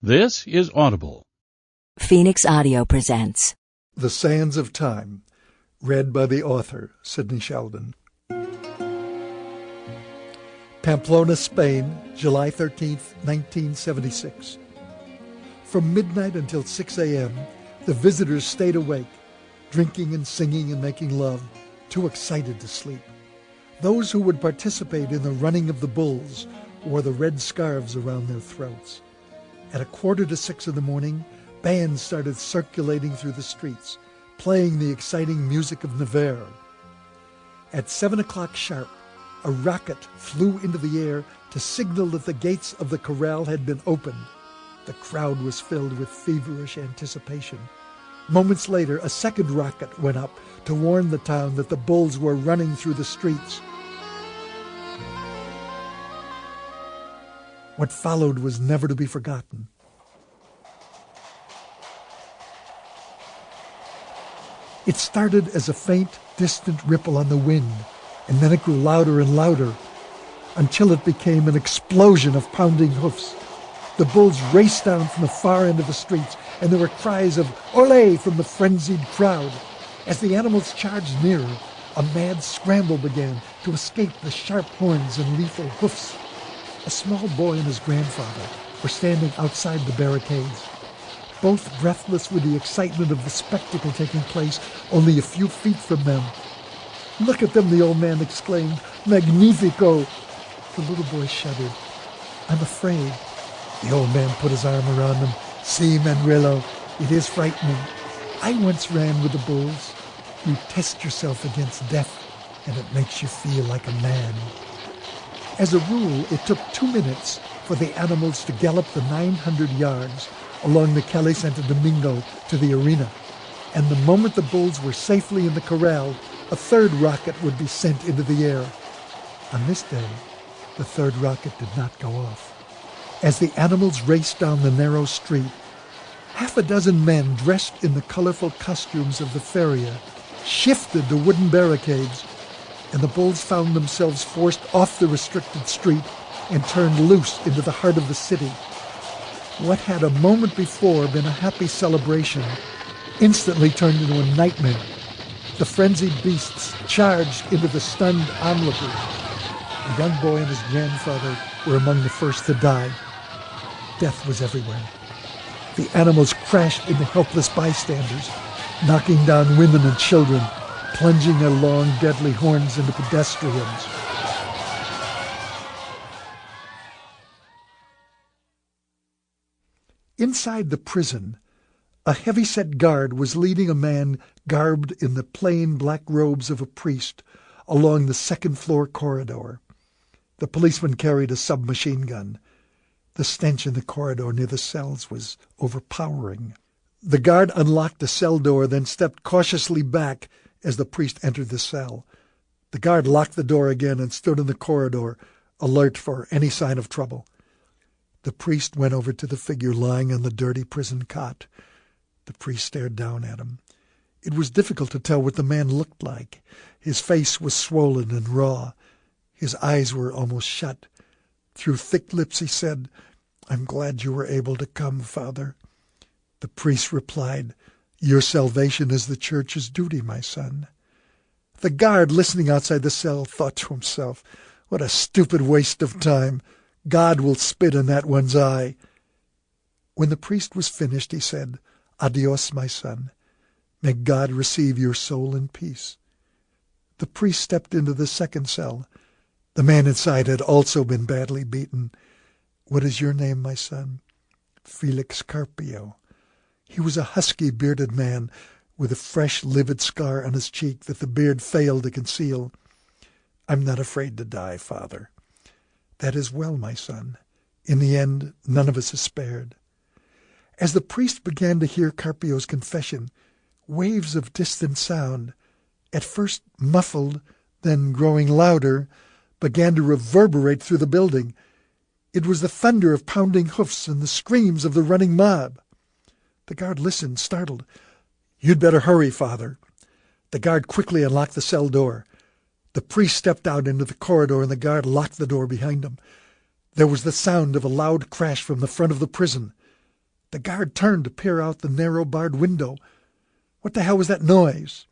This is Audible. Phoenix Audio presents The Sands of Time, read by the author, Sidney Sheldon. Pamplona, Spain, July 13th, 1976. From midnight until 6 a.m., the visitors stayed awake, drinking and singing and making love, too excited to sleep. Those who would participate in the running of the bulls wore the red scarves around their throats. At 5:45 in the morning, bands started circulating through the streets, playing the exciting music of Navarre. At 7 o'clock sharp, a rocket flew into the air to signal that the gates of the corral had been opened. The crowd was filled with feverish anticipation. Moments later, a second rocket went up to warn the town that the bulls were running through the streets. What followed was never to be forgotten. It started as a faint, distant ripple on the wind, and then it grew louder and louder, until it became an explosion of pounding hoofs. The bulls raced down from the far end of the streets, and there were cries of "Olé!" from the frenzied crowd. As the animals charged nearer, a mad scramble began to escape the sharp horns and lethal hoofs. A small boy and his grandfather were standing outside the barricades, both breathless with the excitement of the spectacle taking place only a few feet from them. "Look at them," the old man exclaimed. "Magnifico!" The little boy shuddered. "I'm afraid." The old man put his arm around him. "See, Manuelo, it is frightening. I once ran with the bulls. You test yourself against death, and it makes you feel like a man." As a rule, it took 2 minutes for the animals to gallop the 900 yards along the Calle Santo Domingo to the arena, and the moment the bulls were safely in the corral, a third rocket would be sent into the air. On this day, the third rocket did not go off. As the animals raced down the narrow street, half a dozen men dressed in the colorful costumes of the feria shifted the wooden barricades, and the bulls found themselves forced off the restricted street and turned loose into the heart of the city. What had a moment before been a happy celebration instantly turned into a nightmare. The frenzied beasts charged into the stunned onlookers. The young boy and his grandfather were among the first to die. Death was everywhere. The animals crashed into helpless bystanders, knocking down women and children, plunging their long, deadly horns into pedestrians. Inside the prison, a heavy-set guard was leading a man garbed in the plain black robes of a priest along the second-floor corridor. The policeman carried a submachine gun. The stench in the corridor near the cells was overpowering. The guard unlocked the cell door, then stepped cautiously back as the priest entered the cell. The guard locked the door again and stood in the corridor, alert for any sign of trouble. The priest went over to the figure lying on the dirty prison cot. The priest stared down at him. It was difficult to tell what the man looked like. His face was swollen and raw. His eyes were almost shut. Through thick lips he said, "I'm glad you were able to come, Father." The priest replied, "Your salvation is the church's duty, my son." The guard, listening outside the cell, thought to himself, "What a stupid waste of time. God will spit in that one's eye." When the priest was finished, he said, "Adios, my son. May God receive your soul in peace." The priest stepped into the second cell. The man inside had also been badly beaten. "What is your name, my son?" "Felix Carpio." He was a husky, bearded man with a fresh, livid scar on his cheek that the beard failed to conceal. "I'm not afraid to die, Father." "That is well, my son. In the end, none of us is spared." As the priest began to hear Carpio's confession, waves of distant sound, at first muffled, then growing louder, began to reverberate through the building. It was the thunder of pounding hoofs and the screams of the running mob. The guard listened, startled. "You'd better hurry, Father." The guard quickly unlocked the cell door. The priest stepped out into the corridor, and the guard locked the door behind him. There was the sound of a loud crash from the front of the prison. The guard turned to peer out the narrow barred window. What the hell was that noise?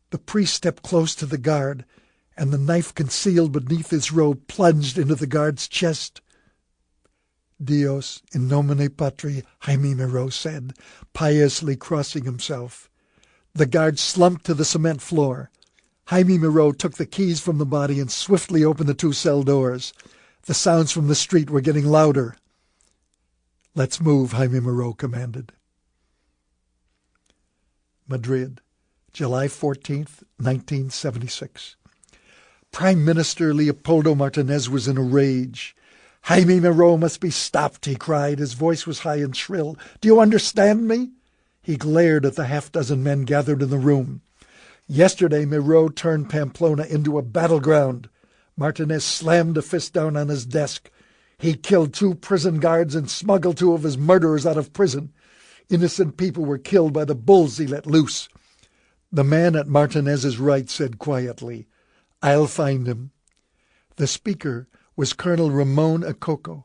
The priest stepped close to the guard, and the knife concealed beneath his robe plunged into the guard's chest. Dios in nomine patri, Jaime Moreau said, piously crossing himself. The guard slumped to the cement floor. Jaime Moreau took the keys from the body and swiftly opened the 2 cell doors. The sounds from the street were getting louder. "Let's move," Jaime Moreau commanded. Madrid, July 14th, 1976. Prime Minister Leopoldo Martinez was in a rage. "Jaime Moreau must be stopped," he cried. His voice was high and shrill. "Do you understand me?" He glared at the half-dozen men gathered in the room. "Yesterday, Moreau turned Pamplona into a battleground." Martinez slammed a fist down on his desk. "He killed 2 prison guards and smuggled 2 of his murderers out of prison. Innocent people were killed by the bulls he let loose." The man at Martinez's right said quietly, "I'll find him." The speaker was Colonel Ramon Acoco,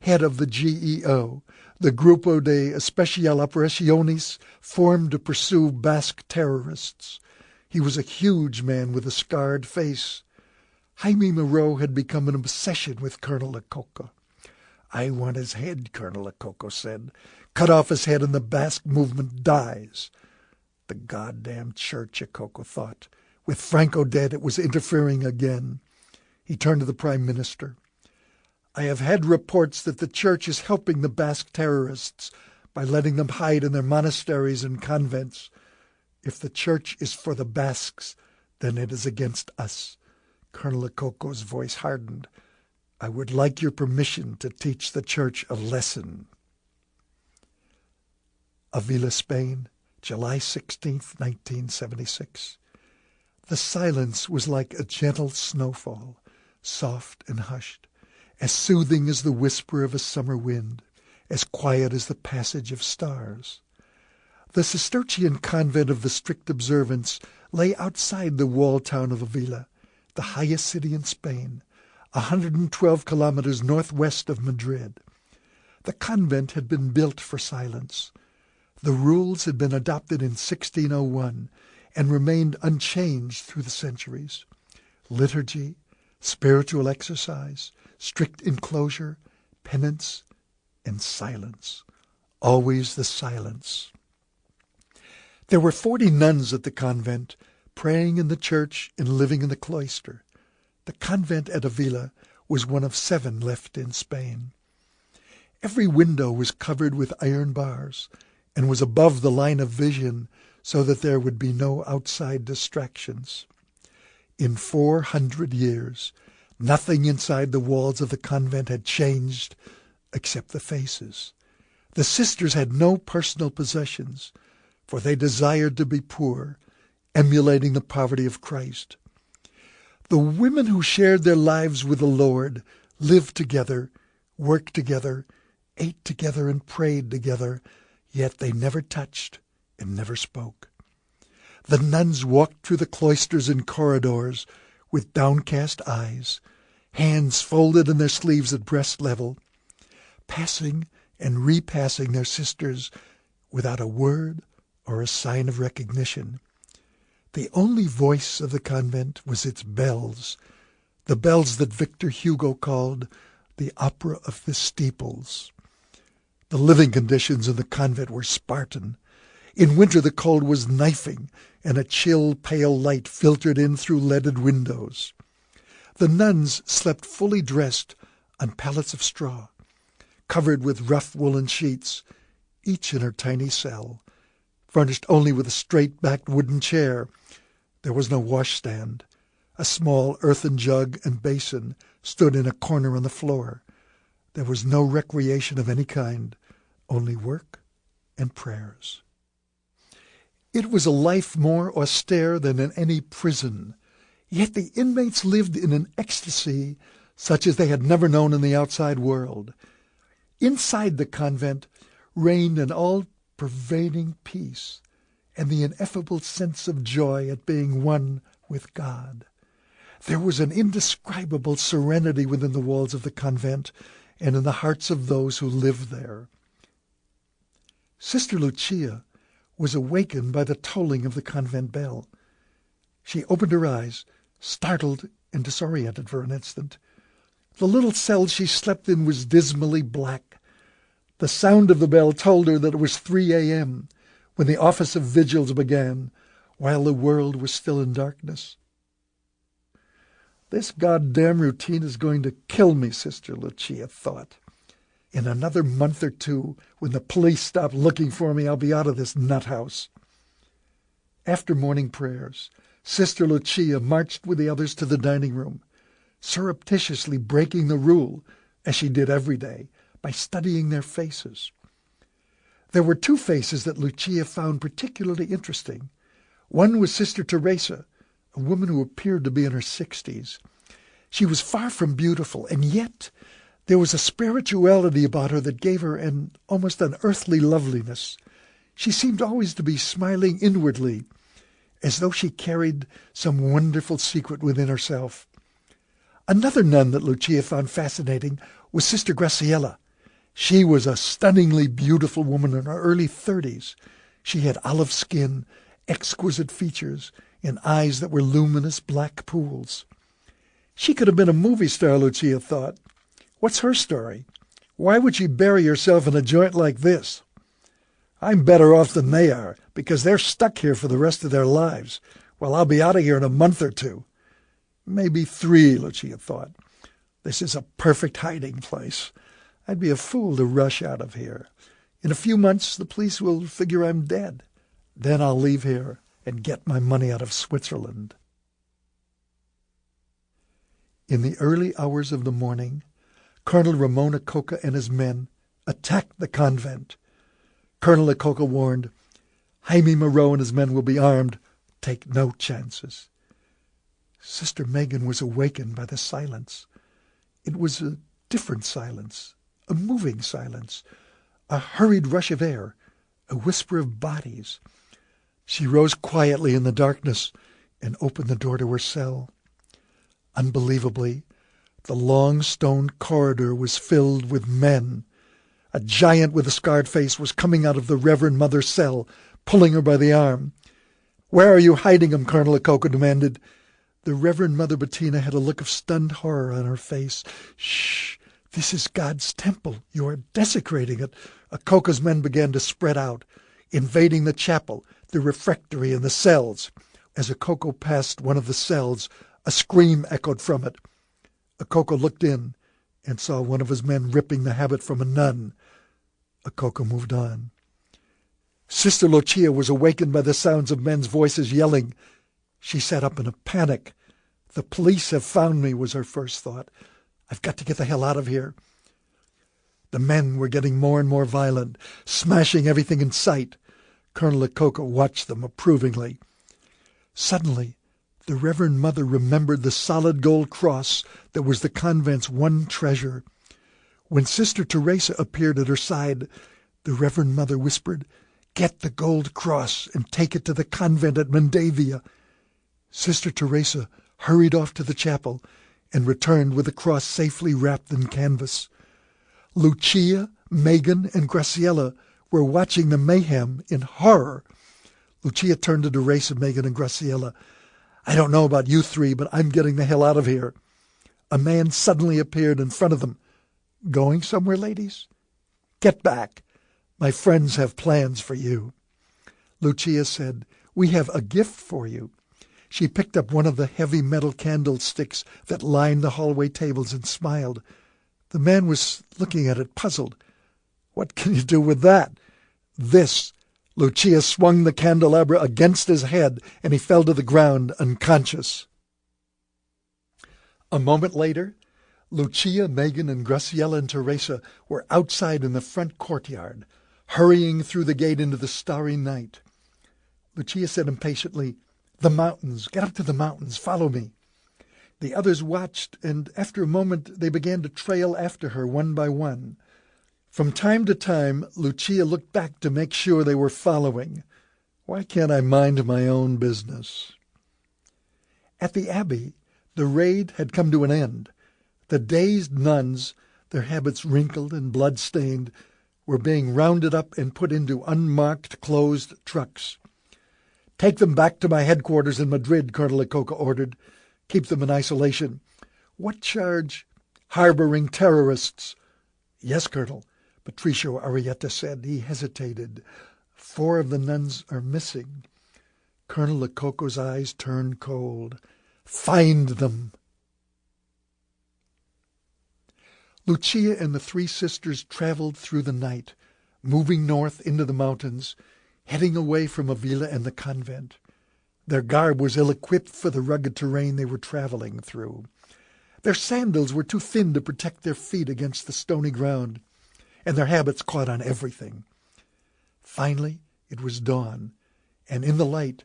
head of the GEO, the Grupo de Especial Operaciones formed to pursue Basque terrorists. He was a huge man with a scarred face. Jaime Moreau had become an obsession with Colonel Acoco. "I want his head," Colonel Acoco said. "Cut off his head and the Basque movement dies." The goddamn church, Acoco thought. With Franco dead, it was interfering again. He turned to the Prime Minister. "I have had reports that the Church is helping the Basque terrorists by letting them hide in their monasteries and convents. If the Church is for the Basques, then it is against us." Colonel Acoco's voice hardened. "I would like your permission to teach the Church a lesson." Avila, Spain, July 16th, 1976. The silence was like a gentle snowfall, soft and hushed, as soothing as the whisper of a summer wind, as quiet as the passage of stars. The Cistercian convent of the Strict Observance lay outside the walled town of Avila, the highest city in Spain, 112 kilometers northwest of Madrid. The convent had been built for silence. The rules had been adopted in 1601 and remained unchanged through the centuries. Liturgy, spiritual exercise, strict enclosure, penance, and silence. Always the silence. There were 40 nuns at the convent, praying in the church and living in the cloister. The convent at Avila was one of 7 left in Spain. Every window was covered with iron bars and was above the line of vision so that there would be no outside distractions. In 400 years, nothing inside the walls of the convent had changed except the faces. The sisters had no personal possessions, for they desired to be poor, emulating the poverty of Christ. The women who shared their lives with the Lord lived together, worked together, ate together, and prayed together, yet they never touched and never spoke. The nuns walked through the cloisters and corridors with downcast eyes, hands folded in their sleeves at breast level, passing and repassing their sisters without a word or a sign of recognition. The only voice of the convent was its bells, the bells that Victor Hugo called the opera of the steeples. The living conditions in the convent were Spartan. In winter the cold was knifing, and a chill, pale light filtered in through leaded windows. The nuns slept fully dressed on pallets of straw, covered with rough woolen sheets, each in her tiny cell, furnished only with a straight-backed wooden chair. There was no washstand. A small earthen jug and basin stood in a corner on the floor. There was no recreation of any kind, only work and prayers. It was a life more austere than in any prison, yet the inmates lived in an ecstasy such as they had never known in the outside world. Inside the convent reigned an all-pervading peace and the ineffable sense of joy at being one with God. There was an indescribable serenity within the walls of the convent and in the hearts of those who lived there. Sister Lucia was awakened by the tolling of the convent bell. She opened her eyes, startled and disoriented for an instant. The little cell she slept in was dismally black. The sound of the bell told her that it was 3 a.m., when the office of vigils began, while the world was still in darkness. "This goddamn routine is going to kill me," Sister Lucia thought. "In another month or two, when the police stop looking for me, I'll be out of this nut house." After morning prayers, Sister Lucia marched with the others to the dining room, surreptitiously breaking the rule, as she did every day, by studying their faces. There were 2 faces that Lucia found particularly interesting. One was Sister Teresa, a woman who appeared to be in her 60s. She was far from beautiful, and yet there was a spirituality about her that gave her almost an earthly loveliness. She seemed always to be smiling inwardly, as though she carried some wonderful secret within herself. Another nun that Lucia found fascinating was Sister Graciella. She was a stunningly beautiful woman in her early 30s. She had olive skin, exquisite features, and eyes that were luminous black pools. She could have been a movie star, Lucia thought. What's her story? Why would she bury herself in a joint like this? I'm better off than they are, because they're stuck here for the rest of their lives, while I'll be out of here in a month or 2. Maybe 3, Lucia thought. This is a perfect hiding place. I'd be a fool to rush out of here. In a few months, the police will figure I'm dead. Then I'll leave here and get my money out of Switzerland. In the early hours of the morning, Colonel Ramon Acoca and his men attacked the convent. Colonel Acoca warned, "Jaime Moreau and his men will be armed. Take no chances." Sister Megan was awakened by the silence. It was a different silence, a moving silence, a hurried rush of air, a whisper of bodies. She rose quietly in the darkness and opened the door to her cell. Unbelievably, the long stone corridor was filled with men. A giant with a scarred face was coming out of the Reverend Mother's cell, pulling her by the arm. "Where are you hiding him?" Colonel Acoca demanded. The Reverend Mother Bettina had a look of stunned horror on her face. "Shh! This is God's temple. You are desecrating it." Acoca's men began to spread out, invading the chapel, the refectory, and the cells. As Acoca passed one of the cells, a scream echoed from it. Acoca looked in and saw one of his men ripping the habit from a nun. Acoca moved on. Sister Lucia was awakened by the sounds of men's voices yelling. She sat up in a panic. "The police have found me," was her first thought. "I've got to get the hell out of here." The men were getting more and more violent, smashing everything in sight. Colonel Acoca watched them approvingly. Suddenly, the Reverend Mother remembered the solid gold cross that was the convent's one treasure. When Sister Teresa appeared at her side, the Reverend Mother whispered, "Get the gold cross and take it to the convent at Mendavia." Sister Teresa hurried off to the chapel and returned with the cross safely wrapped in canvas. Lucia, Megan, and Graciella were watching the mayhem in horror. Lucia turned to Teresa, Megan, and Graciella. "I don't know about you 3, but I'm getting the hell out of here." A man suddenly appeared in front of them. "Going somewhere, ladies?" "Get back. My friends have plans for you." Lucia said, "We have a gift for you." She picked up one of the heavy metal candlesticks that lined the hallway tables and smiled. The man was looking at it, puzzled. "What can you do with that?" "This." Lucia swung the candelabra against his head, and he fell to the ground unconscious. A moment later, Lucia, Megan, and Graciella and Teresa were outside in the front courtyard, hurrying through the gate into the starry night. Lucia said impatiently, "The mountains. Get up to the mountains. Follow me." The others watched, and after a moment they began to trail after her one by one. From time to time, Lucia looked back to make sure they were following. Why can't I mind my own business? At the abbey, the raid had come to an end. The dazed nuns, their habits wrinkled and blood-stained, were being rounded up and put into unmarked, closed trucks. "Take them back to my headquarters in Madrid," Colonel Lococo ordered. "Keep them in isolation." "What charge?" "Harboring terrorists." "Yes, Colonel," Patricio Arrieta said. He hesitated. "4 of the nuns are missing." Colonel Lococo's eyes turned cold. "Find them." Lucia and the 3 sisters traveled through the night, moving north into the mountains, heading away from Avila and the convent. Their garb was ill-equipped for the rugged terrain they were traveling through. Their sandals were too thin to protect their feet against the stony ground, and their habits caught on everything. Finally, it was dawn, and in the light,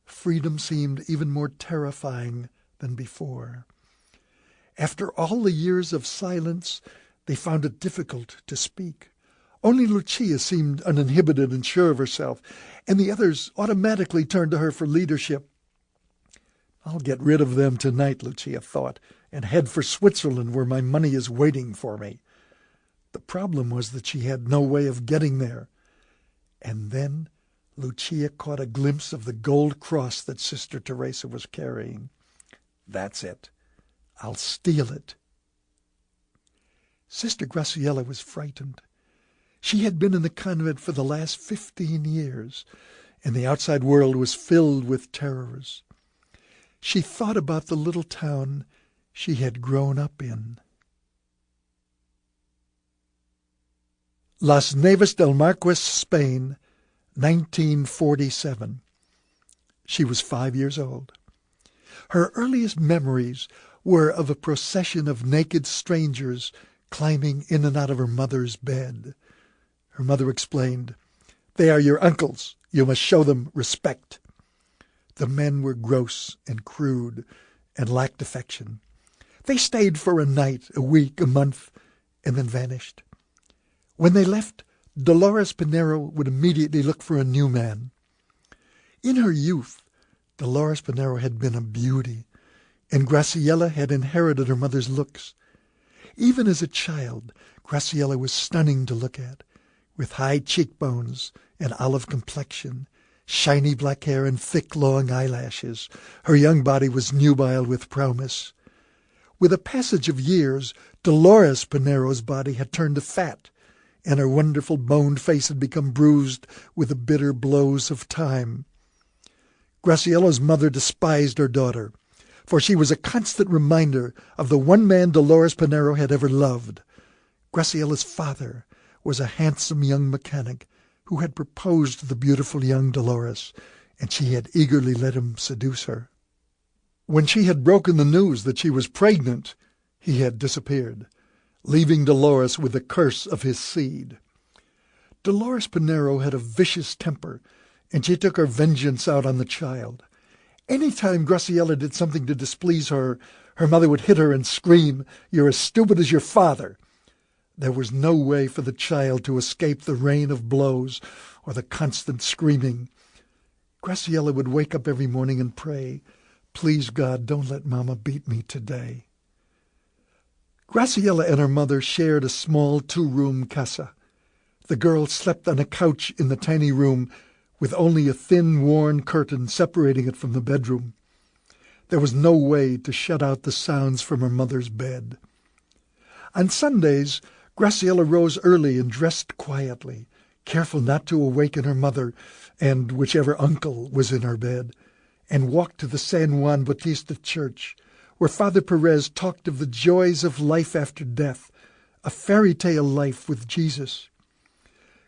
freedom seemed even more terrifying than before. After all the years of silence, they found it difficult to speak. Only Lucia seemed uninhibited and sure of herself, and the others automatically turned to her for leadership. "I'll get rid of them tonight," Lucia thought, "and head for Switzerland, where my money is waiting for me." The problem was that she had no way of getting there. And then Lucia caught a glimpse of the gold cross that Sister Teresa was carrying. "That's it. I'll steal it." Sister Graciela was frightened. She had been in the convent for the last 15 years, and the outside world was filled with terrors. She thought about the little town she had grown up in. Las Neves del Marqués, Spain, 1947. She was 5 years old. Her earliest memories were of a procession of naked strangers climbing in and out of her mother's bed. Her mother explained, "They are your uncles. You must show them respect." The men were gross and crude and lacked affection. They stayed for a night, a week, a month, and then vanished. When they left, Dolores Pinero would immediately look for a new man. In her youth, Dolores Pinero had been a beauty, and Graciela had inherited her mother's looks. Even as a child, Graciela was stunning to look at, with high cheekbones and olive complexion, shiny black hair and thick, long eyelashes. Her young body was nubile with promise. With the passage of years, Dolores Pinero's body had turned to fat, and her wonderful boned face had become bruised with the bitter blows of time. Graciela's mother despised her daughter, for she was a constant reminder of the one man Dolores Pinero had ever loved. Graciela's father was a handsome young mechanic who had proposed to the beautiful young Dolores, and she had eagerly let him seduce her. When she had broken the news that she was pregnant, he had disappeared, leaving Dolores with the curse of his seed. Dolores Pinero had a vicious temper, and she took her vengeance out on the child. Any time Graciela did something to displease her, her mother would hit her and scream, "You're as stupid as your father." There was no way for the child to escape the rain of blows or the constant screaming. Graciela would wake up every morning and pray, "Please, God, don't let Mama beat me today." Graciela and her mother shared a small 2-room casa. The girl slept on a couch in the tiny room, with only a thin, worn curtain separating it from the bedroom. There was no way to shut out the sounds from her mother's bed. On Sundays, Graciela rose early and dressed quietly, careful not to awaken her mother and whichever uncle was in her bed, and walked to the San Juan Bautista Church, where Father Perez talked of the joys of life after death, a fairy tale life with Jesus.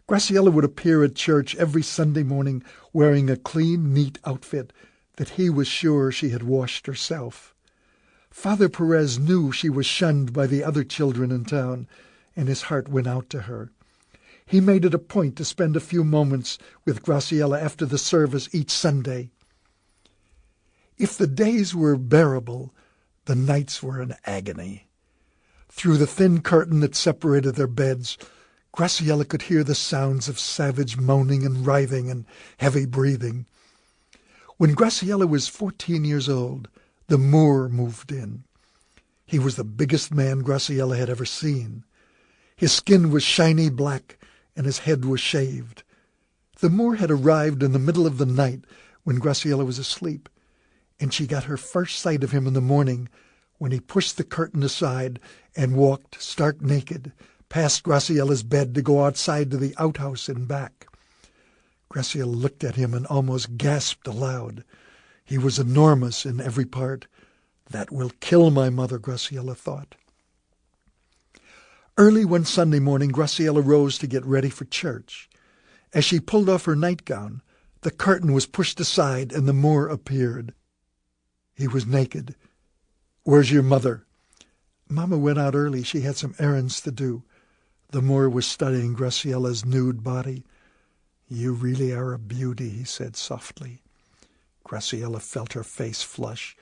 Graciela would appear at church every Sunday morning wearing a clean, neat outfit that he was sure she had washed herself. Father Perez knew she was shunned by the other children in town, and his heart went out to her. He made it a point to spend a few moments with Graciela after the service each Sunday. If the days were bearable, the nights were an agony. Through the thin curtain that separated their beds, Graciela could hear the sounds of savage moaning and writhing and heavy breathing. When Graciela was 14 years old, the Moor moved in. He was the biggest man Graciela had ever seen. His skin was shiny black, and his head was shaved. The Moor had arrived in the middle of the night when Graciela was asleep, and she got her first sight of him in the morning when he pushed the curtain aside and walked stark naked past Graciela's bed to go outside to the outhouse and back. Graciela looked at him and almost gasped aloud. He was enormous in every part. That will kill my mother, Graciela thought. Early one Sunday morning, Graciela rose to get ready for church. As she pulled off her nightgown, the curtain was pushed aside and the Moor appeared. He was naked. "Where's your mother?" "Mama went out early. She had some errands to do." The Moor was studying Graciela's nude body. "You really are a beauty," he said softly. Graciela felt her face flush.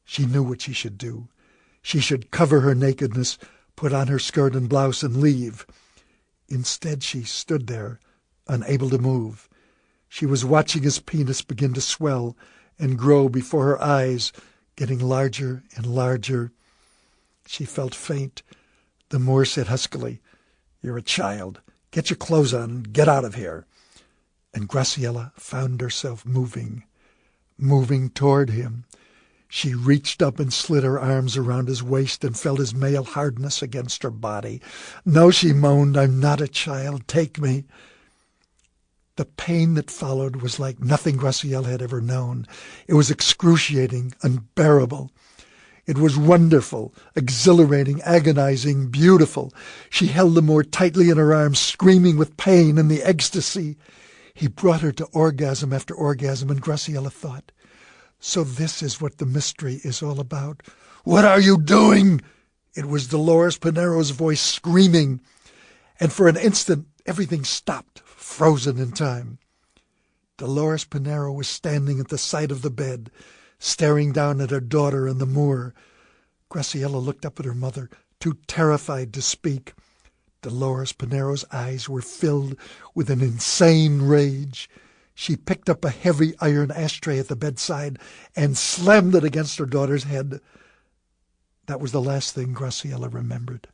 She knew what she should do. She should cover her nakedness, put on her skirt and blouse, and leave. Instead, she stood there, unable to move. She was watching his penis begin to swell and grow before her eyes, getting larger and larger. She felt faint. The Moor said huskily, "You're a child. Get your clothes on and get out of here." And Graciela found herself moving toward him. She reached up and slid her arms around his waist and felt his male hardness against her body. "No," she moaned, "I'm not a child. Take me." The pain that followed was like nothing Graciela had ever known. It was excruciating, unbearable. It was wonderful, exhilarating, agonizing, beautiful. She held the Moor tightly in her arms, screaming with pain and the ecstasy. He brought her to orgasm after orgasm, and Graciela thought, so this is what the mystery is all about. "What are you doing?" It was Dolores Pinero's voice screaming. And for an instant, everything stopped, frozen in time. Dolores Pinero was standing at the side of the bed, staring down at her daughter and the Moor. Graciela looked up at her mother, too terrified to speak. Dolores Pinero's eyes were filled with an insane rage. She picked up a heavy iron ashtray at the bedside and slammed it against her daughter's head. That was the last thing Graciela remembered.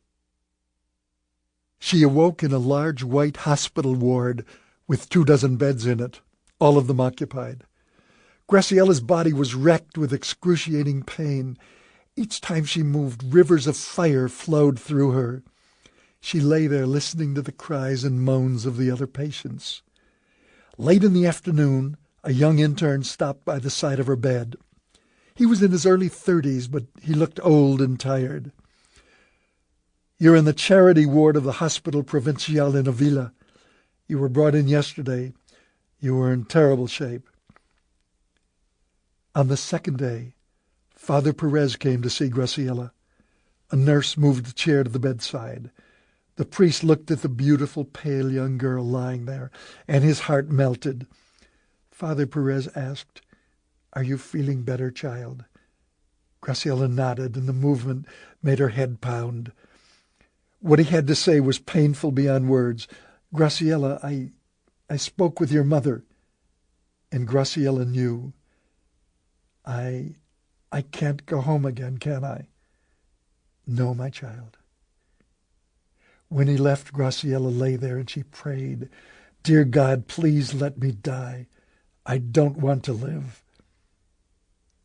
She awoke in a large white hospital ward with 24 beds in it, all of them occupied. Graciela's body was wrecked with excruciating pain. Each time she moved, rivers of fire flowed through her. She lay there listening to the cries and moans of the other patients. Late in the afternoon, a young intern stopped by the side of her bed. He was in his early 30s, but he looked old and tired. "You're in the charity ward of the Hospital Provincial in Avila. You were brought in yesterday. You were in terrible shape." On the second day, Father Perez came to see Graciela. A nurse moved a chair to the bedside. The priest looked at the beautiful, pale young girl lying there, and his heart melted. Father Perez asked, "Are you feeling better, child?" Graciela nodded, and the movement made her head pound. What he had to say was painful beyond words. "Graciela, I spoke with your mother." And Graciela knew. I can't go home again, can I?" "No, my child." When he left, Graciela lay there and she prayed, "Dear God, please let me die. I don't want to live."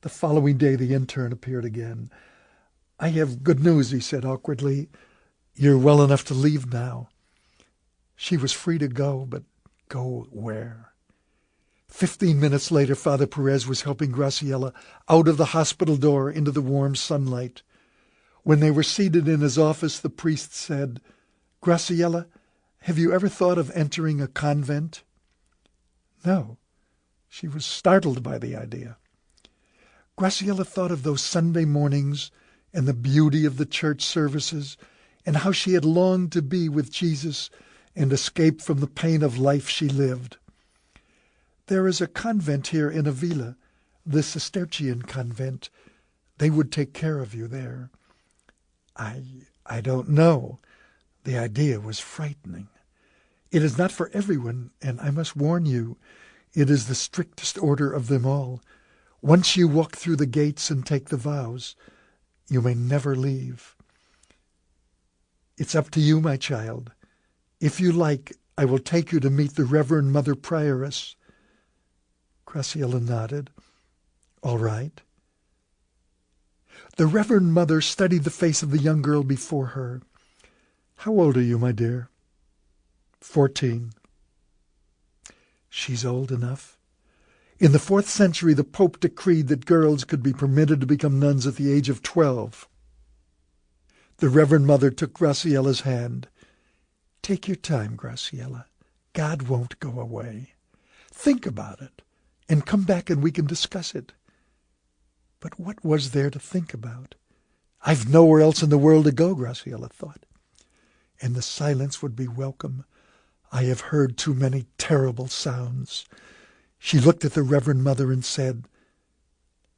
The following day, the intern appeared again. "I have good news," he said awkwardly. "You're well enough to leave now." She was free to go, but go where? 15 minutes later, Father Perez was helping Graciela out of the hospital door into the warm sunlight. When they were seated in his office, the priest said, "Graciela, have you ever thought of entering a convent?" No. She was startled by the idea. Graciela thought of those Sunday mornings and the beauty of the church services and how she had longed to be with Jesus and escape from the pain of life she lived. "There is a convent here in Avila, the Cistercian convent. They would take care of you there." I don't know. The idea was frightening. "It is not for everyone, and I must warn you, it is the strictest order of them all. Once you walk through the gates and take the vows, you may never leave." "It's up to you, my child. If you like, I will take you to meet the Reverend Mother Prioress." Graciela nodded. "All right." The Reverend Mother studied the face of the young girl before her. "How old are you, my dear?" 14. "She's old enough. In the 4th century, the Pope decreed that girls could be permitted to become nuns at the age of 12. The Reverend Mother took Graciela's hand. "Take your time, Graciela. God won't go away. Think about it, and come back and we can discuss it." But what was there to think about? I've nowhere else in the world to go, Graciela thought. And the silence would be welcome. I have heard too many terrible sounds. She looked at the Reverend Mother and said,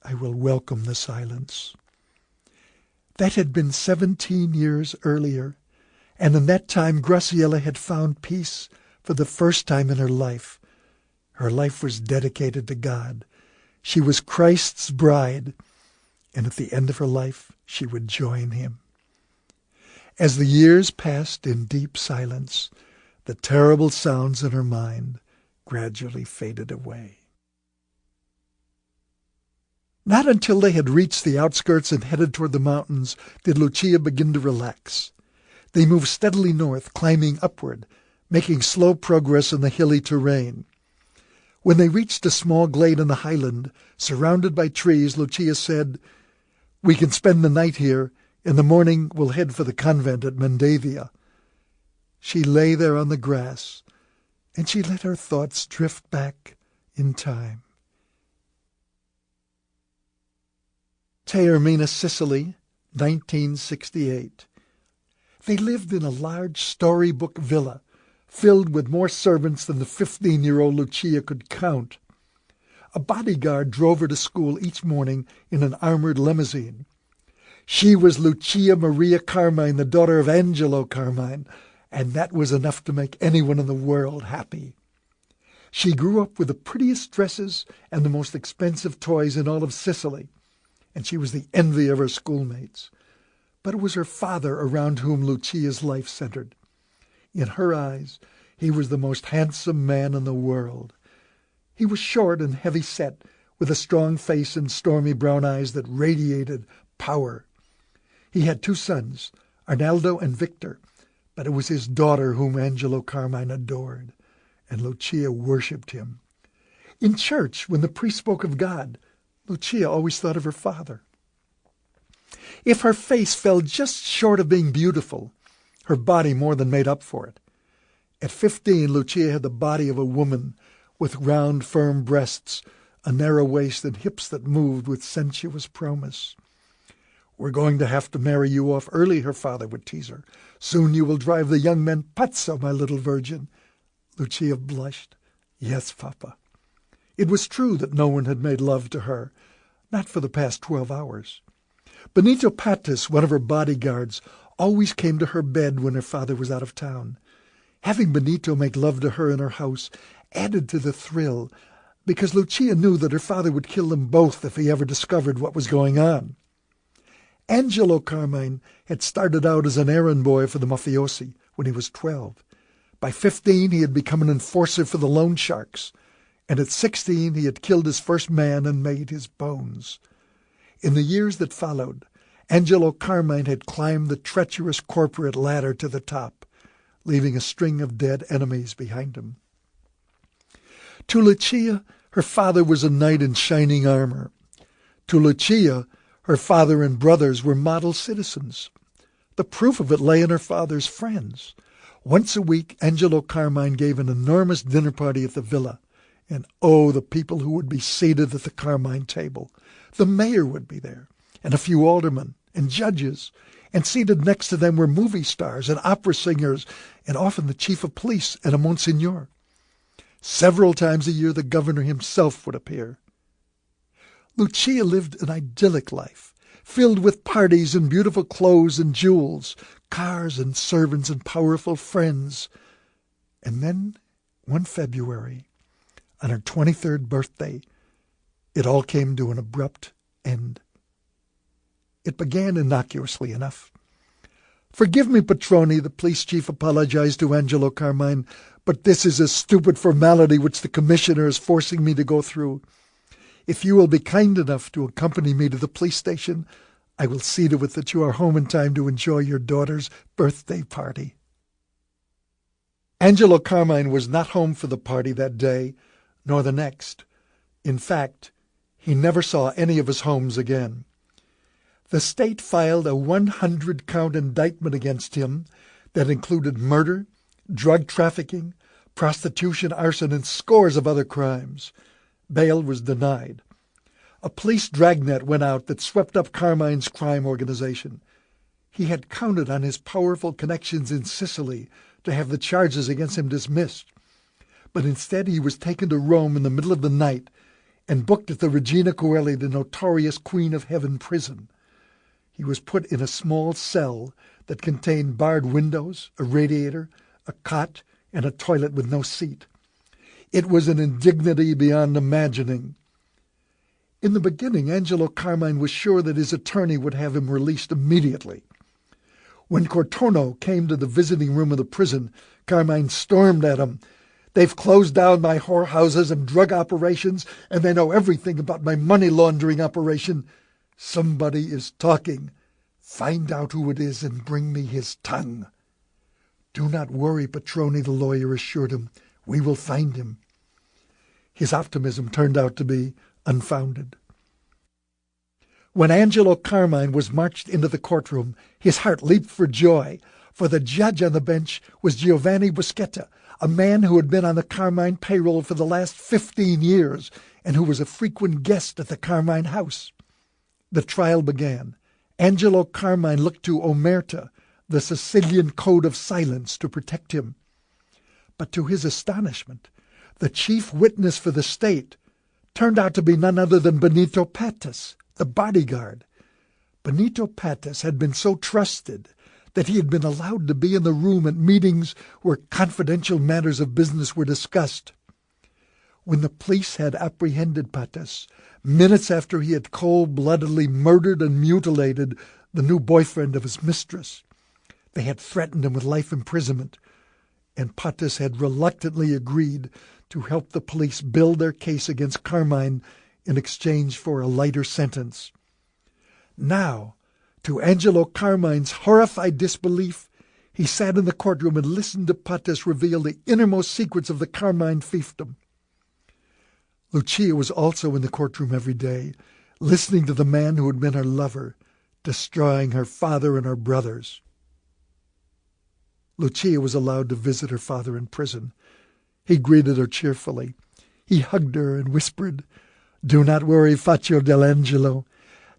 "I will welcome the silence." That had been 17 years earlier, and in that time Graciela had found peace for the first time in her life. Her life was dedicated to God. She was Christ's bride, and at the end of her life she would join him. As the years passed in deep silence, the terrible sounds in her mind gradually faded away. Not until they had reached the outskirts and headed toward the mountains did Lucia begin to relax. They moved steadily north, climbing upward, making slow progress in the hilly terrain. When they reached a small glade in the highland, surrounded by trees, Lucia said, "We can spend the night here. In the morning we'll head for the convent at Mendavia." She lay there on the grass, and she let her thoughts drift back in time. Taormina, Sicily, 1968. They lived in a large storybook villa, filled with more servants than the 15-year-old Lucia could count. A bodyguard drove her to school each morning in an armored limousine. She was Lucia Maria Carmine, the daughter of Angelo Carmine, and that was enough to make anyone in the world happy. She grew up with the prettiest dresses and the most expensive toys in all of Sicily, and she was the envy of her schoolmates. But it was her father around whom Lucia's life centered. In her eyes, he was the most handsome man in the world. He was short and heavy-set, with a strong face and stormy brown eyes that radiated power. He had 2 sons, Arnaldo and Victor, but it was his daughter whom Angelo Carmine adored, and Lucia worshipped him. In church, when the priest spoke of God, Lucia always thought of her father. If her face fell just short of being beautiful, her body more than made up for it. At 15, Lucia had the body of a woman, with round, firm breasts, a narrow waist, and hips that moved with sensuous promise. "We're going to have to marry you off early," her father would tease her. "Soon you will drive the young men pazzo, my little virgin." Lucia blushed. "Yes, Papa." It was true that no one had made love to her, not for the past 12 hours. Benito Pattis, one of her bodyguards, always came to her bed when her father was out of town. Having Benito make love to her in her house added to the thrill, because Lucia knew that her father would kill them both if he ever discovered what was going on. Angelo Carmine had started out as an errand boy for the mafiosi when he was 12. By 15, he had become an enforcer for the loan sharks, and at 16, he had killed his first man and made his bones. In the years that followed, Angelo Carmine had climbed the treacherous corporate ladder to the top, leaving a string of dead enemies behind him. To Lucia, her father was a knight in shining armor. To Lucia, her father and brothers were model citizens. The proof of it lay in her father's friends. Once a week, Angelo Carmine gave an enormous dinner party at the villa. And oh, the people who would be seated at the Carmine table. The mayor would be there, and a few aldermen and judges, and seated next to them were movie stars and opera singers, and often the chief of police and a monsignor. Several times a year the governor himself would appear. Lucia lived an idyllic life, filled with parties and beautiful clothes and jewels, cars and servants and powerful friends. And then, one February, on her 23rd birthday, it all came to an abrupt end. It began innocuously enough. "Forgive me, Petroni," the police chief apologized to Angelo Carmine, "but this is a stupid formality which the commissioner is forcing me to go through. If you will be kind enough to accompany me to the police station, I will see to it that you are home in time to enjoy your daughter's birthday party." Angelo Carmine was not home for the party that day, nor the next. In fact, he never saw any of his homes again. The state filed a 100-count indictment against him that included murder, drug trafficking, prostitution, arson, and scores of other crimes. Bail was denied. A police dragnet went out that swept up Carmine's crime organization. He had counted on his powerful connections in Sicily to have the charges against him dismissed. But instead he was taken to Rome in the middle of the night and booked at the Regina Coeli, the notorious Queen of Heaven prison. He was put in a small cell that contained barred windows, a radiator, a cot, and a toilet with no seat. It was an indignity beyond imagining. In the beginning, Angelo Carmine was sure that his attorney would have him released immediately. When Cortono came to the visiting room of the prison, Carmine stormed at him. "They've closed down my whorehouses and drug operations, and they know everything about my money laundering operation. Somebody is talking. Find out who it is and bring me his tongue." "Do not worry, Petroni," the lawyer assured him. "We will find him." His optimism turned out to be unfounded. When Angelo Carmine was marched into the courtroom, his heart leaped for joy, for the judge on the bench was Giovanni Buscetta, a man who had been on the Carmine payroll for the last 15 years and who was a frequent guest at the Carmine house. The trial began. Angelo Carmine looked to omerta, the Sicilian code of silence, to protect him. But to his astonishment, the chief witness for the state turned out to be none other than Benito Pattis, the bodyguard. Benito Pattis had been so trusted that he had been allowed to be in the room at meetings where confidential matters of business were discussed. When the police had apprehended Pattis, minutes after he had cold-bloodedly murdered and mutilated the new boyfriend of his mistress, they had threatened him with life imprisonment, and Pattis had reluctantly agreed to help the police build their case against Carmine in exchange for a lighter sentence. Now, to Angelo Carmine's horrified disbelief, he sat in the courtroom and listened to Pattis reveal the innermost secrets of the Carmine fiefdom. Lucia was also in the courtroom every day, listening to the man who had been her lover, destroying her father and her brothers. Lucia was allowed to visit her father in prison. He greeted her cheerfully. He hugged her and whispered, "Do not worry, Faccio dell'Angelo.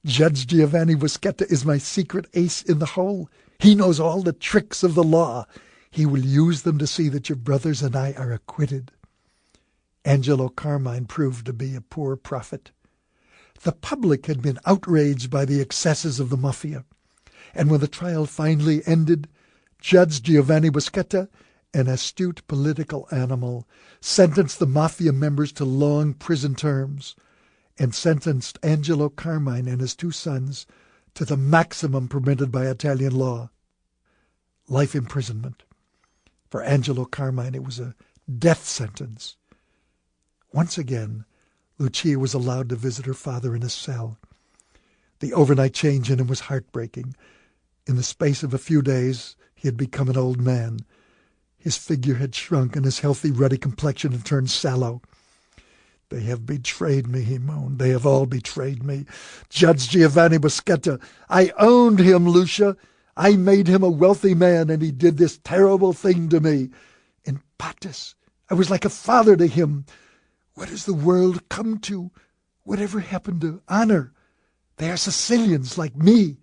Judge Giovanni Buscetta is my secret ace in the hole. He knows all the tricks of the law. He will use them to see that your brothers and I are acquitted." Angelo Carmine proved to be a poor prophet. The public had been outraged by the excesses of the mafia, and when the trial finally ended, Judge Giovanni Buscetta, an astute political animal, sentenced the mafia members to long prison terms and sentenced Angelo Carmine and his two sons to the maximum permitted by Italian law, life imprisonment. For Angelo Carmine, it was a death sentence. Once again, Lucia was allowed to visit her father in his cell. The overnight change in him was heartbreaking. In the space of a few days, he had become an old man. His figure had shrunk, and his healthy, ruddy complexion had turned sallow. "They have betrayed me," he moaned. "They have all betrayed me. Judge Giovanni Buscetta, I owned him, Lucia. I made him a wealthy man, and he did this terrible thing to me. And Pattis, I was like a father to him. What has the world come to? Whatever happened to honor? They are Sicilians like me."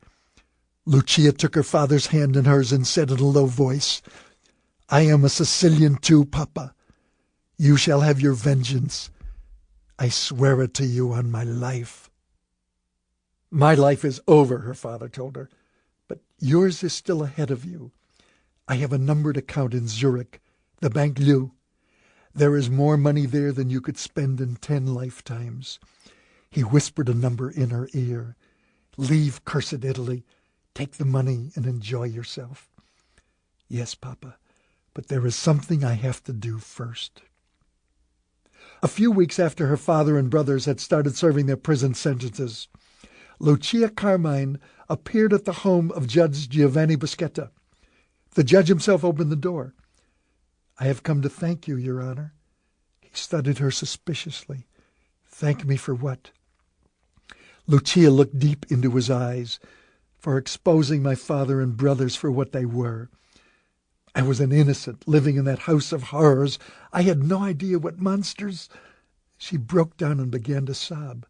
Lucia took her father's hand in hers and said in a low voice, "I am a Sicilian too, Papa. You shall have your vengeance. I swear it to you on my life." "My life is over," her father told her, "but yours is still ahead of you. I have a numbered account in Zurich, the Banlieue. There is more money there than you could spend in 10 lifetimes." He whispered a number in her ear. "Leave cursed Italy. Take the money and enjoy yourself." "Yes, Papa, but there is something I have to do first." A few weeks after her father and brothers had started serving their prison sentences, Lucia Carmine appeared at the home of Judge Giovanni Buscetta. The judge himself opened the door. "I have come to thank you, Your Honor." He studied her suspiciously. "Thank me for what?" Lucia looked deep into his eyes. "For exposing my father and brothers for what they were. I was an innocent, living in that house of horrors. I had no idea what monsters—" She broke down and began to sob.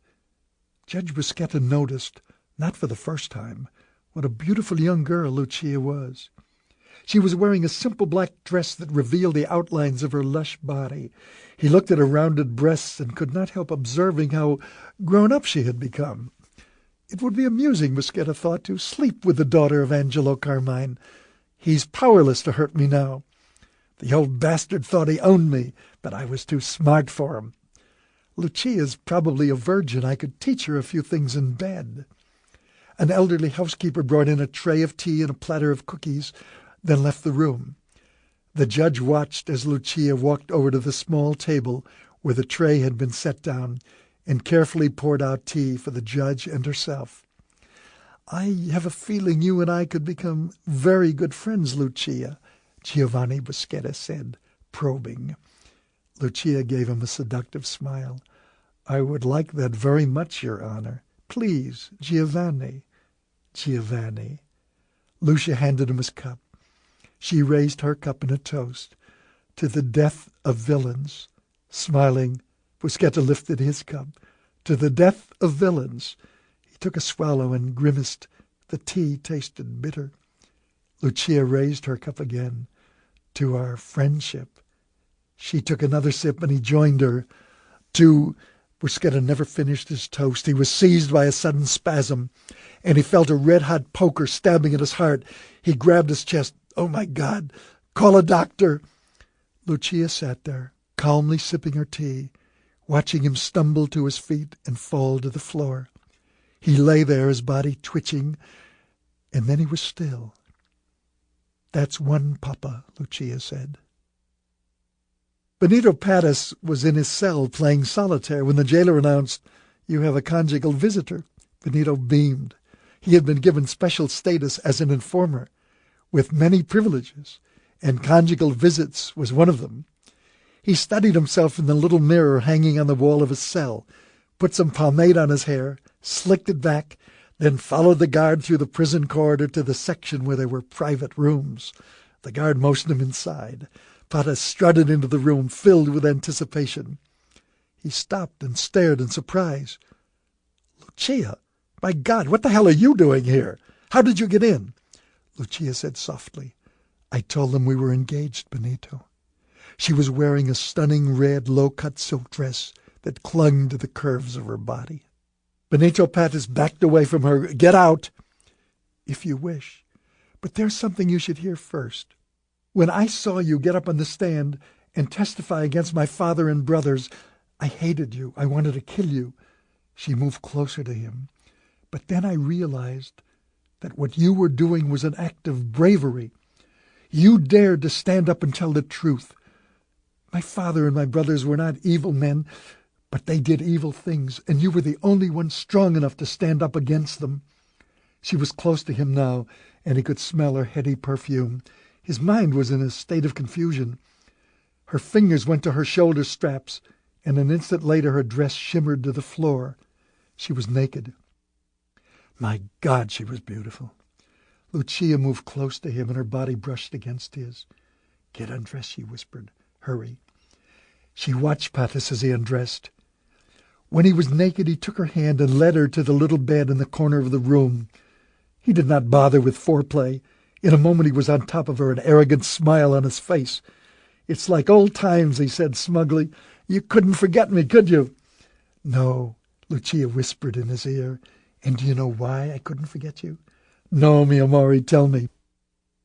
Judge Buscetta noticed, not for the first time, what a beautiful young girl Lucia was. She was wearing a simple black dress that revealed the outlines of her lush body. He looked at her rounded breasts and could not help observing how grown up she had become. It would be amusing, Buscetta thought, to sleep with the daughter of Angelo Carmine. He's powerless to hurt me now. The old bastard thought he owned me, but I was too smart for him. Lucia's probably a virgin. I could teach her a few things in bed. An elderly housekeeper brought in a tray of tea and a platter of cookies, then left the room. The judge watched as Lucia walked over to the small table where the tray had been set down and carefully poured out tea for the judge and herself. "I have a feeling you and I could become very good friends, Lucia," Giovanni Buscetta said, probing. Lucia gave him a seductive smile. "I would like that very much, Your Honor. Please, Giovanni." "Giovanni." Lucia handed him his cup. She raised her cup in a toast. "To the death of villains." Smiling, Buscetta lifted his cup. "To the death of villains." He took a swallow and grimaced. The tea tasted bitter. Lucia raised her cup again. "To our friendship." She took another sip, and he joined her. "To—" Buscetta never finished his toast. He was seized by a sudden spasm, and he felt a red-hot poker stabbing at his heart. He grabbed his chest. "Oh, my God! Call a doctor!" Lucia sat there, calmly sipping her tea, watching him stumble to his feet and fall to the floor. He lay there, his body twitching, and then he was still. "That's one papa," Lucia said. Benito Pattis was in his cell playing solitaire when the jailer announced, "You have a conjugal visitor." Benito beamed. He had been given special status as an informer, with many privileges, and conjugal visits was one of them. He studied himself in the little mirror hanging on the wall of his cell, put some pomade on his hair, slicked it back, then followed the guard through the prison corridor to the section where there were private rooms. The guard motioned him inside. Pattis strutted into the room, filled with anticipation. He stopped and stared in surprise. "Lucia, my God, what the hell are you doing here? How did you get in?" Lucia said softly, "I told them we were engaged, Benito." She was wearing a stunning red low-cut silk dress that clung to the curves of her body. Benito Pattis backed away from her. "Get out." "If you wish. But there's something you should hear first. When I saw you get up on the stand and testify against my father and brothers, I hated you. I wanted to kill you." She moved closer to him. "But then I realized that what you were doing was an act of bravery. You dared to stand up and tell the truth. My father and my brothers were not evil men, but they did evil things, and you were the only one strong enough to stand up against them." She was close to him now, and he could smell her heady perfume. His mind was in a state of confusion. Her fingers went to her shoulder straps, and an instant later her dress shimmered to the floor. She was naked. My God, she was beautiful. Lucia moved close to him, and her body brushed against his. "Get undressed," she whispered. "Hurry." She watched Pattis as he undressed. When he was naked, he took her hand and led her to the little bed in the corner of the room. He did not bother with foreplay. In a moment he was on top of her, an arrogant smile on his face. "It's like old times," he said smugly. "You couldn't forget me, could you?" "No," Lucia whispered in his ear. "And do you know why I couldn't forget you?" "No, mi amore, tell me."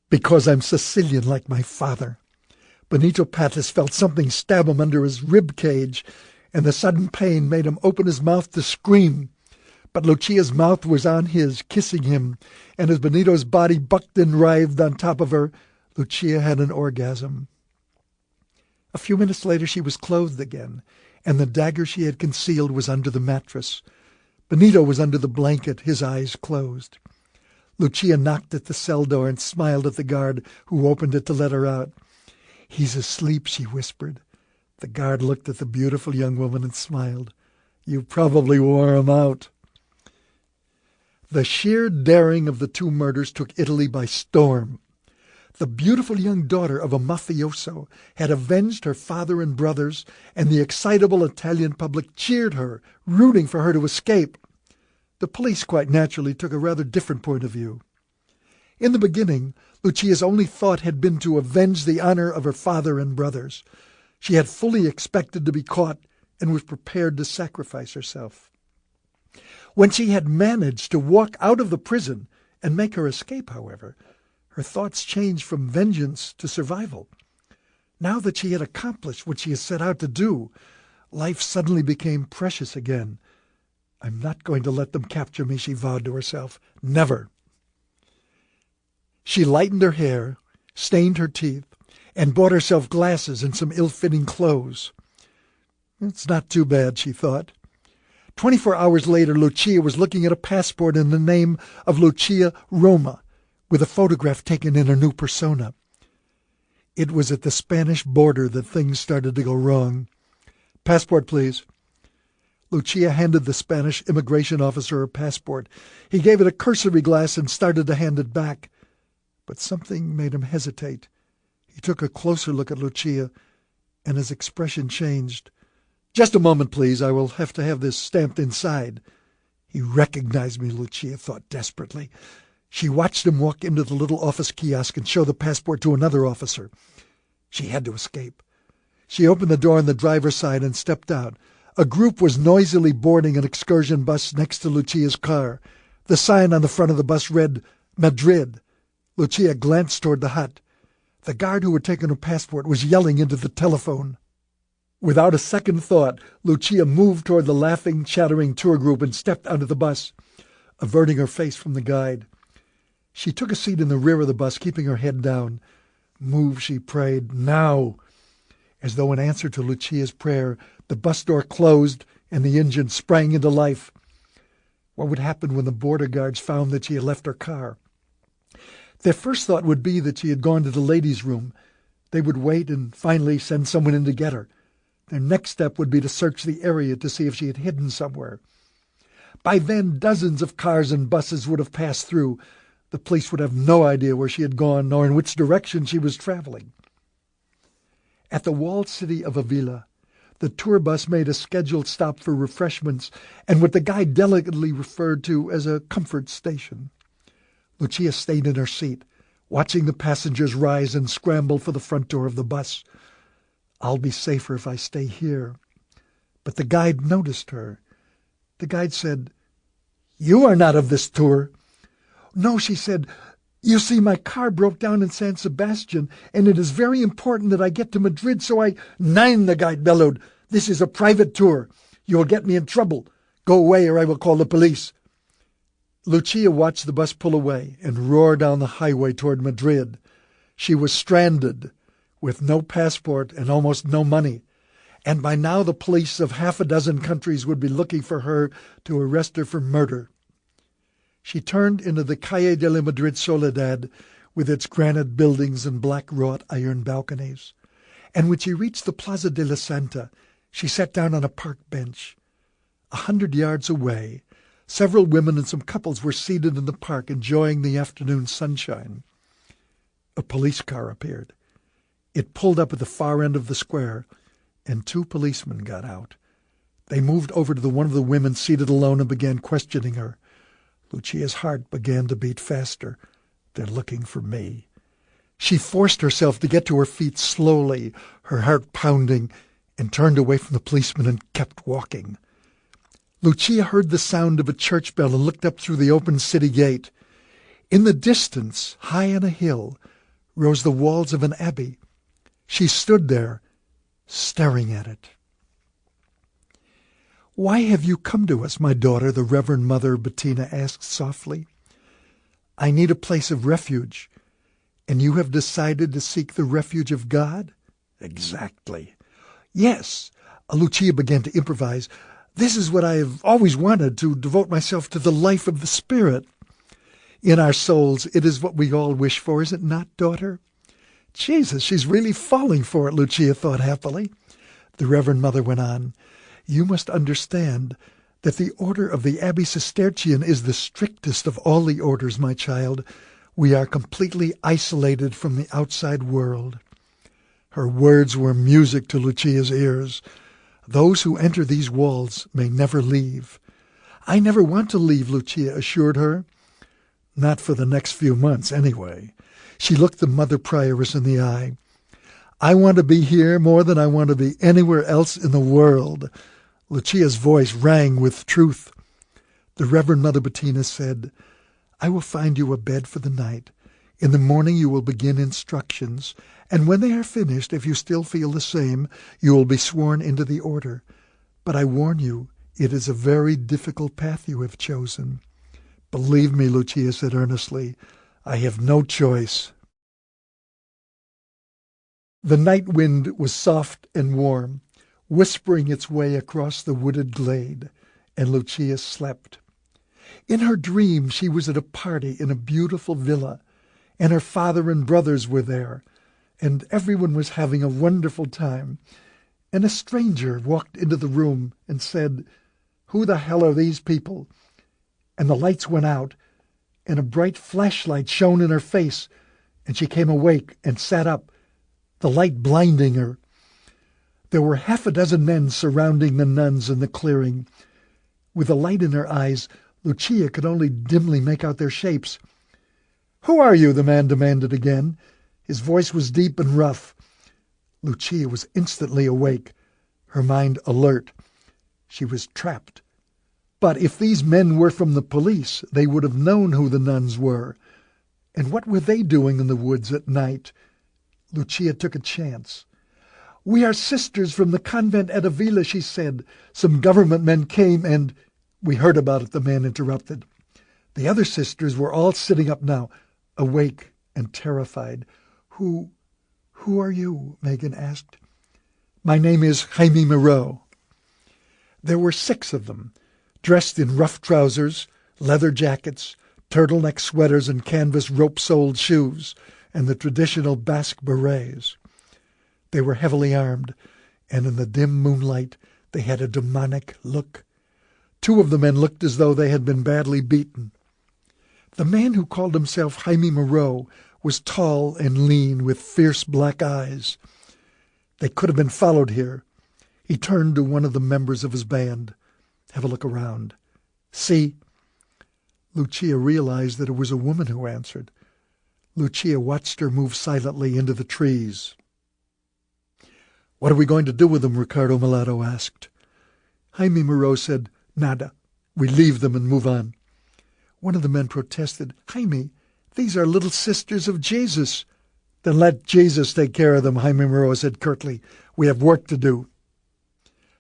"Because I'm Sicilian like my father." Benito Pattis felt something stab him under his rib cage, and the sudden pain made him open his mouth to scream. But Lucia's mouth was on his, kissing him, and as Benito's body bucked and writhed on top of her, Lucia had an orgasm. A few minutes later she was clothed again, and the dagger she had concealed was under the mattress. Benito was under the blanket, his eyes closed. Lucia knocked at the cell door and smiled at the guard who opened it to let her out. "He's asleep," she whispered. The guard looked at the beautiful young woman and smiled. "You probably wore him out." The sheer daring of the two murders took Italy by storm. The beautiful young daughter of a mafioso had avenged her father and brothers, and the excitable Italian public cheered her, rooting for her to escape. The police, quite naturally, took a rather different point of view. In the beginning, Lucia's only thought had been to avenge the honor of her father and brothers. She had fully expected to be caught and was prepared to sacrifice herself. When she had managed to walk out of the prison and make her escape, however, her thoughts changed from vengeance to survival. Now that she had accomplished what she had set out to do, life suddenly became precious again. "I'm not going to let them capture me," she vowed to herself. "Never." She lightened her hair, stained her teeth, and bought herself glasses and some ill-fitting clothes. "It's not too bad," she thought. 24 hours later, Lucia was looking at a passport in the name of Lucia Roma, with a photograph taken in her new persona. It was at the Spanish border that things started to go wrong. "Passport, please." Lucia handed the Spanish immigration officer her passport. He gave it a cursory glance and started to hand it back. But something made him hesitate. He took a closer look at Lucia, and his expression changed. "Just a moment, please. I will have to have this stamped inside." He recognized me, Lucia thought desperately. She watched him walk into the little office kiosk and show the passport to another officer. She had to escape. She opened the door on the driver's side and stepped out. A group was noisily boarding an excursion bus next to Lucia's car. The sign on the front of the bus read, "Madrid." Lucia glanced toward the hut. The guard who had taken her passport was yelling into the telephone. Without a second thought, Lucia moved toward the laughing, chattering tour group and stepped out of the bus, averting her face from the guide. She took a seat in the rear of the bus, keeping her head down. "Move," she prayed, "now." As though in answer to Lucia's prayer, the bus door closed and the engine sprang into life. What would happen when the border guards found that she had left her car? Their first thought would be that she had gone to the ladies' room. They would wait and finally send someone in to get her. Their next step would be to search the area to see if she had hidden somewhere. By then, dozens of cars and buses would have passed through. The police would have no idea where she had gone nor in which direction she was traveling. At the walled city of Avila, the tour bus made a scheduled stop for refreshments and what the guide delicately referred to as a comfort station. Lucia stayed in her seat, watching the passengers rise and scramble for the front door of the bus. "I'll be safer if I stay here." But the guide noticed her. The guide said, "You are not of this tour." "No," she said. "You see, my car broke down in San Sebastian, and it is very important that I get to Madrid, so I—" "Nein," the guide bellowed. "This is a private tour. You will get me in trouble. Go away or I will call the police." Lucia watched the bus pull away and roar down the highway toward Madrid. She was stranded, with no passport and almost no money, and by now the police of half a dozen countries would be looking for her to arrest her for murder. She turned into the Calle de la Madrid Soledad with its granite buildings and black-wrought iron balconies, and when she reached the Plaza de la Santa, she sat down on a park bench. 100 yards away, several women and some couples were seated in the park enjoying the afternoon sunshine. A police car appeared. It pulled up at the far end of the square, and 2 policemen got out. They moved over to one of the women seated alone and began questioning her. Lucia's heart began to beat faster. "They're looking for me." She forced herself to get to her feet slowly, her heart pounding, and turned away from the policeman and kept walking. Lucia heard the sound of a church bell and looked up through the open city gate. In the distance, high on a hill, rose the walls of an abbey. She stood there, staring at it. "Why have you come to us, my daughter?" the Reverend Mother Bettina asked softly. "I need a place of refuge. And you have decided to seek the refuge of God?" "Exactly." "Yes." Lucia began to improvise. "This is what I have always wanted, to devote myself to the life of the Spirit." "In our souls, it is what we all wish for, is it not, daughter?" Jesus, she's really falling for it, Lucia thought happily. The Reverend Mother went on. "You must understand that the order of the Abbey Cistercian is the strictest of all the orders, my child. We are completely isolated from the outside world." Her words were music to Lucia's ears. "Those who enter these walls may never leave." "I never want to leave," Lucia assured her. "Not for the next few months, anyway." She looked the Mother Prioress in the eye. "I want to be here more than I want to be anywhere else in the world." Lucia's voice rang with truth. The Reverend Mother Bettina said, "I will find you a bed for the night. In the morning you will begin instructions, and when they are finished, if you still feel the same, you will be sworn into the order. But I warn you, it is a very difficult path you have chosen." "Believe me," Lucia said earnestly, "I have no choice." The night wind was soft and warm, whispering its way across the wooded glade, and Lucia slept. In her dream she was at a party in a beautiful villa, and her father and brothers were there, and everyone was having a wonderful time. And a stranger walked into the room and said, "Who the hell are these people?" And the lights went out, and a bright flashlight shone in her face, and she came awake and sat up, the light blinding her. There were half a dozen men surrounding the nuns in the clearing. With the light in her eyes, Lucia could only dimly make out their shapes. "Who are you?" the man demanded again. His voice was deep and rough. Lucia was instantly awake, her mind alert. She was trapped. But if these men were from the police, they would have known who the nuns were. And what were they doing in the woods at night? Lucia took a chance. "We are sisters from the convent at Avila," she said. "Some government men came and—" "We heard about it," the man interrupted. The other sisters were all sitting up now, awake and terrified. Who are you?" Megan asked. "My name is Jaime Moreau." There were 6 of them, dressed in rough trousers, leather jackets, turtleneck sweaters and canvas rope-soled shoes, and the traditional Basque berets. They were heavily armed, and in the dim moonlight they had a demonic look. 2 of the men looked as though they had been badly beaten. The man who called himself Jaime Moreau was tall and lean, with fierce black eyes. They could have been followed here. He turned to one of the members of his band. "Have a look around. See?" Lucia realized that it was a woman who answered. Lucia watched her move silently into the trees. "What are we going to do with them?" Ricardo Mulatto asked. Jaime Moreau said, "Nada. We leave them and move on." One of the men protested, "Jaime, these are little sisters of Jesus." "Then let Jesus take care of them," Jaime Moreau said curtly. "We have work to do."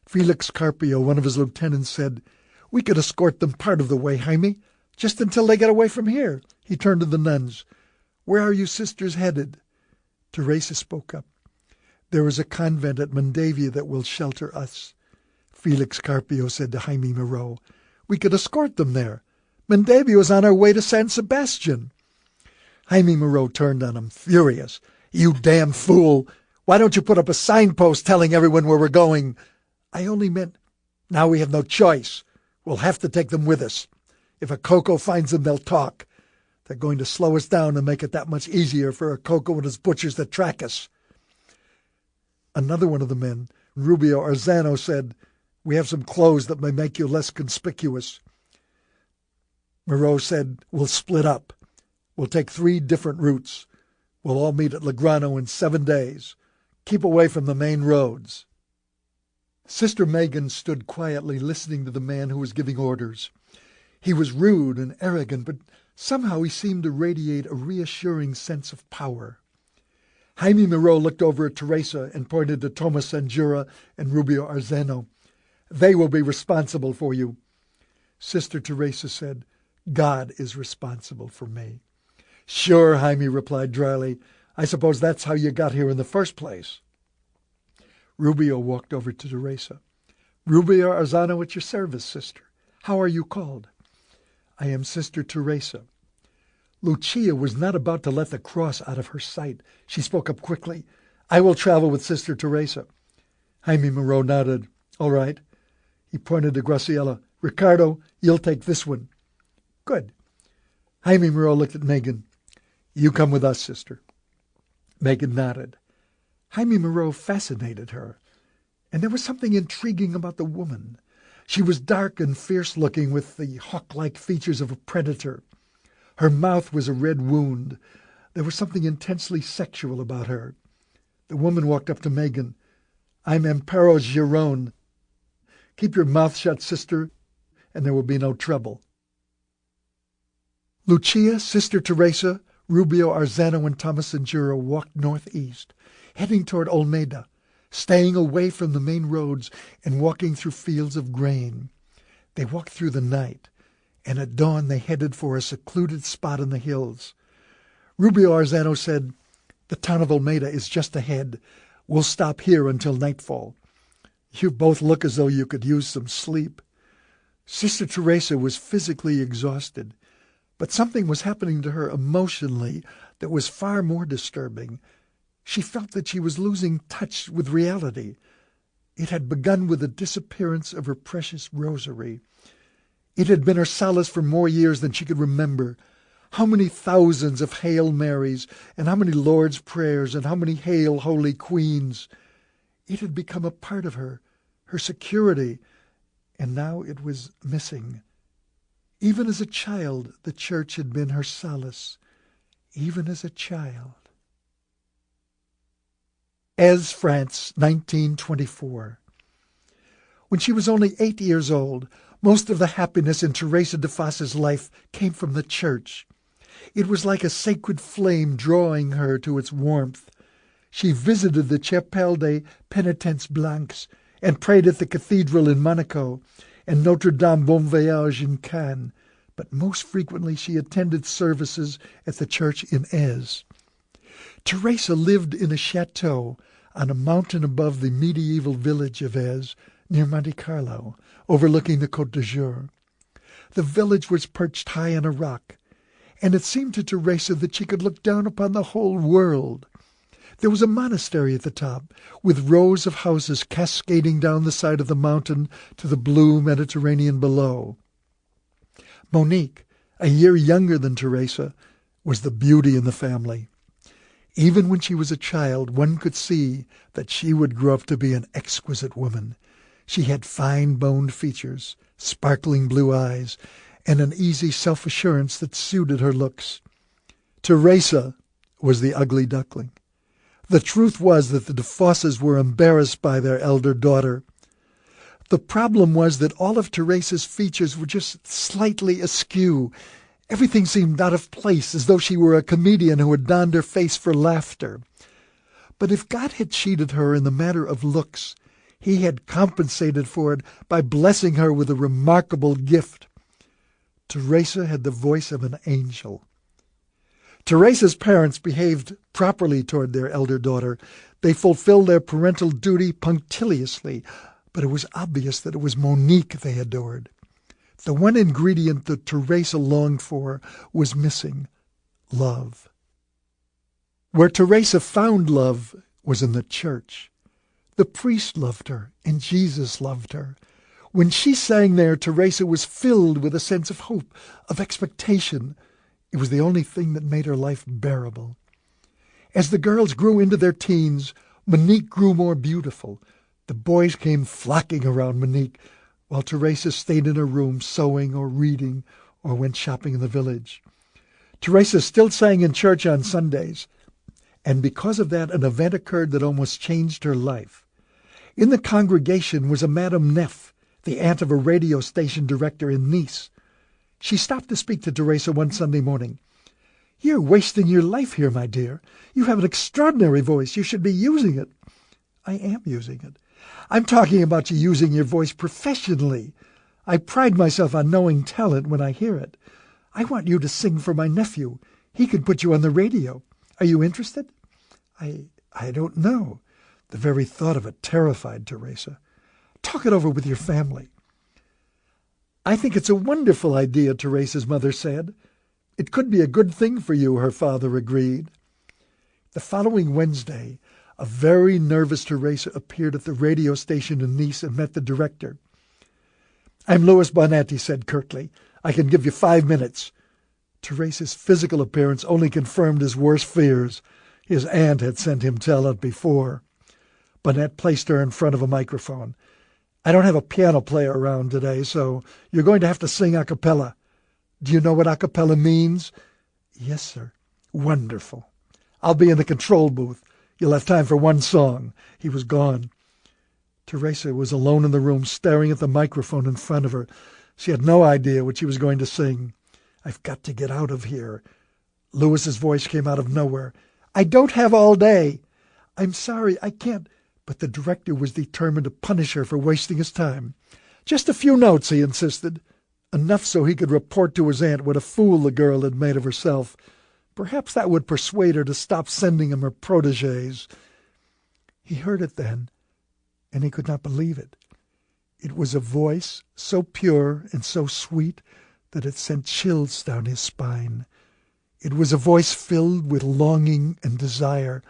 Felix Carpio, one of his lieutenants, said, "We could escort them part of the way, Jaime, just until they get away from here." He turned to the nuns. "Where are you sisters headed?" Teresa spoke up. "There is a convent at Mondavia that will shelter us." Felix Carpio said to Jaime Moreau, "We could escort them there. Mondavia is on our way to San Sebastian." Jaime Moreau turned on him, furious. "You damn fool! Why don't you put up a signpost telling everyone where we're going?" "I only meant—" "Now we have no choice. We'll have to take them with us. If a Coco finds them, they'll talk. They're going to slow us down and make it that much easier for a Coco and his butchers to track us." Another one of the men, Rubio Arzano, said, "We have some clothes that may make you less conspicuous." Moreau said, "We'll split up. We'll take 3 different routes. We'll all meet at Legrano in 7 days. Keep away from the main roads." Sister Megan stood quietly listening to the man who was giving orders. He was rude and arrogant, but somehow he seemed to radiate a reassuring sense of power. Jaime Moreau looked over at Teresa and pointed to Thomas Sanjura and Rubio Arzeno. They will be responsible for you." Sister Teresa said, "God is responsible for me." "Sure," Jaime replied dryly. "I suppose that's how you got here in the first place." Rubio walked over to Teresa. "Rubio Arzano at your service, sister. How are you called?" "I am Sister Teresa." Lucia was not about to let the cross out of her sight. She spoke up quickly. "I will travel with Sister Teresa." Jaime Moreau nodded. "All right." He pointed to Graciela. "Ricardo, you'll take this one." "Good." Jaime Moreau looked at Megan. "You come with us, sister." Megan nodded. Jaime Moreau fascinated her, and there was something intriguing about the woman. She was dark and fierce-looking with the hawk-like features of a predator. Her mouth was a red wound. There was something intensely sexual about her. The woman walked up to Megan. "I'm Amparo Giron. Keep your mouth shut, sister, and there will be no trouble." Lucia, Sister Teresa, Rubio Arzano, and Thomas Sanjuro walked northeast, heading toward Olmeda, staying away from the main roads and walking through fields of grain. They walked through the night, and at dawn they headed for a secluded spot in the hills. Rubio Arzano said, "The town of Olmeda is just ahead. We'll stop here until nightfall. You both look as though you could use some sleep." Sister Teresa was physically exhausted, but something was happening to her emotionally that was far more disturbing. She felt that she was losing touch with reality. It had begun with the disappearance of her precious rosary. It had been her solace for more years than she could remember. How many thousands of Hail Marys, and how many Lord's Prayers, and how many Hail, Holy Queens. It had become a part of her security, and now it was missing. Even as a child, the church had been her solace. Even as a child. Aix, France, 1924. When she was only 8 years old, most of the happiness in Teresa de Fas's life came from the church. It was like a sacred flame drawing her to its warmth. She visited the Chapelle des Pénitents Blancs and prayed at the cathedral in Monaco and Notre Dame Bon Voyage in Cannes, but most frequently she attended services at the church in Aix. Teresa lived in a chateau on a mountain above the medieval village of Aix, near Monte Carlo, overlooking the Côte d'Azur. The village was perched high on a rock, and it seemed to Teresa that she could look down upon the whole world. There was a monastery at the top, with rows of houses cascading down the side of the mountain to the blue Mediterranean below. Monique, a year younger than Teresa, was the beauty in the family. Even when she was a child, one could see that she would grow up to be an exquisite woman. She had fine-boned features, sparkling blue eyes, and an easy self-assurance that suited her looks. Teresa was the ugly duckling. The truth was that the de Fosses were embarrassed by their elder daughter. The problem was that all of Teresa's features were just slightly askew. Everything seemed out of place, as though she were a comedian who had donned her face for laughter. But if God had cheated her in the matter of looks, he had compensated for it by blessing her with a remarkable gift. Teresa had the voice of an angel. Teresa's parents behaved properly toward their elder daughter. They fulfilled their parental duty punctiliously, but it was obvious that it was Monique they adored. The one ingredient that Teresa longed for was missing: love. Where Teresa found love was in the church. The priest loved her, and Jesus loved her. When she sang there, Teresa was filled with a sense of hope, of expectation. It was the only thing that made her life bearable. As the girls grew into their teens, Monique grew more beautiful. The boys came flocking around Monique, while Teresa stayed in her room sewing or reading or went shopping in the village. Teresa still sang in church on Sundays, and because of that, an event occurred that almost changed her life. In the congregation was a Madame Neff, the aunt of a radio station director in Nice. She stopped to speak to Teresa one Sunday morning. "You're wasting your life here, my dear. You have an extraordinary voice. You should be using it." "I am using it. I'm talking about you using your voice professionally. I pride myself on knowing talent when I hear it. I want you to sing for my nephew. He could put you on the radio. Are you interested?" I don't know." The very thought of it terrified Teresa. "Talk it over with your family." "I think it's a wonderful idea," Teresa's mother said. "It could be a good thing for you," her father agreed. The following Wednesday, a very nervous Teresa appeared at the radio station in Nice and met the director. "I'm Louis Bonnet," he said curtly. "I can give you 5 minutes." Teresa's physical appearance only confirmed his worst fears. His aunt had sent him talent before. Bonnet placed her in front of a microphone. "I don't have a piano player around today, so you're going to have to sing a cappella. Do you know what a cappella means?" "Yes, sir." "Wonderful. I'll be in the control booth. You'll have time for one song." He was gone. Teresa was alone in the room, staring at the microphone in front of her. She had no idea what she was going to sing. "I've got to get out of here." Louis's voice came out of nowhere. "I don't have all day." "I'm sorry, I can't." But the director was determined to punish her for wasting his time. "Just a few notes," he insisted. Enough so he could report to his aunt what a fool the girl had made of herself. Perhaps that would persuade her to stop sending him her protégés. He heard it then, and he could not believe it. It was a voice so pure and so sweet that it sent chills down his spine. It was a voice filled with longing and desire,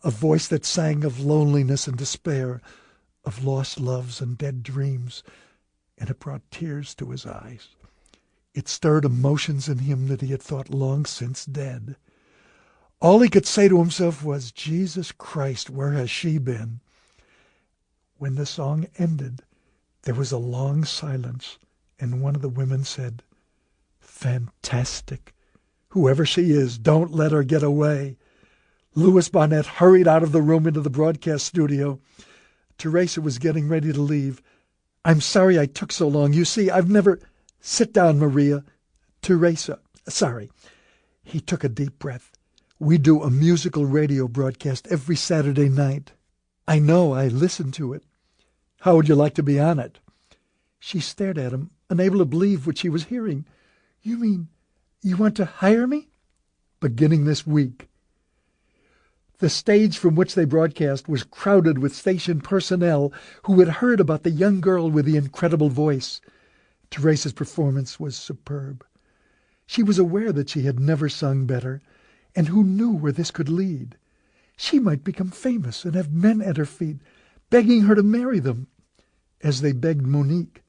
a voice that sang of loneliness and despair, of lost loves and dead dreams, and it brought tears to his eyes. It stirred emotions in him that he had thought long since dead. All he could say to himself was, "Jesus Christ, where has she been?" When the song ended, there was a long silence, and one of the women said, "Fantastic. Whoever she is, don't let her get away." Louis Bonnet hurried out of the room into the broadcast studio. Teresa was getting ready to leave. "I'm sorry I took so long. You see, I've never—" "Sit down, Maria." "Teresa, sorry." He took a deep breath. "We do a musical radio broadcast every Saturday night." "I know. I listen to it." "How would you like to be on it?" She stared at him, unable to believe what she was hearing. "You mean you want to hire me?" "Beginning this week." The stage from which they broadcast was crowded with station personnel who had heard about the young girl with the incredible voice. Teresa's performance was superb. She was aware that she had never sung better, and who knew where this could lead? She might become famous and have men at her feet, begging her to marry them, as they begged Monique.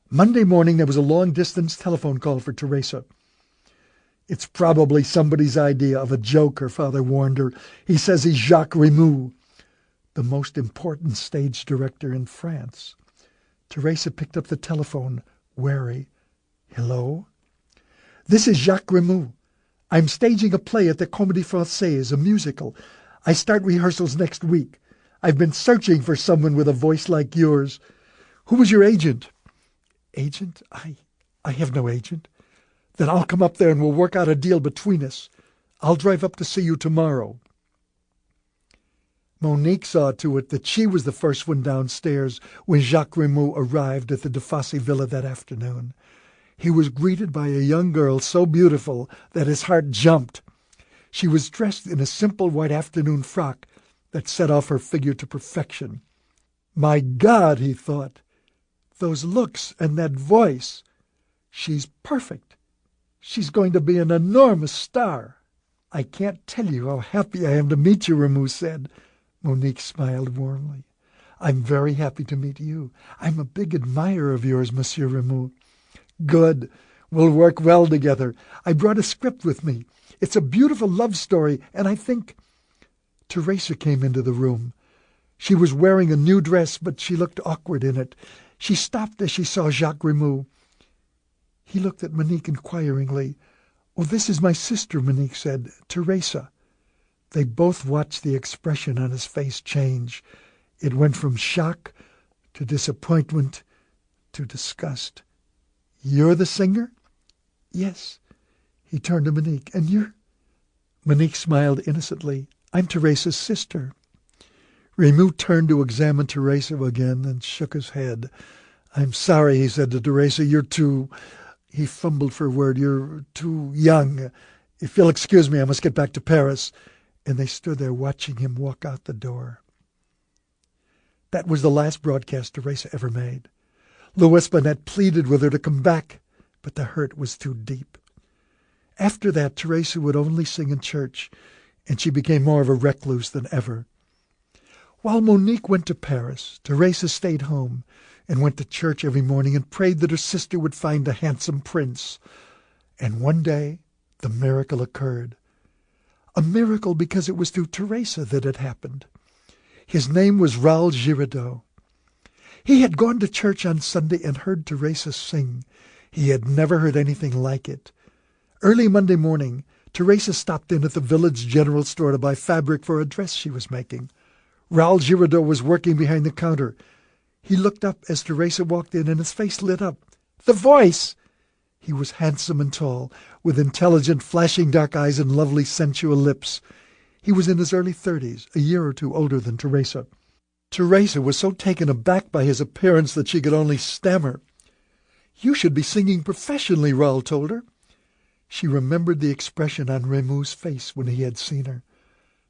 Monday morning there was a long-distance telephone call for Teresa. "It's probably somebody's idea of a joke," her father warned her. "He says he's Jacques Remoux, the most important stage director in France." Teresa picked up the telephone, wary. "Hello?" "This is Jacques Remoux. I'm staging a play at the Comédie Française, a musical. I start rehearsals next week. I've been searching for someone with a voice like yours. Who was your agent?" "Agent? I have no agent." "Then I'll come up there and we'll work out a deal between us. I'll drive up to see you tomorrow." Monique saw to it that she was the first one downstairs when Jacques Remoux arrived at the de Fossey villa that afternoon. He was greeted by a young girl so beautiful that his heart jumped. She was dressed in a simple white afternoon frock that set off her figure to perfection. "My God," he thought, "those looks and that voice. She's perfect. She's going to be an enormous star." "I can't tell you how happy I am to meet you," Remoux said. Monique smiled warmly. "I'm very happy to meet you. I'm a big admirer of yours, Monsieur Remoux." "Good. We'll work well together. I brought a script with me. It's a beautiful love story, and I think—" Teresa came into the room. She was wearing a new dress, but she looked awkward in it. She stopped as she saw Jacques Remoux. He looked at Monique inquiringly. "Oh, this is my sister," Monique said. "Teresa." They both watched the expression on his face change. It went from shock to disappointment to disgust. "You're the singer?" "Yes." He turned to Monique. "And you're—" Monique smiled innocently. "I'm Teresa's sister." Rameau turned to examine Teresa again and shook his head. "I'm sorry," he said to Teresa. "You're too—" He fumbled for a word. "You're too young. If you'll excuse me, I must get back to Paris." And they stood there watching him walk out the door. That was the last broadcast Teresa ever made. Louis Bonnet pleaded with her to come back, but the hurt was too deep. After that, Teresa would only sing in church, and she became more of a recluse than ever. While Monique went to Paris, Teresa stayed home and went to church every morning and prayed that her sister would find a handsome prince. And one day, the miracle occurred. A miracle because it was through Teresa that it happened. His name was Raoul Girardeau. He had gone to church on Sunday and heard Teresa sing. He had never heard anything like it. Early Monday morning, Teresa stopped in at the village general store to buy fabric for a dress she was making. Raoul Girardeau was working behind the counter. He looked up as Teresa walked in, and his face lit up. The voice! He was handsome and tall, with intelligent, flashing dark eyes and lovely, sensual lips. He was in his early 30s, a year or two older than Teresa. Teresa was so taken aback by his appearance that she could only stammer. "You should be singing professionally," Raoul told her. She remembered the expression on Rameau's face when he had seen her.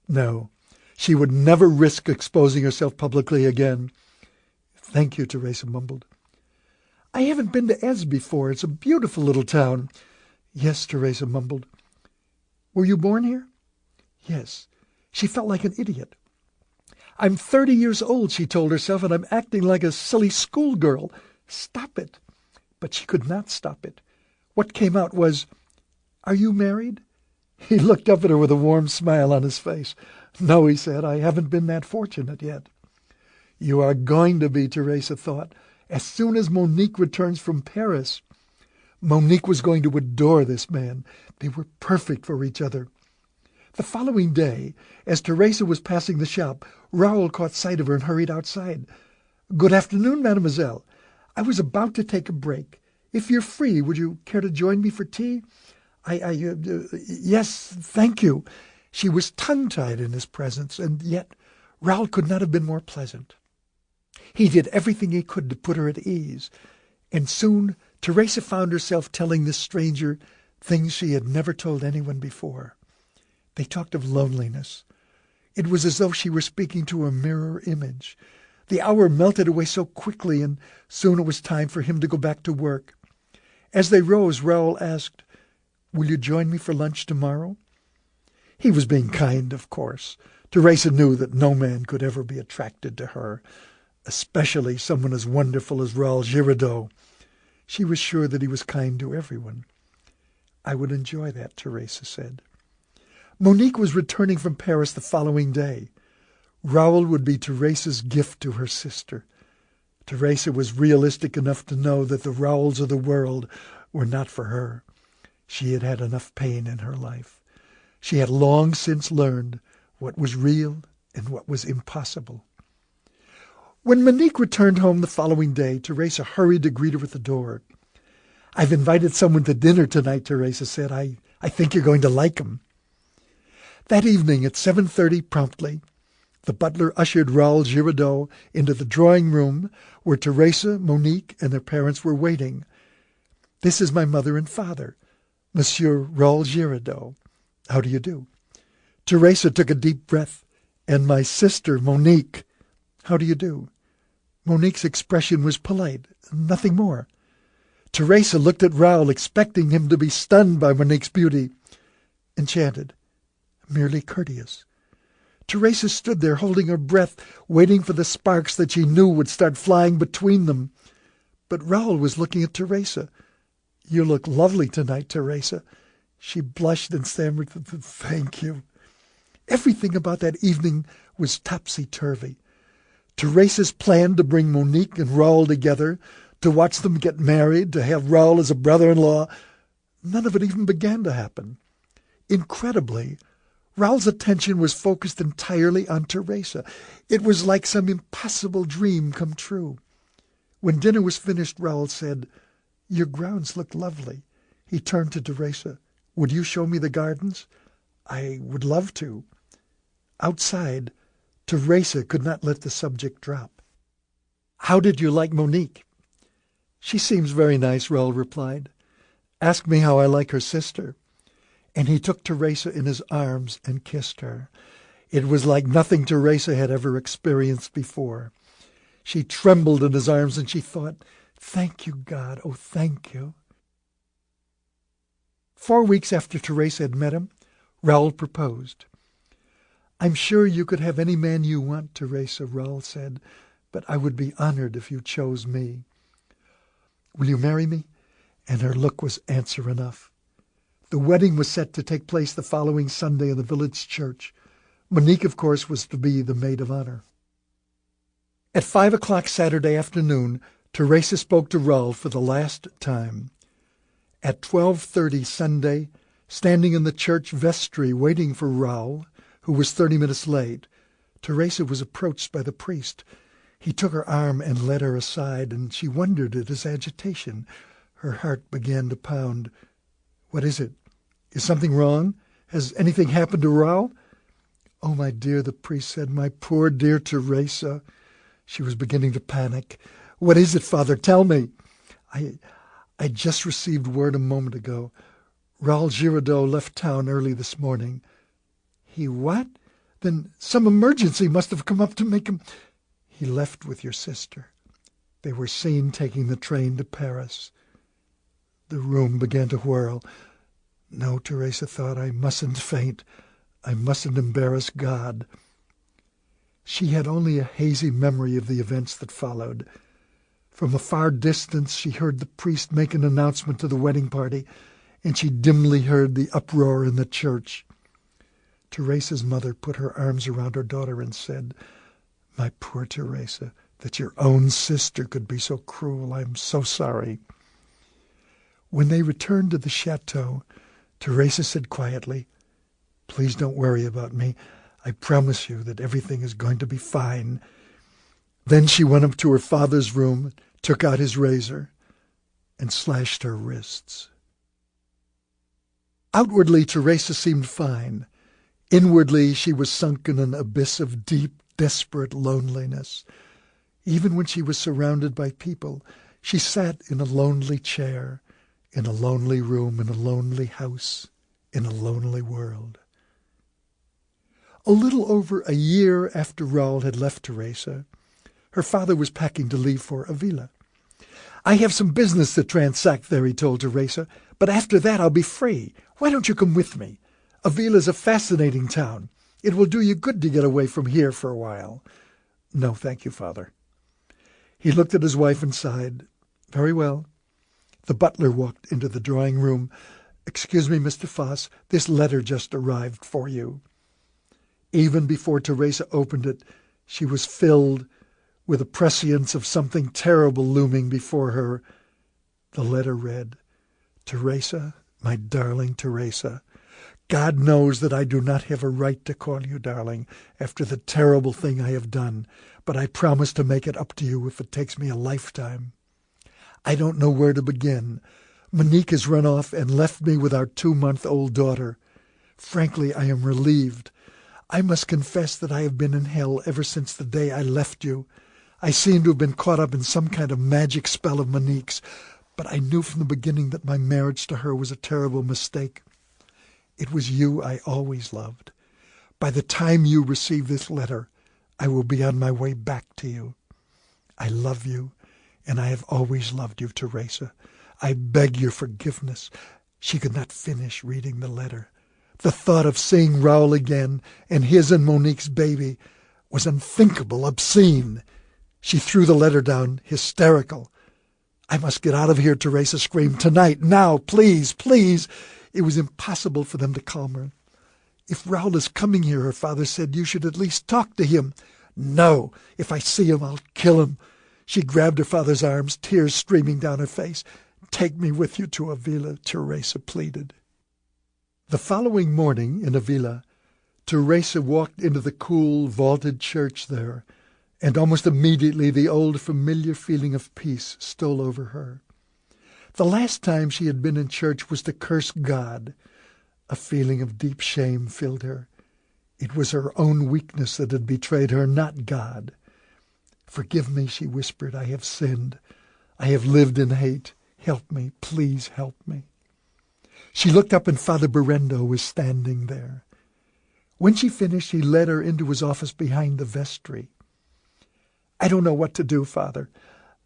No, she would never risk exposing herself publicly again. "Thank you," Teresa mumbled. "I haven't been to Aix before. It's a beautiful little town." "Yes," Teresa mumbled. "Were you born here?" "Yes." She felt like an idiot. "I'm 30 years old," she told herself, "and I'm acting like a silly schoolgirl. Stop it." But she could not stop it. What came out was, "Are you married?" He looked up at her with a warm smile on his face. "No," he said, "I haven't been that fortunate yet." "You are going to be," Teresa thought, "as soon as Monique returns from Paris." Monique was going to adore this man. They were perfect for each other. The following day, as Teresa was passing the shop, Raoul caught sight of her and hurried outside. "Good afternoon, mademoiselle. I was about to take a break. If you're free, would you care to join me for tea?" Yes, thank you." She was tongue-tied in his presence, and yet Raoul could not have been more pleasant. He did everything he could to put her at ease, and soon Teresa found herself telling this stranger things she had never told anyone before. They talked of loneliness. It was as though she were speaking to a mirror image. The hour melted away so quickly, and soon it was time for him to go back to work. As they rose, Raoul asked, "Will you join me for lunch tomorrow?" He was being kind, of course. Teresa knew that no man could ever be attracted to her, especially someone as wonderful as Raoul Girardeau. She was sure that he was kind to everyone. "I would enjoy that," Teresa said. Monique was returning from Paris the following day. Raoul would be Teresa's gift to her sister. Teresa was realistic enough to know that the Raouls of the world were not for her. She had had enough pain in her life. She had long since learned what was real and what was impossible. When Monique returned home the following day, Teresa hurried to greet her at the door. "I've invited someone to dinner tonight," Teresa said. I think you're going to like him." That evening at 7:30 promptly, the butler ushered Raoul Girardeau into the drawing-room where Teresa, Monique, and their parents were waiting. "This is my mother and father, Monsieur Raoul Girardeau. How do you do?" Teresa took a deep breath. "And my sister, Monique. How do you do?" Monique's expression was polite, nothing more. Teresa looked at Raoul, expecting him to be stunned by Monique's beauty. Enchanted, merely courteous. Teresa stood there, holding her breath, waiting for the sparks that she knew would start flying between them. But Raoul was looking at Teresa. "You look lovely tonight, Teresa." She blushed and stammered, "Thank you." Everything about that evening was topsy-turvy. Teresa's plan to bring Monique and Raoul together, to watch them get married, to have Raoul as a brother-in-law, none of it even began to happen. Incredibly, Raoul's attention was focused entirely on Teresa. It was like some impossible dream come true. When dinner was finished, Raoul said, "Your grounds look lovely." He turned to Teresa. "Would you show me the gardens?" "I would love to." Outside, Teresa could not let the subject drop. "How did you like Monique?" "She seems very nice," Raoul replied. "Ask me how I like her sister." And he took Teresa in his arms and kissed her. It was like nothing Teresa had ever experienced before. She trembled in his arms, and she thought, "Thank you, God. Oh, thank you." 4 weeks after Teresa had met him, Raoul proposed. "I'm sure you could have any man you want, Teresa," Raoul said, "but I would be honored if you chose me. Will you marry me?" And her look was answer enough. The wedding was set to take place the following Sunday in the village church. Monique, of course, was to be the maid of honor. At 5 o'clock Saturday afternoon, Teresa spoke to Raoul for the last time. At 12:30 Sunday, standing in the church vestry waiting for Raoul, who was 30 minutes late, Teresa was approached by the priest. He took her arm and led her aside, and she wondered at his agitation. Her heart began to pound. "What is it? Is something wrong? Has anything happened to Raoul?" "Oh, my dear," the priest said, "my poor dear Teresa." She was beginning to panic. "What is it, Father? Tell me." I just received word a moment ago. Raoul Giraudeau left town early this morning." "He what? Then some emergency must have come up to make him—" "He left with your sister. They were seen taking the train to Paris." The room began to whirl. No, Teresa thought, I mustn't faint. I mustn't embarrass God. She had only a hazy memory of the events that followed. From a far distance she heard the priest make an announcement to the wedding party, and she dimly heard the uproar in the church. Teresa's mother put her arms around her daughter and said, "My poor Teresa, that your own sister could be so cruel. I'm so sorry." When they returned to the chateau, Teresa said quietly, "Please don't worry about me. I promise you that everything is going to be fine." Then she went up to her father's room, took out his razor, and slashed her wrists. Outwardly, Teresa seemed fine. Inwardly, she was sunk in an abyss of deep, desperate loneliness. Even when she was surrounded by people, she sat in a lonely chair, in a lonely room, in a lonely house, in a lonely world. A little over a year after Raoul had left Teresa, her father was packing to leave for Avila. "I have some business to transact there," he told Teresa, "but after that I'll be free. Why don't you come with me? Avila's a fascinating town. It will do you good to get away from here for a while." "No, thank you, Father." He looked at his wife and sighed. "Very well." The butler walked into the drawing room. "Excuse me, Mr. Foss, this letter just arrived for you." Even before Teresa opened it, she was filled with a prescience of something terrible looming before her. The letter read, "Teresa, my darling Teresa, God knows that I do not have a right to call you darling after the terrible thing I have done, but I promise to make it up to you if it takes me a lifetime. I don't know where to begin. Monique has run off and left me with our 2-month-old daughter. Frankly, I am relieved. I must confess that I have been in hell ever since the day I left you. I seem to have been caught up in some kind of magic spell of Monique's, but I knew from the beginning that my marriage to her was a terrible mistake. It was you I always loved. By the time you receive this letter, I will be on my way back to you. I love you, and I have always loved you, Teresa. I beg your forgiveness." She could not finish reading the letter. The thought of seeing Raoul again, and his and Monique's baby, was unthinkable, obscene. She threw the letter down, hysterical. "I must get out of here," Teresa screamed. "Tonight, now, please, please." It was impossible for them to calm her. "If Raoul is coming here," her father said, "you should at least talk to him." "No, if I see him, I'll kill him." She grabbed her father's arms, tears streaming down her face. "Take me with you to Avila," Teresa pleaded. The following morning in Avila, Teresa walked into the cool, vaulted church there, and almost immediately the old familiar feeling of peace stole over her. The last time she had been in church was to curse God. A feeling of deep shame filled her. It was her own weakness that had betrayed her, not God. "Forgive me," she whispered. "I have sinned. I have lived in hate. Help me. Please help me." She looked up and Father Berendo was standing there. When she finished, he led her into his office behind the vestry. "I don't know what to do, Father.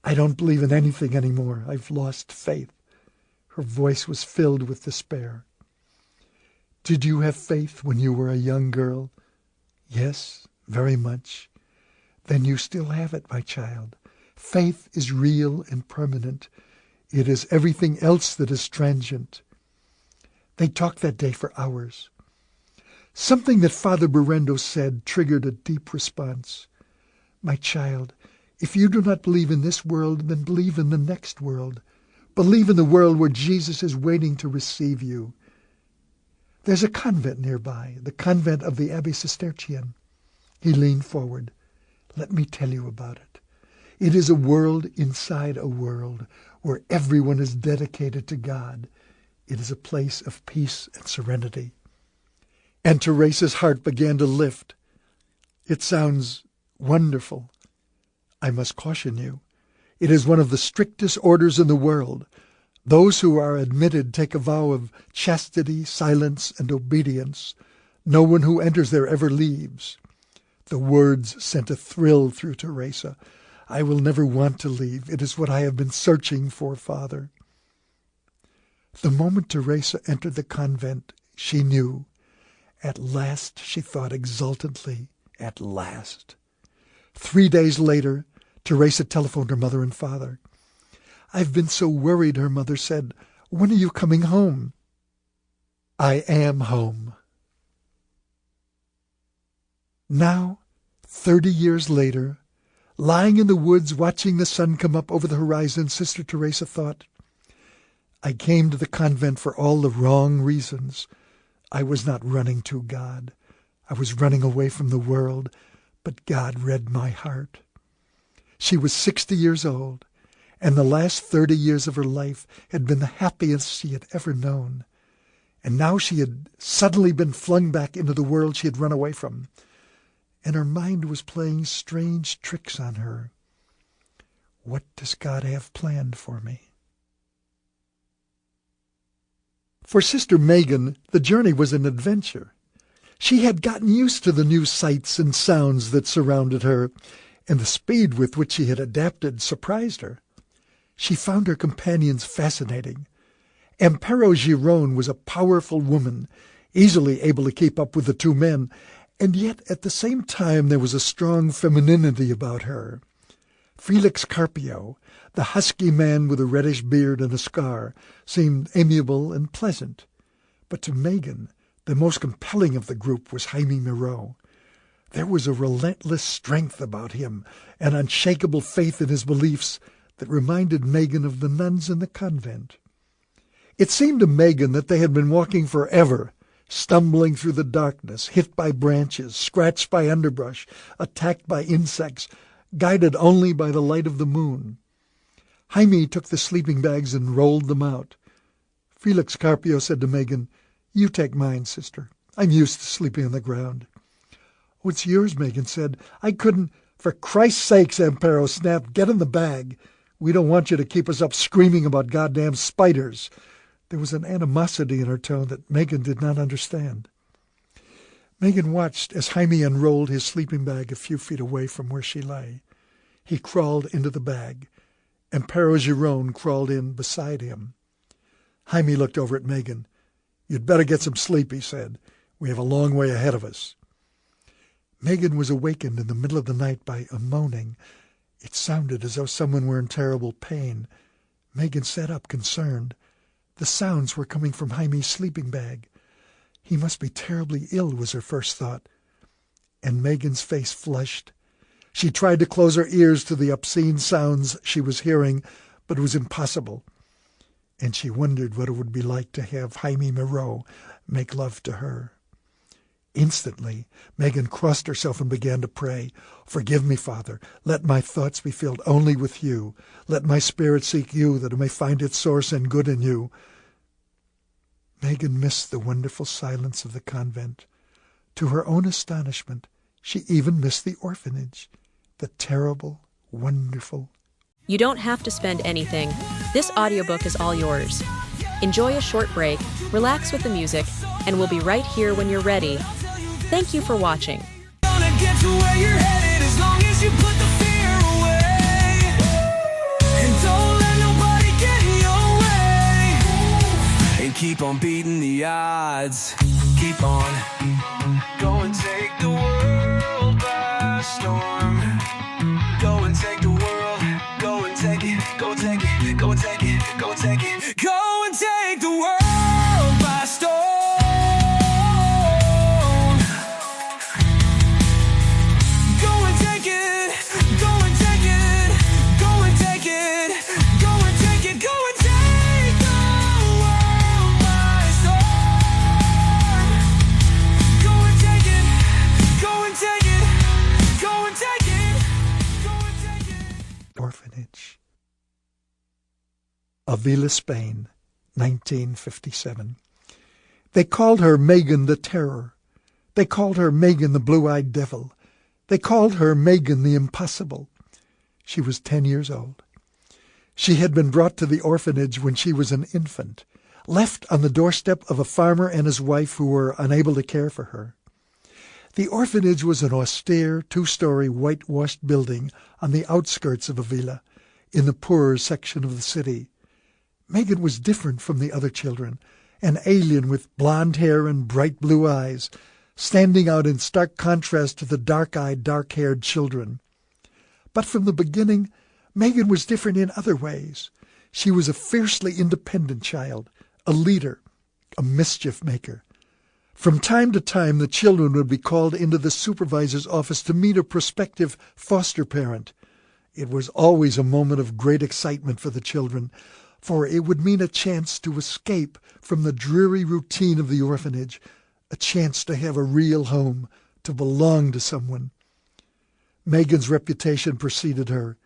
I don't believe in anything anymore. I've lost faith." Her voice was filled with despair. "Did you have faith when you were a young girl?" "Yes, very much." "Then you still have it, my child. Faith is real and permanent. It is everything else that is transient." They talked that day for hours. Something that Father Berendo said triggered a deep response. "My child, if you do not believe in this world, then believe in the next world. Believe in the world where Jesus is waiting to receive you. There's a convent nearby, the convent of the Abbé Cistercian." He leaned forward. "Let me tell you about it. It is a world inside a world where everyone is dedicated to God. It is a place of peace and serenity." And Teresa's heart began to lift. "It sounds wonderful. I must caution you. It is one of the strictest orders in the world. Those who are admitted take a vow of chastity, silence, and obedience. No one who enters there ever leaves." The words sent a thrill through Teresa. "I will never want to leave. It is what I have been searching for, Father." The moment Teresa entered the convent, she knew. At last, she thought exultantly, at last. 3 days later, Teresa telephoned her mother and father. "I've been so worried," her mother said. "When are you coming home?" "I am home." Now, 30 years later, lying in the woods watching the sun come up over the horizon, Sister Teresa thought, "I came to the convent for all the wrong reasons. I was not running to God. I was running away from the world, but God read my heart." She was 60 years old, and the last 30 years of her life had been the happiest she had ever known. And now she had suddenly been flung back into the world she had run away from, and her mind was playing strange tricks on her. What does God have planned for me? For Sister Megan, the journey was an adventure. She had gotten used to the new sights and sounds that surrounded her, and the speed with which she had adapted surprised her. She found her companions fascinating. Amparo Giron was a powerful woman, easily able to keep up with the two men, and yet at the same time there was a strong femininity about her. Felix Carpio, the husky man with a reddish beard and a scar, seemed amiable and pleasant. But to Megan, the most compelling of the group was Jaime Miró. There was a relentless strength about him, an unshakable faith in his beliefs that reminded Megan of the nuns in the convent. It seemed to Megan that they had been walking forever, stumbling through the darkness, hit by branches, scratched by underbrush, attacked by insects, guided only by the light of the moon. Jaime took the sleeping bags and rolled them out. Felix Carpio said to Megan, "You take mine, sister. I'm used to sleeping on the ground." "Oh, it's yours," Megan said. "I couldn't—" "For Christ's sakes," Amparo snapped, "get in the bag. We don't want you to keep us up screaming about goddamn spiders." There was an animosity in her tone that Megan did not understand. Megan watched as Jaime unrolled his sleeping bag a few feet away from where she lay. He crawled into the bag. Amparo Giron crawled in beside him. Jaime looked over at Megan. "You'd better get some sleep," he said. "We have a long way ahead of us." Megan was awakened in the middle of the night by a moaning. It sounded as though someone were in terrible pain. Megan sat up, concerned. The sounds were coming from Jaime's sleeping bag. He must be terribly ill, was her first thought. And Megan's face flushed. She tried to close her ears to the obscene sounds she was hearing, but it was impossible. And she wondered what it would be like to have Jaime Miró make love to her. Instantly, Megan crossed herself and began to pray. "Forgive me, Father. Let my thoughts be filled only with you. Let my spirit seek you, that it may find its source and good in you." Megan missed the wonderful silence of the convent. To her own astonishment, she even missed the orphanage. The terrible, wonderful... You don't have to spend anything. This audiobook is all yours. Enjoy a short break, relax with the music, and we'll be right here when you're ready. Thank you for watching. Gonna get to where you're headed as long as you put the fear away. And don't let nobody get in your way. And keep on beating the odds. Keep on. Go and take the world by storm. Go and take the world. Go and take it. Go take it. Go and take it. Go and take it. Go and take the world by storm. Orphanage. Avila, Spain, 1957. They called her Megan the Terror. They called her Megan the Blue-Eyed Devil. They called her Megan the Impossible. She was 10 years old. She had been brought to the orphanage when she was an infant, left on the doorstep of a farmer and his wife who were unable to care for her. The orphanage was an austere, 2-story, whitewashed building on the outskirts of Avila, in the poorer section of the city. Megan was different from the other children, an alien with blonde hair and bright blue eyes, standing out in stark contrast to the dark-eyed, dark-haired children. But from the beginning, Megan was different in other ways. She was a fiercely independent child, a leader, a mischief maker. From time to time, the children would be called into the supervisor's office to meet a prospective foster parent. It was always a moment of great excitement for the children, for it would mean a chance to escape from the dreary routine of the orphanage, a chance to have a real home, to belong to someone. Megan's reputation preceded her.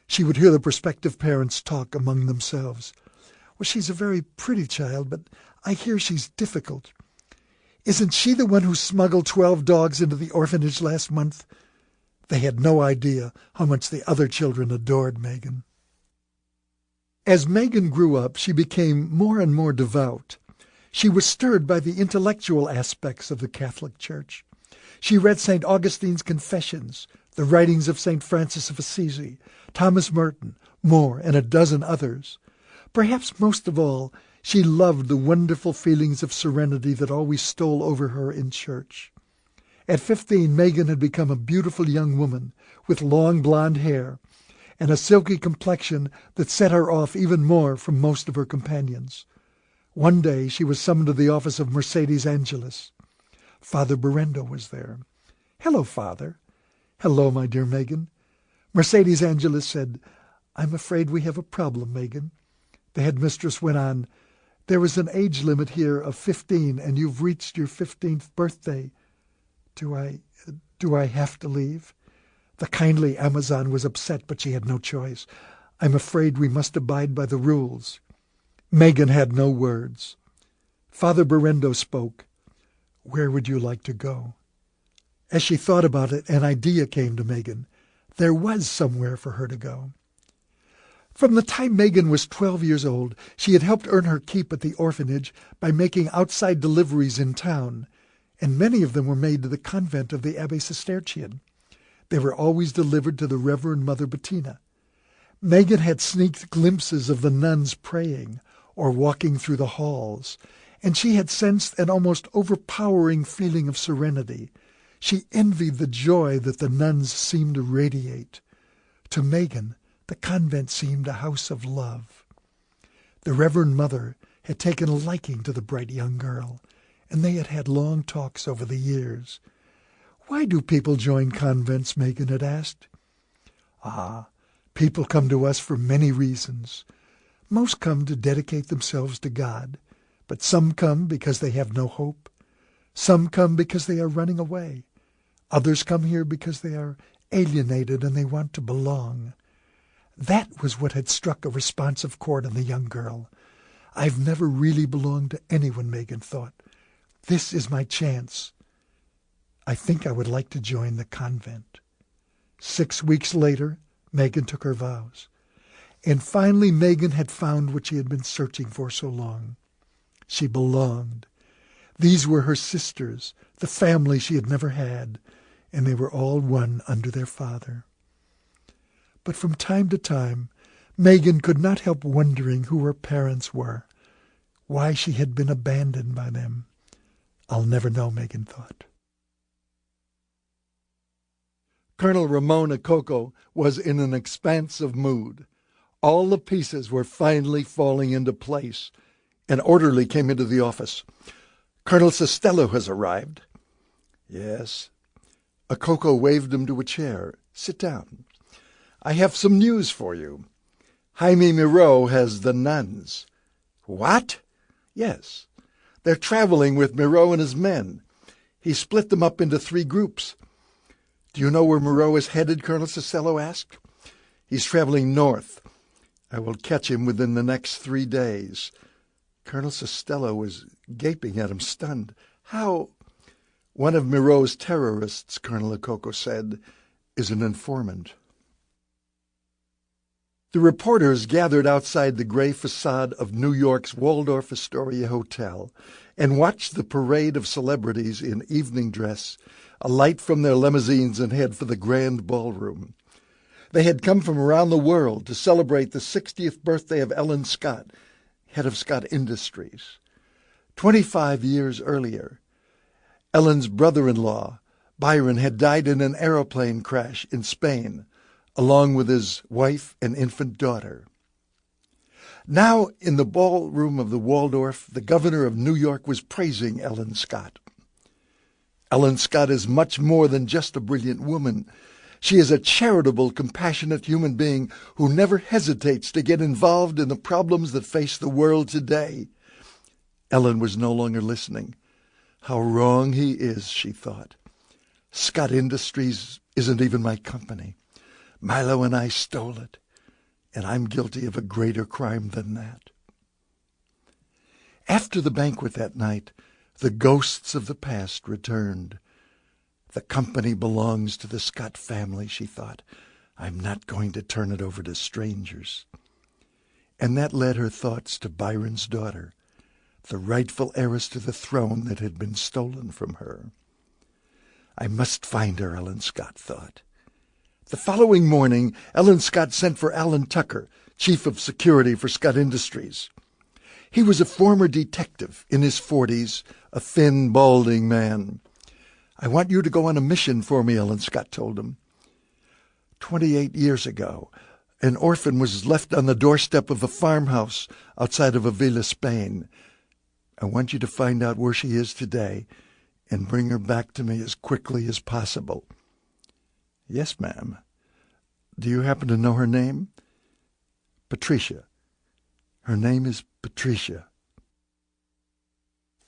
She would hear the prospective parents talk among themselves. Well, she's a very pretty child, but I hear she's difficult. Isn't she the one who smuggled 12 dogs into the orphanage last month? They had no idea how much the other children adored Megan. As Megan grew up, she became more and more devout. She was stirred by the intellectual aspects of the Catholic Church. She read St. Augustine's Confessions, the writings of St. Francis of Assisi, Thomas Merton, Moore, and a dozen others. Perhaps most of all, she loved the wonderful feelings of serenity that always stole over her in church. At 15, Megan had become a beautiful young woman with long blonde hair and a silky complexion that set her off even more from most of her companions. One day she was summoned to the office of Mercedes Angelis. Father Berendo was there. "Hello, Father." "Hello, my dear Megan." Mercedes Angelis said, "I'm afraid we have a problem, Megan." The headmistress went on, "There is an age limit here of 15, and you've reached your 15th birthday. Do I have to leave?" The kindly Amazon was upset, but she had no choice. "I'm afraid we must abide by the rules." Megan had no words. Father Berendo spoke. "Where would you like to go?" As she thought about it, an idea came to Megan. There was somewhere for her to go. From the time Megan was 12 years old, she had helped earn her keep at the orphanage by making outside deliveries in town, and many of them were made to the convent of the Abbé Cistercian. They were always delivered to the Reverend Mother Bettina. Megan had sneaked glimpses of the nuns praying or walking through the halls, and she had sensed an almost overpowering feeling of serenity. She envied the joy that the nuns seemed to radiate. To Megan, the convent seemed a house of love. The Reverend Mother had taken a liking to the bright young girl, and they had had long talks over the years. "Why do people join convents?" Megan had asked. "Ah, people come to us for many reasons. Most come to dedicate themselves to God, but some come because they have no hope. Some come because they are running away. Others come here because they are alienated and they want to belong." That was what had struck a responsive chord in the young girl. "I've never really belonged to anyone," Megan thought. "This is my chance." I think I would like to join the convent. 6 weeks later, Megan took her vows. And finally, Megan had found what she had been searching for so long. She belonged. These were her sisters, the family she had never had, and they were all one under their father. But from time to time, Megan could not help wondering who her parents were, why she had been abandoned by them. I'll never know, Megan thought. Colonel Ramon Coco was in an expansive mood. All the pieces were finally falling into place. An orderly came into the office. "Colonel Costello has arrived." "Yes." Coco waved him to a chair. "Sit down. I have some news for you. Jaime Miro has the nuns." "What?" "Yes. They're traveling with Miro and his men. He split them up into 3 groups. "Do you know where Miro is headed?" Colonel Costello asked. "He's traveling north. I will catch him within the next 3 days." Colonel Costello was gaping at him, stunned. "How?" "One of Miro's terrorists," Colonel Coco said, "is an informant." The reporters gathered outside the gray facade of New York's Waldorf Astoria Hotel and watched the parade of celebrities in evening dress alight from their limousines and head for the grand ballroom. They had come from around the world to celebrate the 60th birthday of Ellen Scott, head of Scott Industries. 25 years earlier, Ellen's brother-in-law, Byron, had died in an aeroplane crash in Spain, along with his wife and infant daughter. Now, in the ballroom of the Waldorf, the governor of New York was praising Ellen Scott. "Ellen Scott is much more than just a brilliant woman. She is a charitable, compassionate human being who never hesitates to get involved in the problems that face the world today." Ellen was no longer listening. How wrong he is, she thought. Scott Industries isn't even my company. Milo and I stole it, and I'm guilty of a greater crime than that. After the banquet that night, the ghosts of the past returned. The company belongs to the Scott family, she thought. I'm not going to turn it over to strangers. And that led her thoughts to Byron's daughter, the rightful heiress to the throne that had been stolen from her. I must find her, Ellen Scott thought. The following morning, Ellen Scott sent for Alan Tucker, chief of security for Scott Industries. He was a former detective in his 40s, a thin, balding man. I want you to go on a mission for me, Ellen Scott told him. 28 years ago, an orphan was left on the doorstep of a farmhouse outside of Avila, Spain. I want you to find out where she is today and bring her back to me as quickly as possible. Yes, ma'am. Do you happen to know her name? Patricia. Her name is Patricia.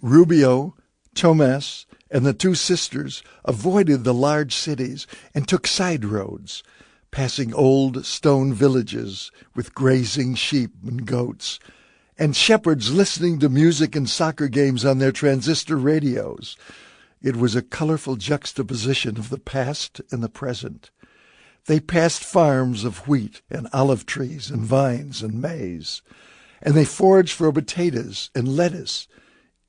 Rubio, Tomas, and the 2 sisters avoided the large cities and took side roads, passing old stone villages with grazing sheep and goats, and shepherds listening to music and soccer games on their transistor radios. It was a colorful juxtaposition of the past and the present. They passed farms of wheat and olive trees and vines and maize, and they foraged for potatoes and lettuce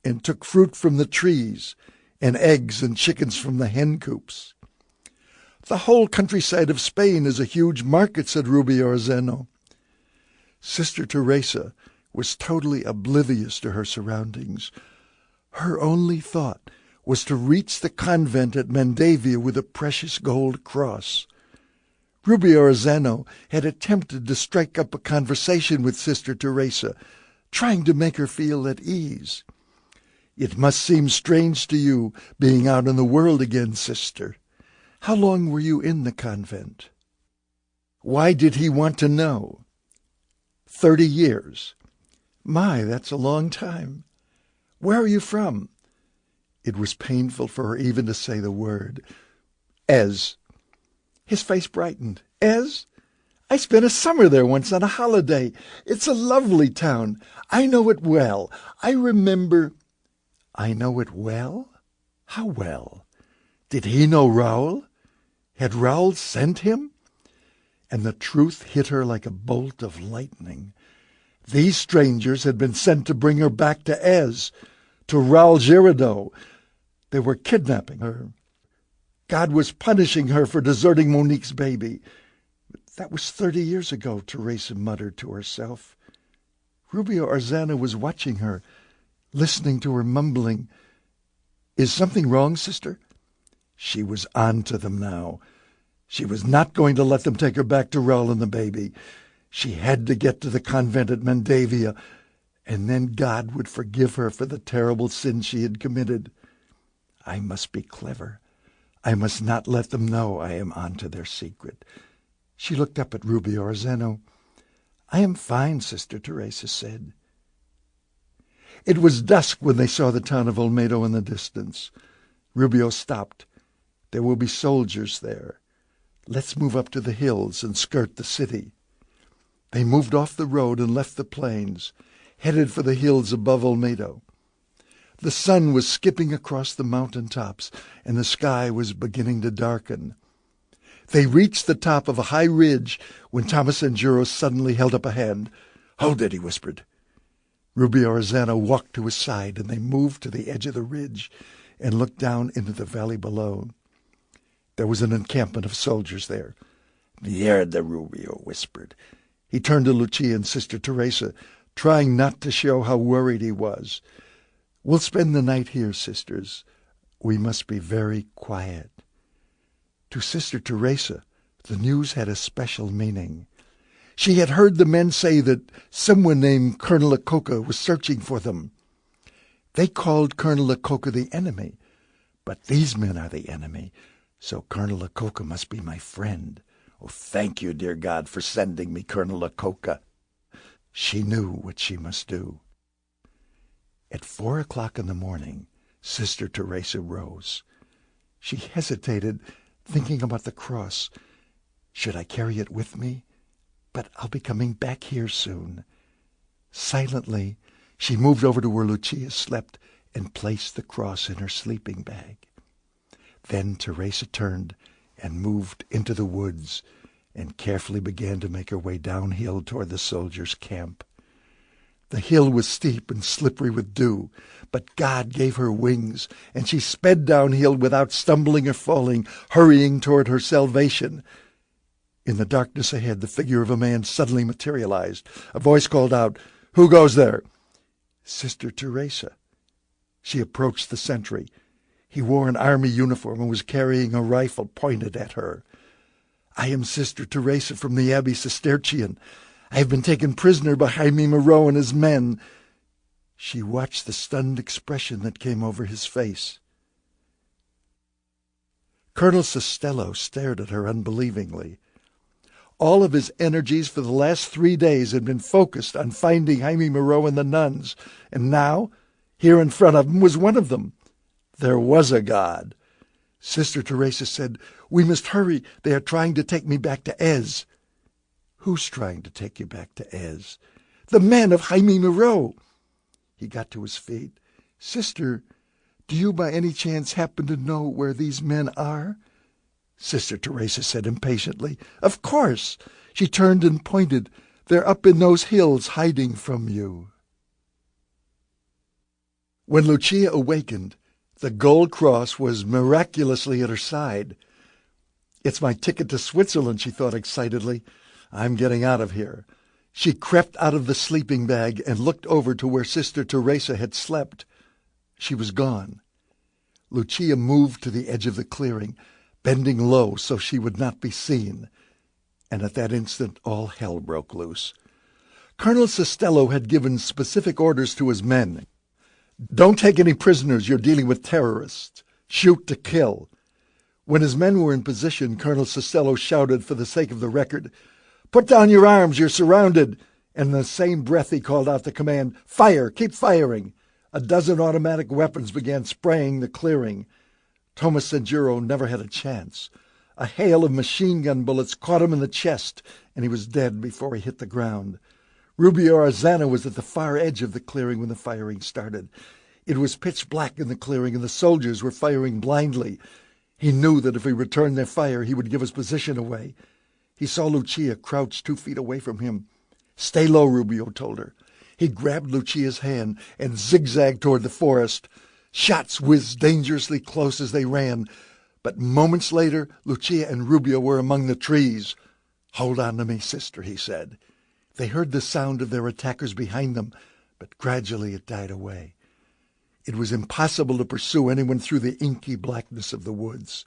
and took fruit from the trees and eggs and chickens from the hen coops. The whole countryside of Spain is a huge market, said Rubio Arzeno. Sister Teresa was totally oblivious to her surroundings. Her only thought was to reach the convent at Mandavia with a precious gold cross. Rubio Arzeno had attempted to strike up a conversation with Sister Teresa, trying to make her feel at ease. It must seem strange to you being out in the world again, sister. How long were you in the convent? Why did he want to know? 30 years. My, that's a long time. Where are you from? It was painful for her even to say the word. Ez. His face brightened. Ez? I spent a summer there once on a holiday. It's a lovely town. I know it well. I remember... I know it well? How well? Did he know Raoul? Had Raoul sent him? And the truth hit her like a bolt of lightning. These strangers had been sent to bring her back to Ez, to Raoul Girardeau. They were kidnapping her. God was punishing her for deserting Monique's baby. That was 30 years ago, Teresa muttered to herself. Rubio Arzana was watching her, listening to her mumbling. Is something wrong, sister? She was on to them now. She was not going to let them take her back to Raoul and the baby. She had to get to the convent at Mendavia, and then God would forgive her for the terrible sin she had committed. I must be clever. I must not let them know I am on to their secret. She looked up at Rubio Arzano. I am fine, Sister Teresa said. It was dusk when they saw the town of Olmedo in the distance. Rubio stopped. There will be soldiers there. Let's move up to the hills and skirt the city. They moved off the road and left the plains, headed for the hills above Olmedo. The sun was skipping across the mountain tops, and the sky was beginning to darken. They reached the top of a high ridge when Thomas Sanjuro suddenly held up a hand. Hold it, he whispered. Rubio Arzano walked to his side, and they moved to the edge of the ridge and looked down into the valley below. There was an encampment of soldiers there. Mierda, Rubio whispered. He turned to Lucia and Sister Teresa, trying not to show how worried he was. We'll spend the night here, sisters. We must be very quiet. To Sister Teresa, the news had a special meaning. She had heard the men say that someone named Colonel Akoka was searching for them. They called Colonel Akoka the enemy, but these men are the enemy, so Colonel Akoka must be my friend. Oh, thank you, dear God, for sending me Colonel Akoka. She knew what she must do. At 4 o'clock in the morning, Sister Teresa rose. She hesitated, thinking about the cross. Should I carry it with me? But I'll be coming back here soon. Silently, she moved over to where Lucia slept and placed the cross in her sleeping bag. Then Teresa turned and moved into the woods and carefully began to make her way downhill toward the soldiers' camp. The hill was steep and slippery with dew, but God gave her wings, and she sped downhill without stumbling or falling, hurrying toward her salvation. In the darkness ahead, the figure of a man suddenly materialized. A voice called out, "Who goes there?" Sister Teresa. She approached the sentry. He wore an army uniform and was carrying a rifle pointed at her. I am Sister Teresa from the Abbey Cistercian. I have been taken prisoner by Jaime Moreau and his men. She watched the stunned expression that came over his face. Colonel Costello stared at her unbelievingly. All of his energies for the last 3 days had been focused on finding Jaime Moreau and the nuns, and now, here in front of him, was one of them. There was a God. Sister Teresa said, "We must hurry. They are trying to take me back to Ez." "Who's trying to take you back to Ez?" "The men of Jaime Moreau." He got to his feet. "Sister, do you by any chance happen to know where these men are?" Sister Teresa said impatiently, "Of course." She turned and pointed. "They're up in those hills hiding from you." When Lucia awakened, the gold cross was miraculously at her side. "It's my ticket to Switzerland," she thought excitedly. "I'm getting out of here." She crept out of the sleeping bag and looked over to where Sister Teresa had slept. She was gone. Lucia moved to the edge of the clearing, bending low so she would not be seen. And at that instant all hell broke loose. Colonel Costello had given specific orders to his men. "Don't take any prisoners. You're dealing with terrorists. Shoot to kill." When his men were in position, Colonel Costello shouted for the sake of the record, "Put down your arms. You're surrounded." And in the same breath he called out the command, "Fire! Keep firing!" A dozen automatic weapons began spraying the clearing. Thomas Sanjuro never had a chance. A hail of machine gun bullets caught him in the chest, and he was dead before he hit the ground. Rubio Arzana was at the far edge of the clearing when the firing started. It was pitch black in the clearing, and the soldiers were firing blindly. He knew that if he returned their fire, he would give his position away. He saw Lucia crouched 2 feet away from him. "Stay low," Rubio told her. He grabbed Lucia's hand and zigzagged toward the forest. Shots whizzed dangerously close as they ran, but moments later, Lucia and Rubio were among the trees. "Hold on to me, sister," he said. They heard the sound of their attackers behind them, but gradually it died away. It was impossible to pursue anyone through the inky blackness of the woods.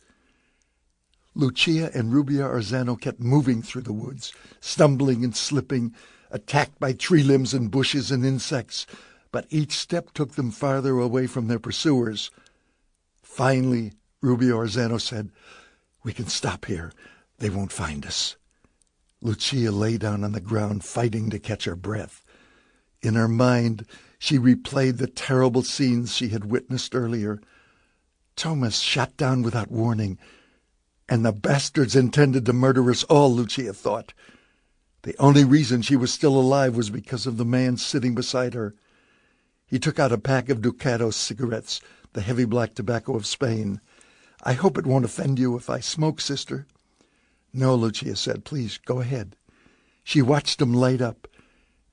Lucia and Rubio Arzano kept moving through the woods, stumbling and slipping, attacked by tree limbs and bushes and insects, but each step took them farther away from their pursuers. Finally, Rubio Arzano said, "We can stop here. They won't find us." Lucia lay down on the ground, fighting to catch her breath. In her mind, she replayed the terrible scenes she had witnessed earlier. Thomas shot down without warning, and the bastards intended to murder us all, Lucia thought. The only reason she was still alive was because of the man sitting beside her. He took out a pack of Ducados cigarettes, the heavy black tobacco of Spain. "I hope it won't offend you if I smoke, sister." "No," Lucia said. "Please, go ahead." She watched him light up,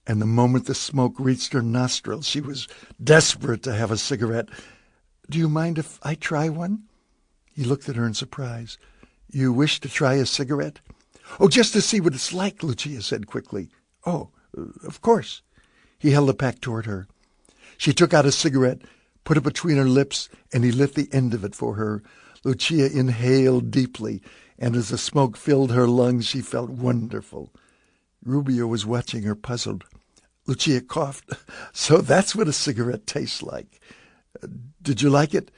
and the moment the smoke reached her nostrils, she was desperate to have a cigarette. "Do you mind if I try one?" He looked at her in surprise. "You wish to try a cigarette?" "Oh, just to see what it's like," Lucia said quickly. "Oh, of course." He held the pack toward her. She took out a cigarette, put it between her lips, and he lit the end of it for her. Lucia inhaled deeply, and as the smoke filled her lungs, she felt wonderful. Rubio was watching her, puzzled. Lucia coughed. "So that's what a cigarette tastes like. Did you like it?"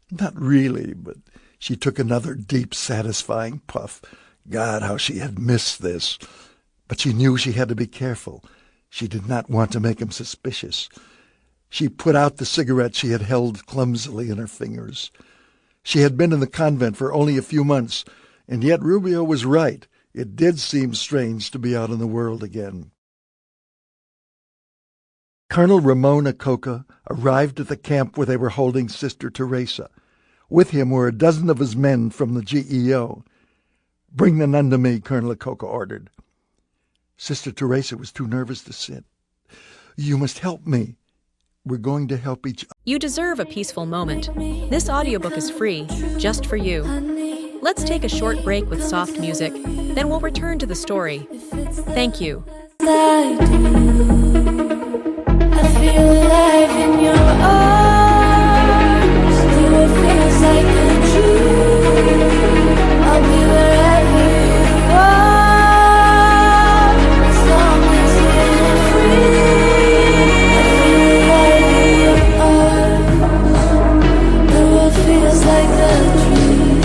"Not really," but she took another deep, satisfying puff. God, how she had missed this. But she knew she had to be careful. She did not want to make him suspicious. She put out the cigarette she had held clumsily in her fingers. She had been in the convent for only a few months, and yet Rubio was right. It did seem strange to be out in the world again. Colonel Ramon Acoca arrived at the camp where they were holding Sister Teresa. With him were a dozen of his men from the GEO. "Bring the nun to me," Colonel Acoca ordered. Sister Teresa was too nervous to sit. "You must help me." "We're going to help each other." You deserve a peaceful moment. This audiobook is free, just for you. Let's take a short break with soft music, then we'll return to the story. Thank you. I feel alive in your arms. Though it feels like a dream, I'll be wherever you are, as long as you're free. I feel alive in your arms. Though it feels like a dream,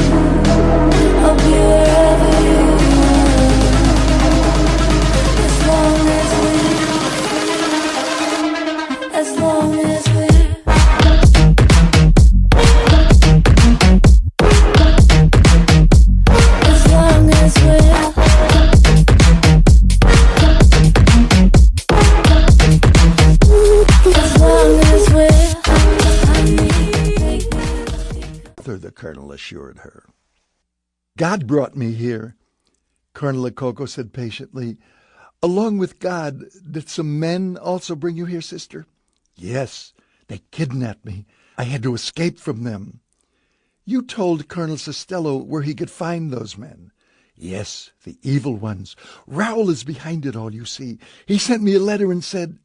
I'll be wherever you are, as long as we're as long as we're as long as we're as long as we're The colonel assured her. "God brought me here," Colonel Acoca said patiently. "Along with God, did some men also bring you here, sister?" "Yes, they kidnapped me. I had to escape from them." "You told Colonel Costello where he could find those men?" "Yes, the evil ones. Raoul is behind it all, you see. He sent me a letter and said—"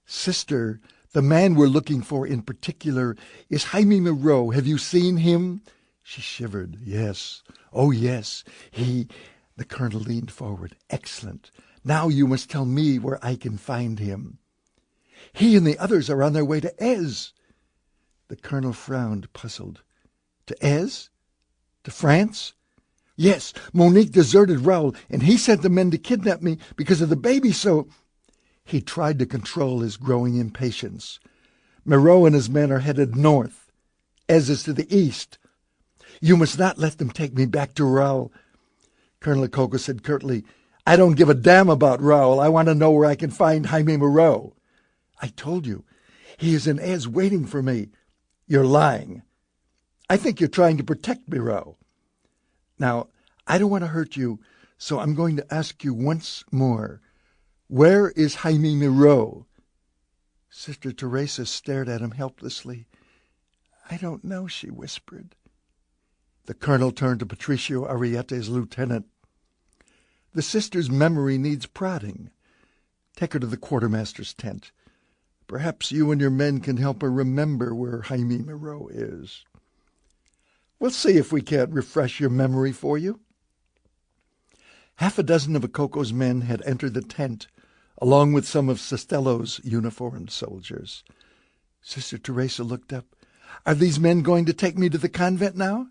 "Sister, the man we're looking for in particular is Jaime Moreau. Have you seen him?" She shivered. "Yes. Oh, yes. He—" The colonel leaned forward. "Excellent. Now you must tell me where I can find him." "He and the others are on their way to Aix." The colonel frowned, puzzled. "To Aix? To France?" "Yes, Monique deserted Raoul, and he sent the men to kidnap me because of the baby, so—" He tried to control his growing impatience. "Moreau and his men are headed north. Aix is to the east. You must not let them take me back to Raoul." Colonel Acoca said curtly, "I don't give a damn about Raoul. I want to know where I can find Jaime Moreau." "I told you. He is in Aix waiting for me." "You're lying." "I think you're trying to protect Moreau." Now, I don't want to hurt you, so I'm going to ask you once more. Where is Jaime Miro?" Sister Teresa stared at him helplessly. "I don't know," she whispered. The colonel turned to Patricio Arrieta's lieutenant. "The sister's memory needs prodding. Take her to the quartermaster's tent. Perhaps you and your men can help her remember where Jaime Miro is. We'll see if we can't refresh your memory for you." Half a dozen of Acoco's men had entered the tent, along with some of Costello's uniformed soldiers. Sister Teresa looked up. "Are these men going to take me to the convent now?"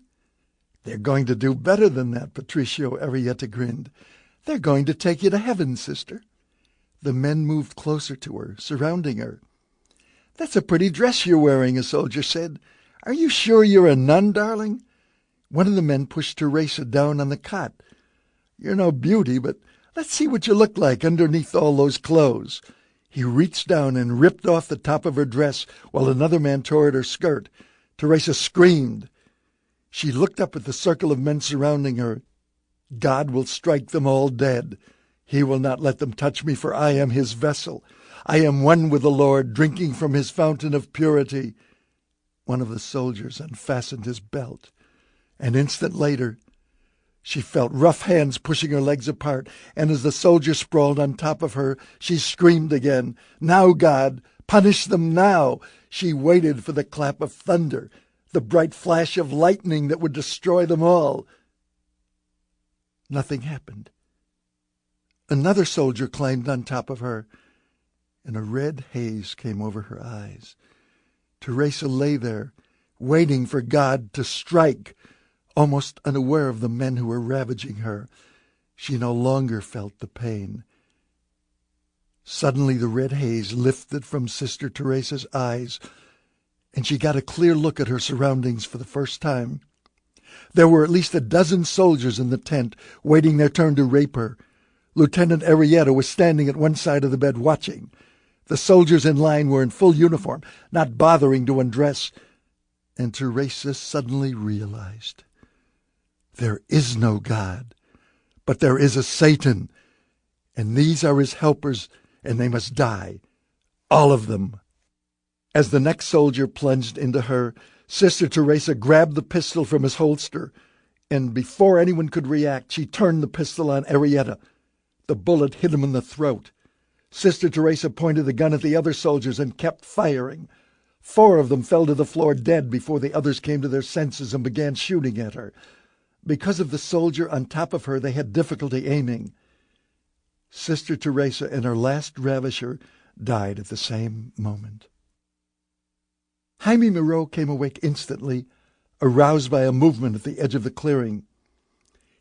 "They're going to do better than that," Patricio Arrieta grinned. "They're going to take you to heaven, sister." The men moved closer to her, surrounding her. "That's a pretty dress you're wearing," a soldier said. "Are you sure you're a nun, darling?" One of the men pushed Teresa down on the cot. "You're no beauty, but let's see what you look like underneath all those clothes." He reached down and ripped off the top of her dress while another man tore at her skirt. Teresa screamed. She looked up at the circle of men surrounding her. "God will strike them all dead. He will not let them touch me, for I am his vessel. I am one with the Lord, drinking from his fountain of purity." One of the soldiers unfastened his belt. An instant later, she felt rough hands pushing her legs apart, and as the soldier sprawled on top of her, she screamed again. "Now, God, punish them now!" She waited for the clap of thunder, the bright flash of lightning that would destroy them all. Nothing happened. Another soldier climbed on top of her, and a red haze came over her eyes. Teresa lay there, waiting for God to strike, almost unaware of the men who were ravaging her. She no longer felt the pain. Suddenly the red haze lifted from Sister Teresa's eyes, and she got a clear look at her surroundings for the first time. There were at least a dozen soldiers in the tent, waiting their turn to rape her. Lieutenant Arrieta was standing at one side of the bed watching. The soldiers in line were in full uniform, not bothering to undress. And Teresa suddenly realized, there is no God, but there is a Satan, and these are his helpers, and they must die, all of them. As the next soldier plunged into her, Sister Teresa grabbed the pistol from his holster, and before anyone could react, she turned the pistol on Arrieta. The bullet hit him in the throat. Sister Teresa pointed the gun at the other soldiers and kept firing. 4 of them fell to the floor dead before the others came to their senses and began shooting at her. Because of the soldier on top of her, they had difficulty aiming. Sister Teresa and her last ravisher died at the same moment. Jaime Miro came awake instantly, aroused by a movement at the edge of the clearing.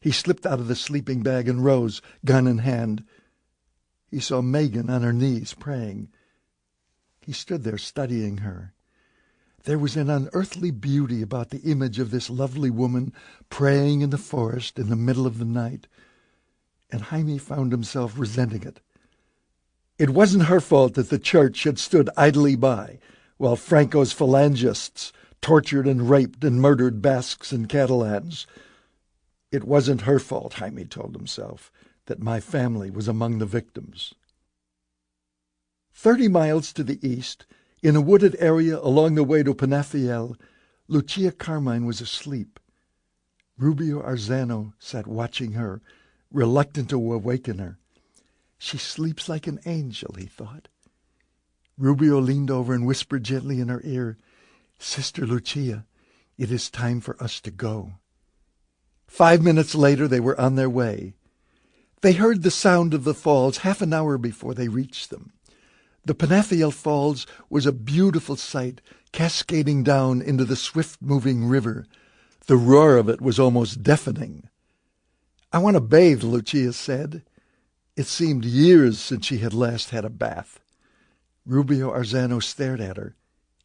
He slipped out of the sleeping bag and rose, gun in hand. He saw Megan on her knees praying. He stood there studying her. There was an unearthly beauty about the image of this lovely woman praying in the forest in the middle of the night, and Jaime found himself resenting it. It wasn't her fault that the church had stood idly by while Franco's phalangists tortured and raped and murdered Basques and Catalans. It wasn't her fault, Jaime told himself, that my family was among the victims. 30 miles to the east, in a wooded area along the way to Penafiel, Lucia Carmine was asleep. Rubio Arzano sat watching her, reluctant to awaken her. She sleeps like an angel, he thought. Rubio leaned over and whispered gently in her ear, "Sister Lucia, it is time for us to go." 5 minutes later they were on their way. They heard the sound of the falls half an hour before they reached them. The Penafiel Falls was a beautiful sight, cascading down into the swift-moving river. The roar of it was almost deafening. "I want to bathe," Lucia said. It seemed years since she had last had a bath. Rubio Arzano stared at her.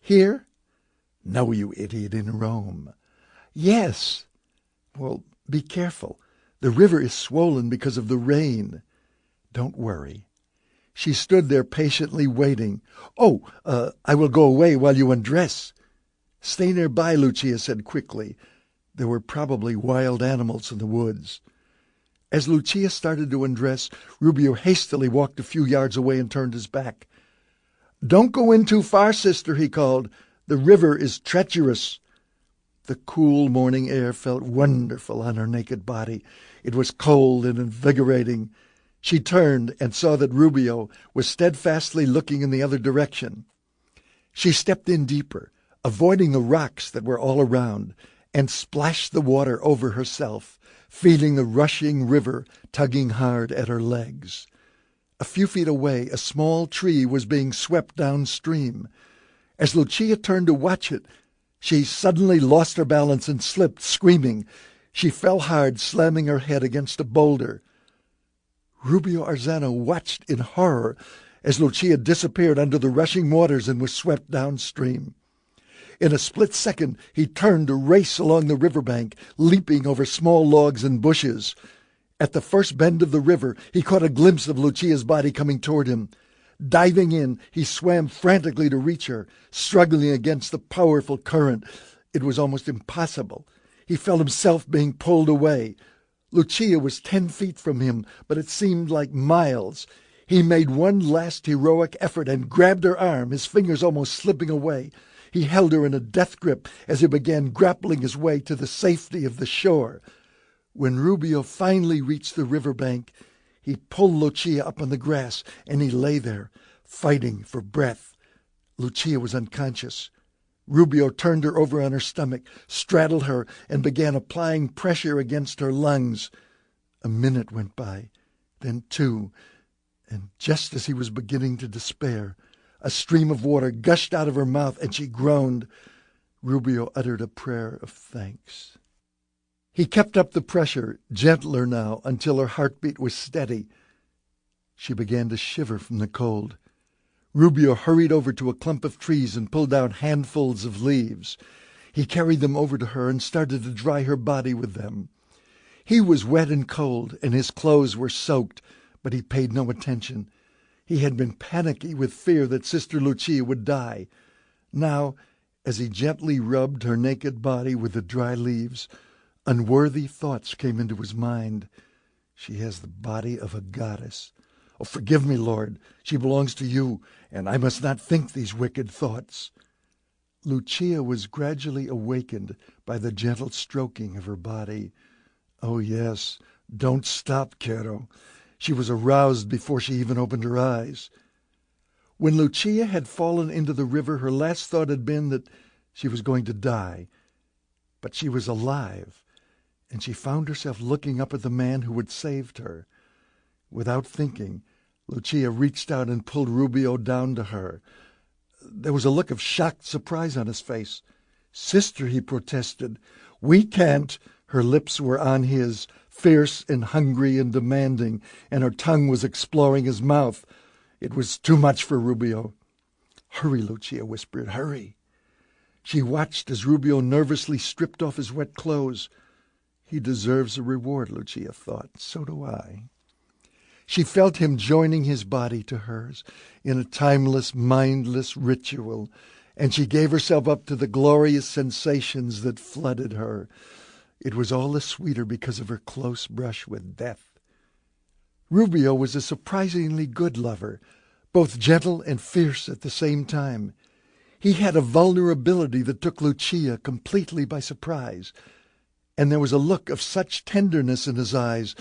"Here?" "No, you idiot, in Rome." "Yes." "Well, be careful. The river is swollen because of the rain." "Don't worry." She stood there patiently waiting. I will go away while you undress." "Stay nearby," Lucia said quickly. There were probably wild animals in the woods. As Lucia started to undress, Rubio hastily walked a few yards away and turned his back. "Don't go in too far, sister," he called. "The river is treacherous." The cool morning air felt wonderful on her naked body. It was cold and invigorating. She turned and saw that Rubio was steadfastly looking in the other direction. She stepped in deeper, avoiding the rocks that were all around, and splashed the water over herself, feeling the rushing river tugging hard at her legs. A few feet away, a small tree was being swept downstream. As Lucia turned to watch it, she suddenly lost her balance and slipped, screaming. She fell hard, slamming her head against a boulder. Rubio Arzano watched in horror as Lucia disappeared under the rushing waters and was swept downstream. In a split second, he turned to race along the riverbank, leaping over small logs and bushes. At the first bend of the river, he caught a glimpse of Lucia's body coming toward him. Diving in, he swam frantically to reach her, struggling against the powerful current. It was almost impossible. He felt himself being pulled away. Lucia was 10 feet from him, but it seemed like miles. He made one last heroic effort and grabbed her arm, his fingers almost slipping away. He held her in a death grip as he began grappling his way to the safety of the shore. When Rubio finally reached the riverbank, he pulled Lucia up on the grass, and he lay there, fighting for breath. Lucia was unconscious. Rubio turned her over on her stomach, straddled her, and began applying pressure against her lungs. A minute went by, then 2, and just as he was beginning to despair, a stream of water gushed out of her mouth, and she groaned. Rubio uttered a prayer of thanks. He kept up the pressure, gentler now, until her heartbeat was steady. She began to shiver from the cold. Rubio hurried over to a clump of trees and pulled down handfuls of leaves. He carried them over to her and started to dry her body with them. He was wet and cold, and his clothes were soaked, but he paid no attention. He had been panicky with fear that Sister Lucia would die. Now, as he gently rubbed her naked body with the dry leaves, unworthy thoughts came into his mind. She has the body of a goddess. Oh, forgive me, Lord. She belongs to you, and I must not think these wicked thoughts. Lucia was gradually awakened by the gentle stroking of her body. Oh, yes, don't stop, Quero. She was aroused before she even opened her eyes. When Lucia had fallen into the river, her last thought had been that she was going to die. But she was alive, and she found herself looking up at the man who had saved her. Without thinking, Lucia reached out and pulled Rubio down to her. There was a look of shocked surprise on his face. "Sister," he protested, "we can't." Her lips were on his, fierce and hungry and demanding, and her tongue was exploring his mouth. It was too much for Rubio. "Hurry," Lucia whispered, "hurry." She watched as Rubio nervously stripped off his wet clothes. He deserves a reward, Lucia thought. So do I. She felt him joining his body to hers in a timeless, mindless ritual, and she gave herself up to the glorious sensations that flooded her. It was all the sweeter because of her close brush with death. Rubio was a surprisingly good lover, both gentle and fierce at the same time. He had a vulnerability that took Lucia completely by surprise, and there was a look of such tenderness in his eyes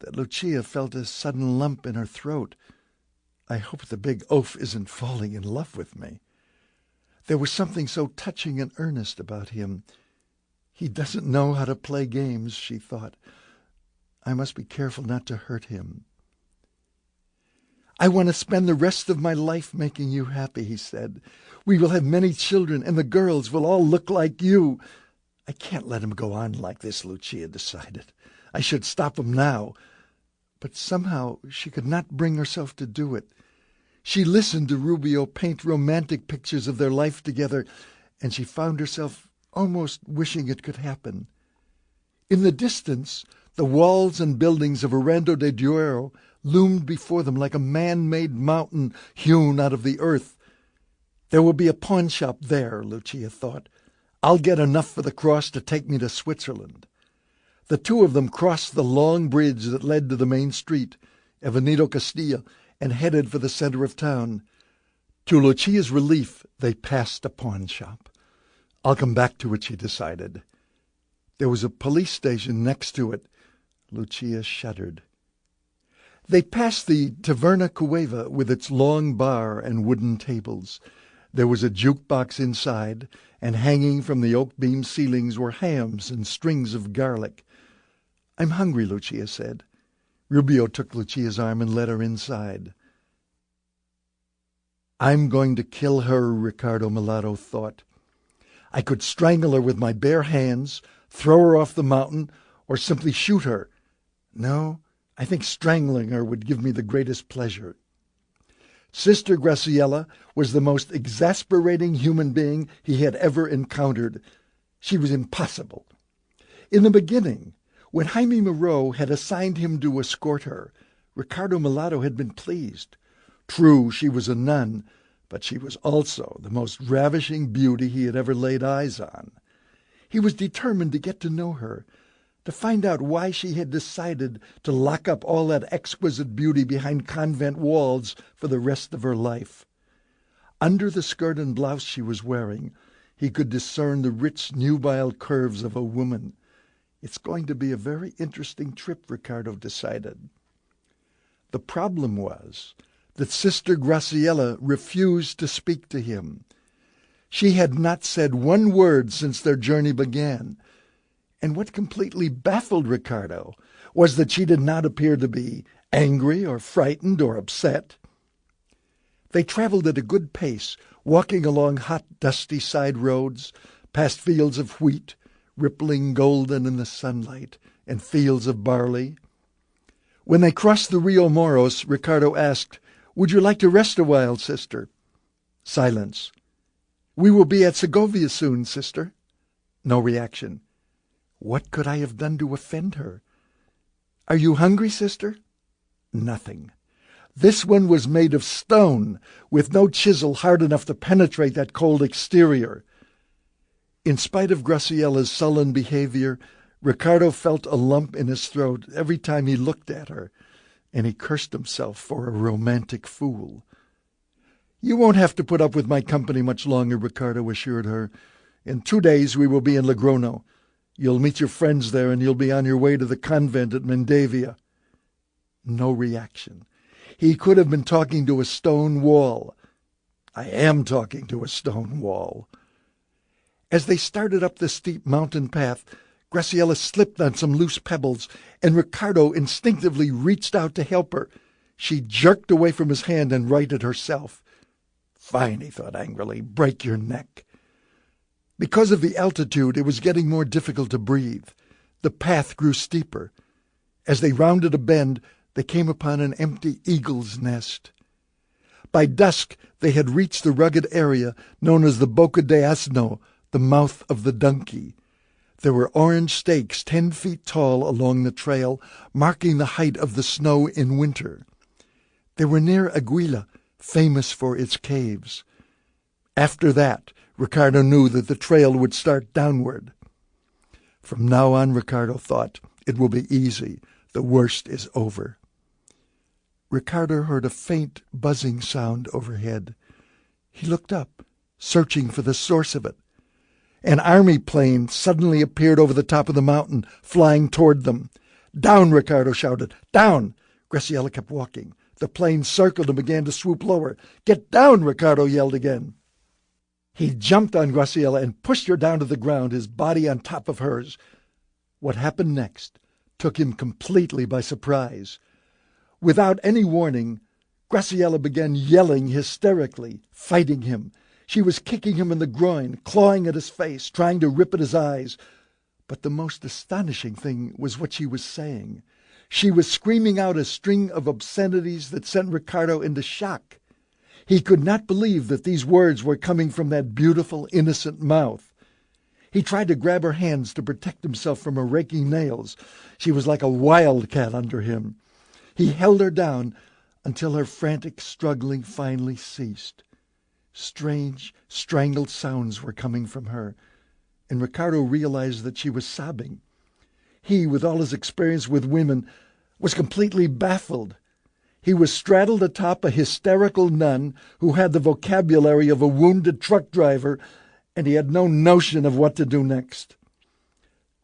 that Lucia felt a sudden lump in her throat. I hope the big oaf isn't falling in love with me. There was something so touching and earnest about him. He doesn't know how to play games, she thought. I must be careful not to hurt him. I want to spend the rest of my life making you happy, he said. We will have many children, and the girls will all look like you. I can't let him go on like this, Lucia decided. I should stop him now. But somehow she could not bring herself to do it. She listened to Rubio paint romantic pictures of their life together, and she found herself almost wishing it could happen. In the distance, the walls and buildings of Arando de Duero loomed before them like a man-made mountain hewn out of the earth. There would be a pawn shop there, Lucia thought. I'll get enough for the cross to take me to Switzerland." The two of them crossed the long bridge that led to the main street, Avenida Castilla, and headed for the center of town. To Lucia's relief, they passed a pawn shop. "I'll come back to it," she decided. There was a police station next to it. Lucia shuddered. They passed the Taverna Cueva with its long bar and wooden tables. There was a jukebox inside, and hanging from the oak beam ceilings were hams and strings of garlic. "I'm hungry," Lucia said. Rubio took Lucia's arm and led her inside. "I'm going to kill her," Ricardo Mulatto thought. "I could strangle her with my bare hands, throw her off the mountain, or simply shoot her. No, I think strangling her would give me the greatest pleasure." Sister Graciela was the most exasperating human being he had ever encountered. She was impossible. In the beginning, when Jaime Moreau had assigned him to escort her, Ricardo Mulatto had been pleased. True, she was a nun, but she was also the most ravishing beauty he had ever laid eyes on. He was determined to get to know her, to find out why she had decided to lock up all that exquisite beauty behind convent walls for the rest of her life. Under the skirt and blouse she was wearing, he could discern the rich, nubile curves of a woman. It's going to be a very interesting trip, Ricardo decided. The problem was that Sister Graciela refused to speak to him. She had not said one word since their journey began. And what completely baffled Ricardo was that she did not appear to be angry or frightened or upset. They traveled at a good pace, walking along hot, dusty side roads, past fields of wheat, rippling golden in the sunlight, and fields of barley. When they crossed the Rio Moros, Ricardo asked, "Would you like to rest a while, sister?" Silence. "We will be at Segovia soon, sister." No reaction. What could I have done to offend her? "Are you hungry, sister?" Nothing. This one was made of stone, with no chisel hard enough to penetrate that cold exterior. In spite of Graciela's sullen behavior, Ricardo felt a lump in his throat every time he looked at her, and he cursed himself for a romantic fool. "You won't have to put up with my company much longer," Ricardo assured her. "In 2 days we will be in Logrono. You'll meet your friends there, and you'll be on your way to the convent at Mendavia." No reaction. He could have been talking to a stone wall. "I am talking to a stone wall." As they started up the steep mountain path, Graciela slipped on some loose pebbles, and Ricardo instinctively reached out to help her. She jerked away from his hand and righted herself. "Fine," he thought angrily, "break your neck." Because of the altitude, it was getting more difficult to breathe. The path grew steeper. As they rounded a bend, they came upon an empty eagle's nest. By dusk, they had reached the rugged area known as the Boca de Asno, the mouth of the donkey. There were orange stakes 10 feet tall along the trail, marking the height of the snow in winter. They were near Aguila, famous for its caves. After that, Ricardo knew that the trail would start downward. From now on, Ricardo thought, it will be easy. The worst is over. Ricardo heard a faint buzzing sound overhead. He looked up, searching for the source of it. An army plane suddenly appeared over the top of the mountain, flying toward them. "Down!" Ricardo shouted. "Down!" Graciela kept walking. The plane circled and began to swoop lower. "Get down!" Ricardo yelled again. He jumped on Graciela and pushed her down to the ground, his body on top of hers. What happened next took him completely by surprise. Without any warning, Graciela began yelling hysterically, fighting him. She was kicking him in the groin, clawing at his face, trying to rip at his eyes. But the most astonishing thing was what she was saying. She was screaming out a string of obscenities that sent Ricardo into shock. He could not believe that these words were coming from that beautiful, innocent mouth. He tried to grab her hands to protect himself from her raking nails. She was like a wildcat under him. He held her down until her frantic struggling finally ceased. Strange, strangled sounds were coming from her. and Ricardo realized that she was sobbing. He, with all his experience with women, was completely baffled. He was straddled atop a hysterical nun who had the vocabulary of a wounded truck driver, and he had no notion of what to do next.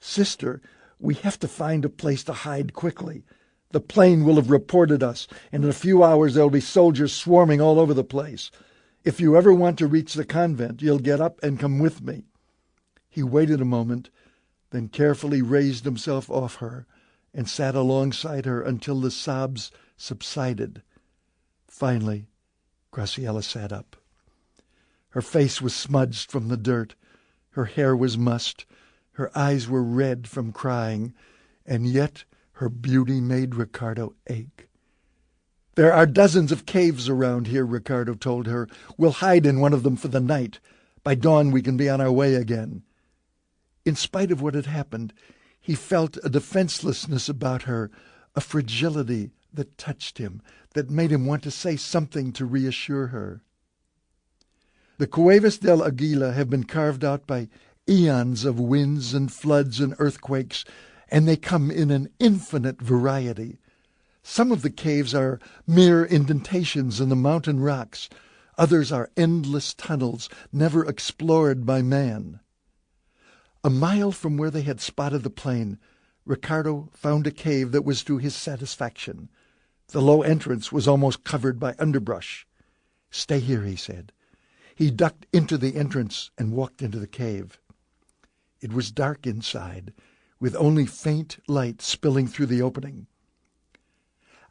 "Sister, we have to find a place to hide quickly. The plane will have reported us, and in a few hours there will be soldiers swarming all over the place. If you ever want to reach the convent, you'll get up and come with me." He waited a moment, then carefully raised himself off her and sat alongside her until the sobs subsided. Finally, Graciela sat up. Her face was smudged from the dirt. Her hair was mussed. Her eyes were red from crying, and yet her beauty made Ricardo ache. "There are dozens of caves around here," Ricardo told her. "We'll hide in one of them for the night. By dawn we can be on our way again." In spite of what had happened, he felt a defenselessness about her, a fragility that touched him, that made him want to say something to reassure her. The Cuevas del Aguila have been carved out by eons of winds and floods and earthquakes, and they come in an infinite variety. Some of the caves are mere indentations in the mountain rocks. Others are endless tunnels, never explored by man. A mile from where they had spotted the plane, Ricardo found a cave that was to his satisfaction. The low entrance was almost covered by underbrush. "Stay here," he said. He ducked into the entrance and walked into the cave. It was dark inside, with only faint light spilling through the opening.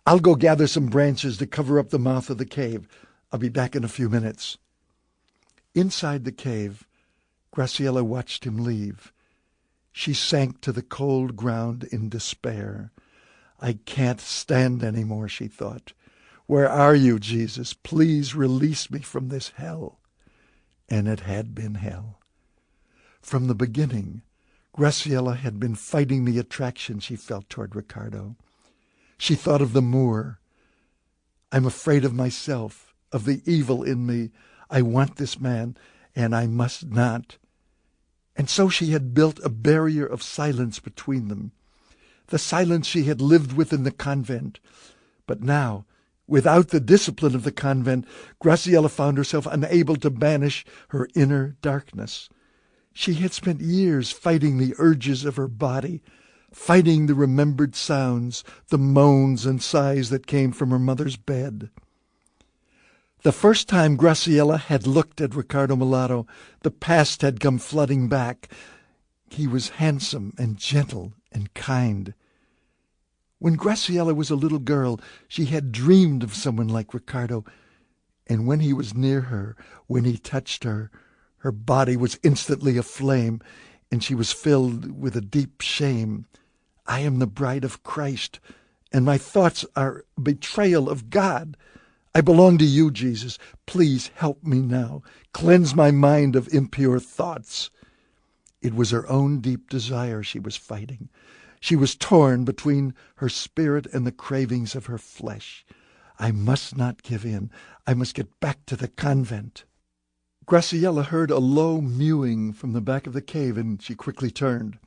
"I'll go gather some branches to cover up the mouth of the cave. I'll be back in a few minutes." Inside the cave, Graciela watched him leave. She sank to the cold ground in despair. "I can't stand any more," she thought. "Where are you, Jesus? Please release me from this hell." And it had been hell. From the beginning, Graciela had been fighting the attraction she felt toward Ricardo. She thought of the Moor. "I'm afraid of myself, of the evil in me. I want this man, and I must not." And so she had built a barrier of silence between them, the silence she had lived with in the convent. But now, without the discipline of the convent, Graciela found herself unable to banish her inner darkness. She had spent years fighting the urges of her body, fighting the remembered sounds, the moans and sighs that came from her mother's bed. The first time Graciela had looked at Ricardo Mulatto, the past had come flooding back. He was handsome and gentle and kind. When Graciela was a little girl, she had dreamed of someone like Ricardo, and when he was near her, when he touched her, her body was instantly aflame, and she was filled with a deep shame. "I am the bride of Christ, and my thoughts are a betrayal of God. I belong to you, Jesus. Please help me now. Cleanse my mind of impure thoughts." It was her own deep desire she was fighting. She was torn between her spirit and the cravings of her flesh. "I must not give in. I must get back to the convent." Graciela heard a low mewing from the back of the cave, and she quickly turned.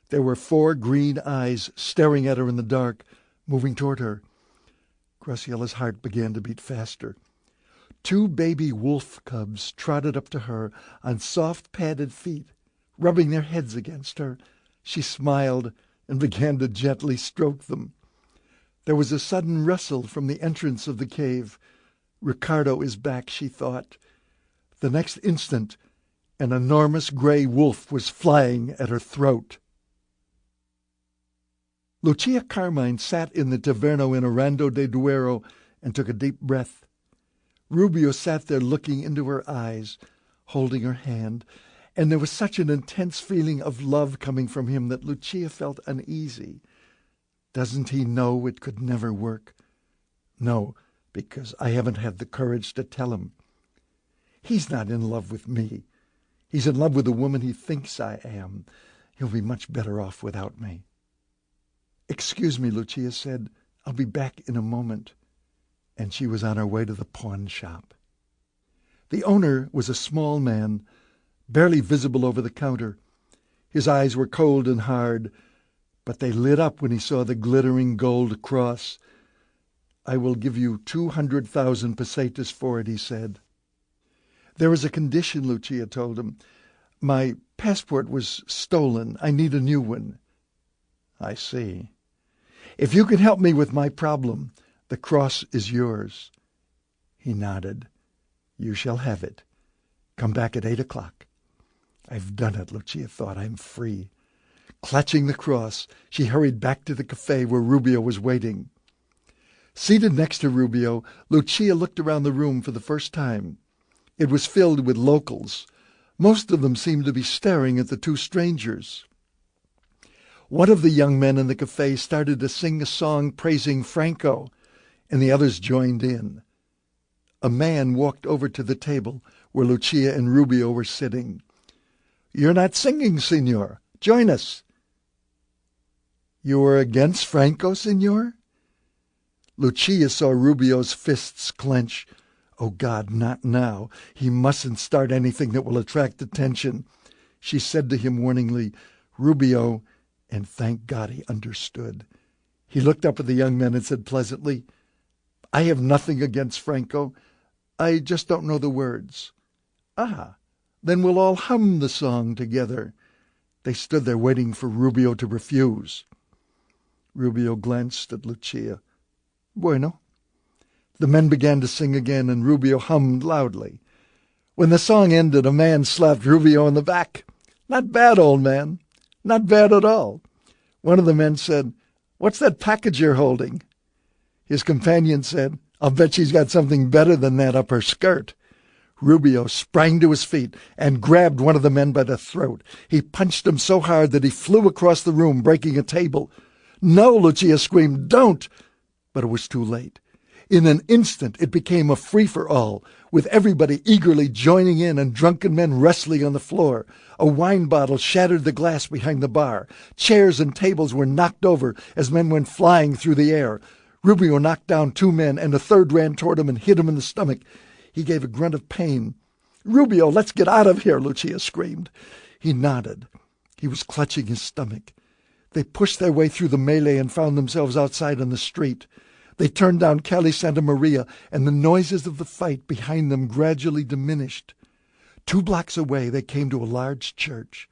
There were 4 green eyes staring at her in the dark, moving toward her. Graciela's heart began to beat faster. 2 baby wolf cubs trotted up to her on soft padded feet, rubbing their heads against her. She smiled and began to gently stroke them. There was a sudden rustle from the entrance of the cave. "Ricardo is back," she thought. The next instant, an enormous gray wolf was flying at her throat. Lucia Carmine sat in the taverno in Arando de Duero and took a deep breath. Rubio sat there looking into her eyes, holding her hand, and there was such an intense feeling of love coming from him that Lucia felt uneasy. Doesn't he know it could never work? No, because I haven't had the courage to tell him. He's not in love with me. He's in love with the woman he thinks I am. He'll be much better off without me. "Excuse me," Lucia said. "I'll be back in a moment." And she was on her way to the pawn shop. The owner was a small man, barely visible over the counter. His eyes were cold and hard, but they lit up when he saw the glittering gold cross. "I will give you 200,000 pesetas for it," he said. "There is a condition," Lucia told him. "My passport was stolen. I need a new one." "I see. If you can help me with my problem, the cross is yours." He nodded. "You shall have it. Come back at 8 o'clock. I've done it," Lucia thought. "I'm free." Clutching the cross, she hurried back to the cafe where Rubio was waiting. Seated next to Rubio, Lucia looked around the room for the first time. It was filled with locals. Most of them seemed to be staring at the two strangers. One of the young men in the cafe started to sing a song praising Franco, and the others joined in. A man walked over to the table where Lucia and Rubio were sitting. "You're not singing, senor. Join us." "You are against Franco, senor?" Lucia saw Rubio's fists clench. Oh, God, not now. He mustn't start anything that will attract attention. She said to him warningly, "Rubio," and thank God he understood. He looked up at the young man and said pleasantly, "I have nothing against Franco. I just don't know the words." "Ah, then we'll all hum the song together." They stood there waiting for Rubio to refuse. Rubio glanced at Lucia. "Bueno." The men began to sing again, and Rubio hummed loudly. When the song ended, a man slapped Rubio on the back. "Not bad, old man. Not bad at all." One of the men said, "What's that package you're holding?" His companion said, "I'll bet she's got something better than that up her skirt." Rubio sprang to his feet and grabbed one of the men by the throat. He punched him so hard that he flew across the room, breaking a table. "No!" Lucia screamed. "Don't!" But it was too late. In an instant, it became a free-for-all, with everybody eagerly joining in and drunken men wrestling on the floor. A wine bottle shattered the glass behind the bar. Chairs and tables were knocked over as men went flying through the air. Rubio knocked down two men, and a third ran toward him and hit him in the stomach. He gave a grunt of pain. "Rubio, let's get out of here," Lucia screamed. He nodded. He was clutching his stomach. They pushed their way through the melee and found themselves outside on the street. They turned down Calle Santa Maria, and the noises of the fight behind them gradually diminished. 2 blocks away, they came to a large church.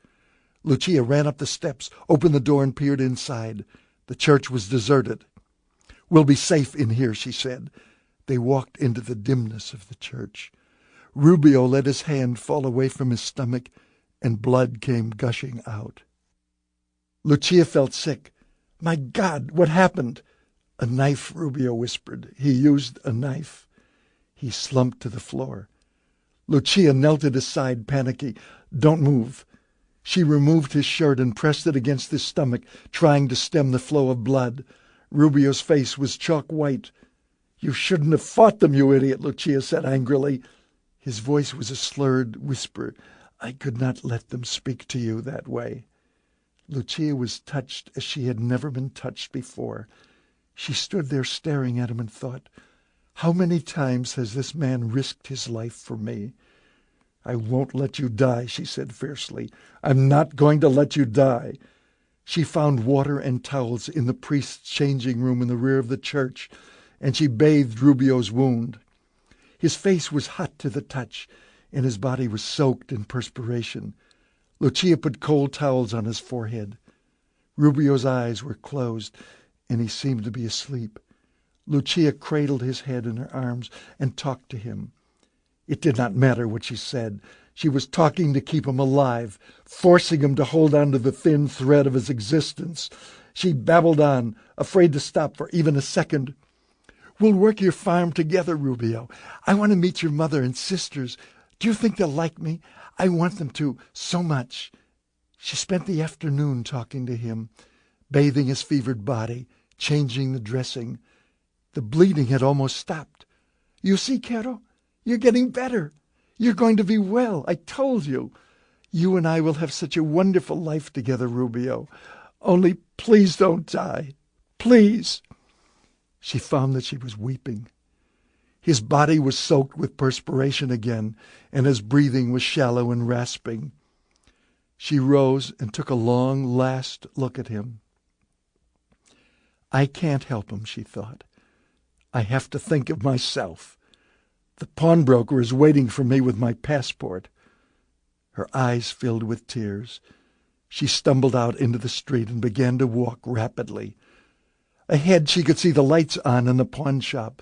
Lucia ran up the steps, opened the door, and peered inside. The church was deserted. "We'll be safe in here," she said. They walked into the dimness of the church. Rubio let his hand fall away from his stomach, and blood came gushing out. Lucia felt sick. "My God, what happened?" "A knife," Rubio whispered. "He used a knife." He slumped to the floor. Lucia knelt at his side, panicky. "Don't move." She removed his shirt and pressed it against his stomach, trying to stem the flow of blood. Rubio's face was chalk white. "You shouldn't have fought them, you idiot," Lucia said angrily. His voice was a slurred whisper. "I could not let them speak to you that way." Lucia was touched as she had never been touched before. She stood there staring at him and thought, "How many times has this man risked his life for me?" "I won't let you die," she said fiercely. "I'm not going to let you die." She found water and towels in the priest's changing room in the rear of the church, and she bathed Rubio's wound. His face was hot to the touch, and his body was soaked in perspiration. Lucia put cold towels on his forehead. Rubio's eyes were closed, and he seemed to be asleep. Lucia cradled his head in her arms and talked to him. It did not matter what she said. She was talking to keep him alive, forcing him to hold on to the thin thread of his existence. She babbled on, afraid to stop for even a second. "We'll work your farm together, Rubio. I want to meet your mother and sisters. Do you think they'll like me? I want them to, so much." She spent the afternoon talking to him, bathing his fevered body, changing the dressing. The bleeding had almost stopped. "You see, Carol, you're getting better. You're going to be well. I told you. You and I will have such a wonderful life together, Rubio. Only please don't die. Please." She found that she was weeping. His body was soaked with perspiration again, and his breathing was shallow and rasping. She rose and took a long, last look at him. I can't help him, she thought. I have to think of myself. The pawnbroker is waiting for me with my passport. Her eyes filled with tears. She stumbled out into the street and began to walk rapidly. Ahead she could see the lights on in the pawn shop.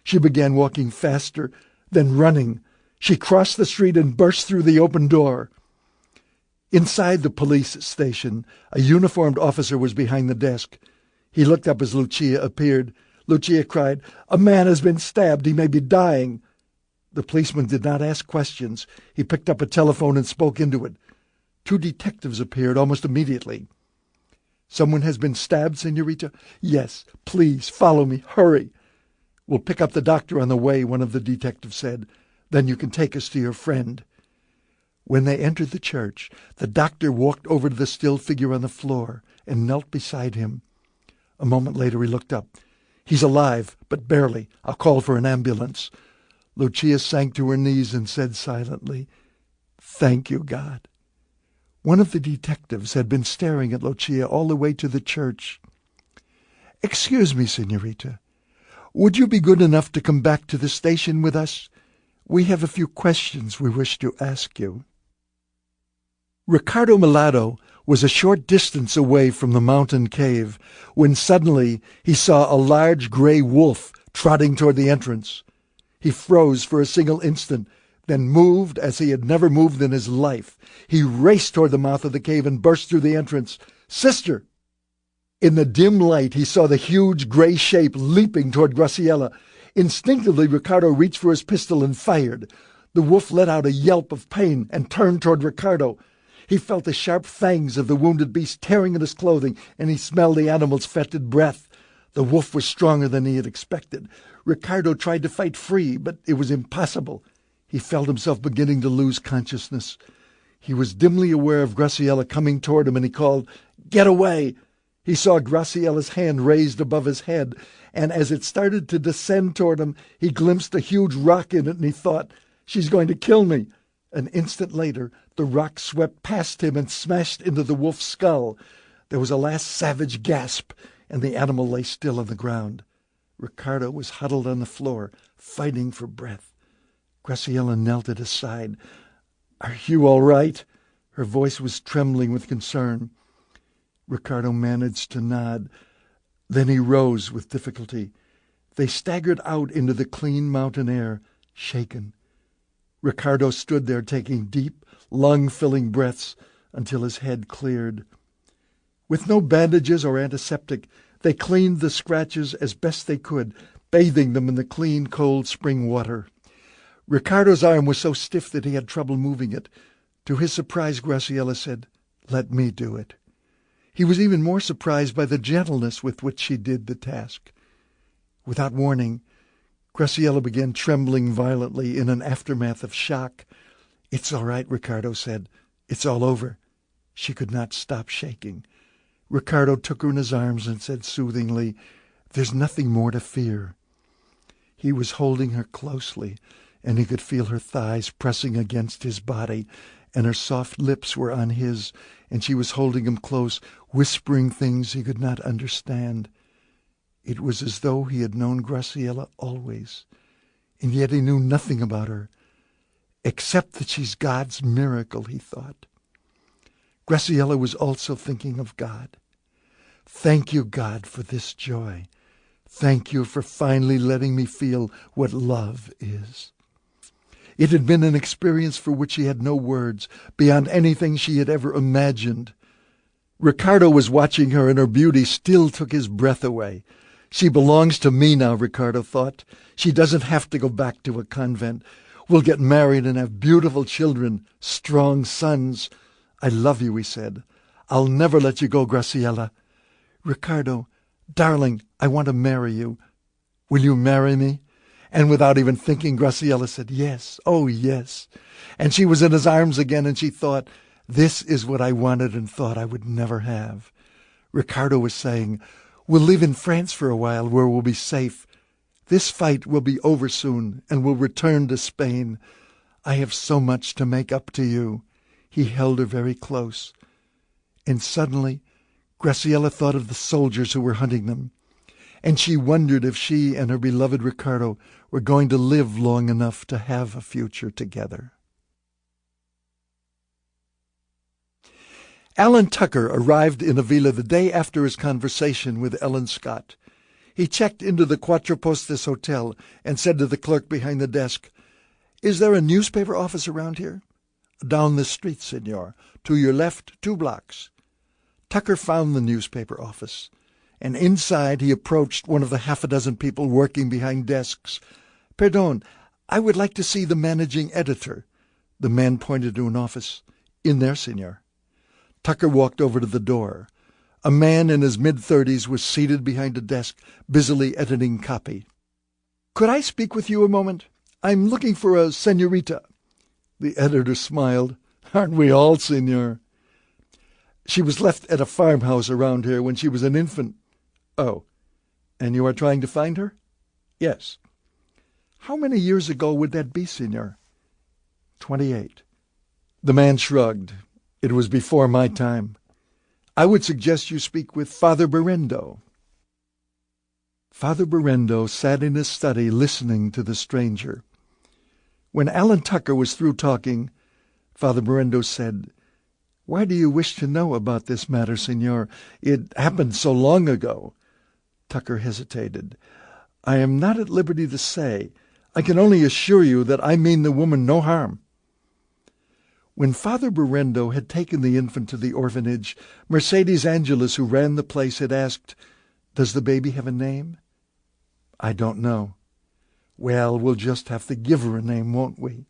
She began walking faster, then running. She crossed the street and burst through the open door. Inside the police station, a uniformed officer was behind the desk. He looked up as Lucia appeared. Lucia cried, "A man has been stabbed. He may be dying." The policeman did not ask questions. He picked up a telephone and spoke into it. 2 detectives appeared almost immediately. "Someone has been stabbed, Senorita?" "Yes. Please, follow me. Hurry." "We'll pick up the doctor on the way," one of the detectives said. "Then you can take us to your friend." When they entered the church, the doctor walked over to the still figure on the floor and knelt beside him. A moment later he looked up. "He's alive, but barely. I'll call for an ambulance." Lucia sank to her knees and said silently, "Thank you, God." One of the detectives had been staring at Lucia all the way to the church. "Excuse me, Senorita. Would you be good enough to come back to the station with us? We have a few questions we wish to ask you." Ricardo Mulatto was a short distance away from the mountain cave when suddenly he saw a large gray wolf trotting toward the entrance. He froze for a single instant, then moved as he had never moved in his life. He raced toward the mouth of the cave and burst through the entrance. "Sister!" In the dim light he saw the huge gray shape leaping toward Graciela. Instinctively Ricardo reached for his pistol and fired. The wolf let out a yelp of pain and turned toward Ricardo. He felt the sharp fangs of the wounded beast tearing at his clothing, and he smelled the animal's fetid breath. The wolf was stronger than he had expected. Ricardo tried to fight free, but it was impossible. He felt himself beginning to lose consciousness. He was dimly aware of Graciela coming toward him, and he called, "Get away!" He saw Graciela's hand raised above his head, and as it started to descend toward him, he glimpsed a huge rock in it, and he thought, "She's going to kill me." An instant later, the rock swept past him and smashed into the wolf's skull. There was a last savage gasp, and the animal lay still on the ground. Ricardo was huddled on the floor, fighting for breath. Graciela knelt at his side. "Are you all right?" Her voice was trembling with concern. Ricardo managed to nod. Then he rose with difficulty. They staggered out into the clean mountain air, shaken. Ricardo stood there taking deep, lung-filling breaths until his head cleared. With no bandages or antiseptic, they cleaned the scratches as best they could, bathing them in the clean, cold spring water. Ricardo's arm was so stiff that he had trouble moving it. To his surprise, Graciela said, "Let me do it." He was even more surprised by the gentleness with which she did the task. Without warning, Graciela began trembling violently in an aftermath of shock. "It's all right," Ricardo said. "It's all over." She could not stop shaking. Ricardo took her in his arms and said soothingly, "There's nothing more to fear." He was holding her closely, and he could feel her thighs pressing against his body, and her soft lips were on his, and she was holding him close, whispering things he could not understand. It was as though he had known Graciela always, and yet he knew nothing about her, except that she's God's miracle, he thought. Graciela was also thinking of God. "Thank you, God, for this joy. Thank you for finally letting me feel what love is." It had been an experience for which she had no words, beyond anything she had ever imagined. Ricardo was watching her, and her beauty still took his breath away. "She belongs to me now," Ricardo thought. "She doesn't have to go back to a convent. We'll get married and have beautiful children, strong sons. I love you," he said. "I'll never let you go, Graciela." "Ricardo, darling, I want to marry you. Will you marry me?" And without even thinking, Graciela said, "Yes, oh yes." And she was in his arms again, and she thought, "This is what I wanted and thought I would never have." Ricardo was saying, "We'll live in France for a while where we'll be safe. This fight will be over soon, and we'll return to Spain. I have so much to make up to you." He held her very close. And suddenly, Graciela thought of the soldiers who were hunting them, and she wondered if she and her beloved Ricardo were going to live long enough to have a future together. Alan Tucker arrived in Avila the day after his conversation with Ellen Scott. He checked into the Cuatro Postes Hotel and said to the clerk behind the desk, "Is there a newspaper office around here?" "Down the street, senor. To your left, 2 blocks." Tucker found the newspaper office, and inside he approached one of the half a dozen people working behind desks. "Perdón, I would like to see the managing editor." The man pointed to an office. "In there, senor." Tucker walked over to the door. A man in his mid-30s was seated behind a desk, busily editing copy. "Could I speak with you a moment? I'm looking for a senorita." The editor smiled. "Aren't we all, senor?" "She was left at a farmhouse around here when she was an infant." "Oh, and you are trying to find her?" "Yes." "How many years ago would that be, senor?" 28. The man shrugged. "It was before my time. I would suggest you speak with Father Berendo." Father Berendo sat in his study listening to the stranger. When Alan Tucker was through talking, Father Berendo said, "Why do you wish to know about this matter, senor? It happened so long ago." Tucker hesitated. "I am not at liberty to say. I can only assure you that I mean the woman no harm." When Father Berendo had taken the infant to the orphanage, Mercedes Angeles, who ran the place, had asked, "Does the baby have a name?" "I don't know." "Well, we'll just have to give her a name, won't we?"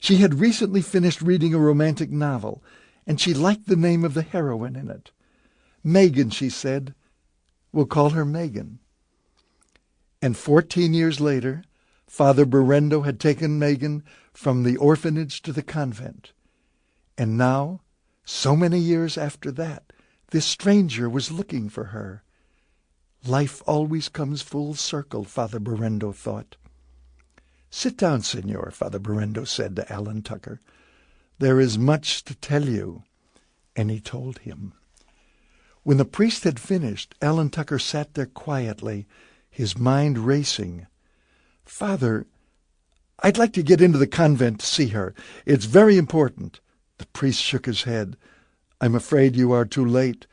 She had recently finished reading a romantic novel, and she liked the name of the heroine in it. "Megan," she said. "We'll call her Megan." And 14 years later, Father Berendo had taken Megan from the orphanage to the convent. And now, so many years after that, this stranger was looking for her. Life always comes full circle, Father Berendo thought. "Sit down, senor," Father Berendo said to Alan Tucker. "There is much to tell you." And he told him. When the priest had finished, Alan Tucker sat there quietly, his mind racing. "Father, I'd like to get into the convent to see her. It's very important." The priest shook his head. "I'm afraid you are too late.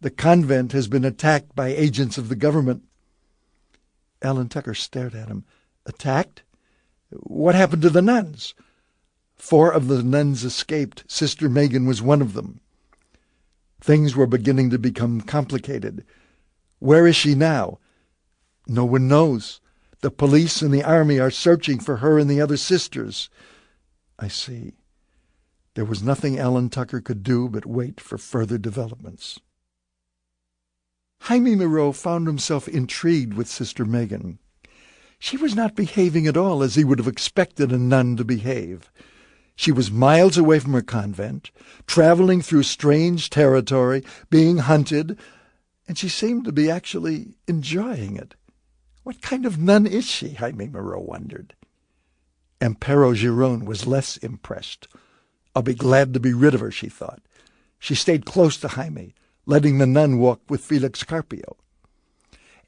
The convent has been attacked by agents of the government." Alan Tucker stared at him. "Attacked? What happened to the nuns?" "4 of the nuns escaped. Sister Megan was one of them." Things were beginning to become complicated. "Where is she now?" "No one knows. The police and the army are searching for her and the other sisters." "I see." There was nothing Alan Tucker could do but wait for further developments. Jaime Moreau found himself intrigued with Sister Megan. She was not behaving at all as he would have expected a nun to behave. She was miles away from her convent, traveling through strange territory, being hunted, and she seemed to be actually enjoying it. What kind of nun is she, Jaime Moreau wondered. Amparo Giron was less impressed. "I'll be glad to be rid of her," she thought. She stayed close to Jaime, letting the nun walk with Felix Carpio.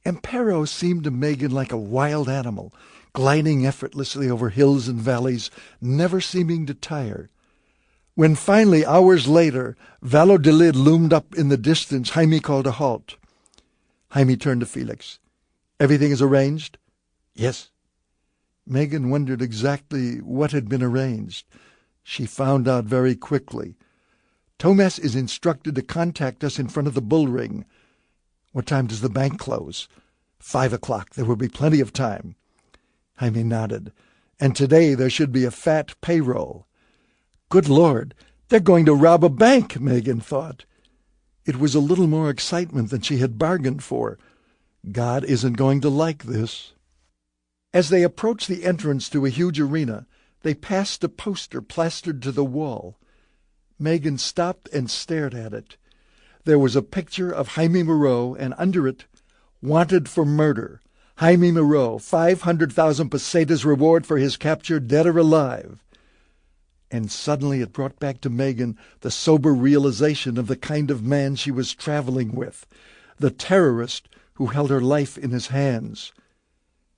Amparo seemed to Megan like a wild animal, gliding effortlessly over hills and valleys, never seeming to tire. When finally, hours later, Valladolid loomed up in the distance, Jaime called a halt. Jaime turned to Felix. "Everything is arranged?" "Yes." Megan wondered exactly what had been arranged. She found out very quickly. "Tomas is instructed to contact us in front of the bull ring." "What time does the bank close?" 5 o'clock. There will be plenty of time. Jaime nodded. "And today there should be a fat payroll." "Good Lord, they're going to rob a bank," Megan thought. It was a little more excitement than she had bargained for. God isn't going to like this. As they approached the entrance to a huge arena, they passed a poster plastered to the wall. Megan stopped and stared at it. There was a picture of Jaime Moreau, and under it, "Wanted for murder, Jaime Moreau, 500,000 pesetas reward for his capture, dead or alive. And suddenly it brought back to Megan the sober realization of the kind of man she was traveling with, the terrorist who held her life in his hands.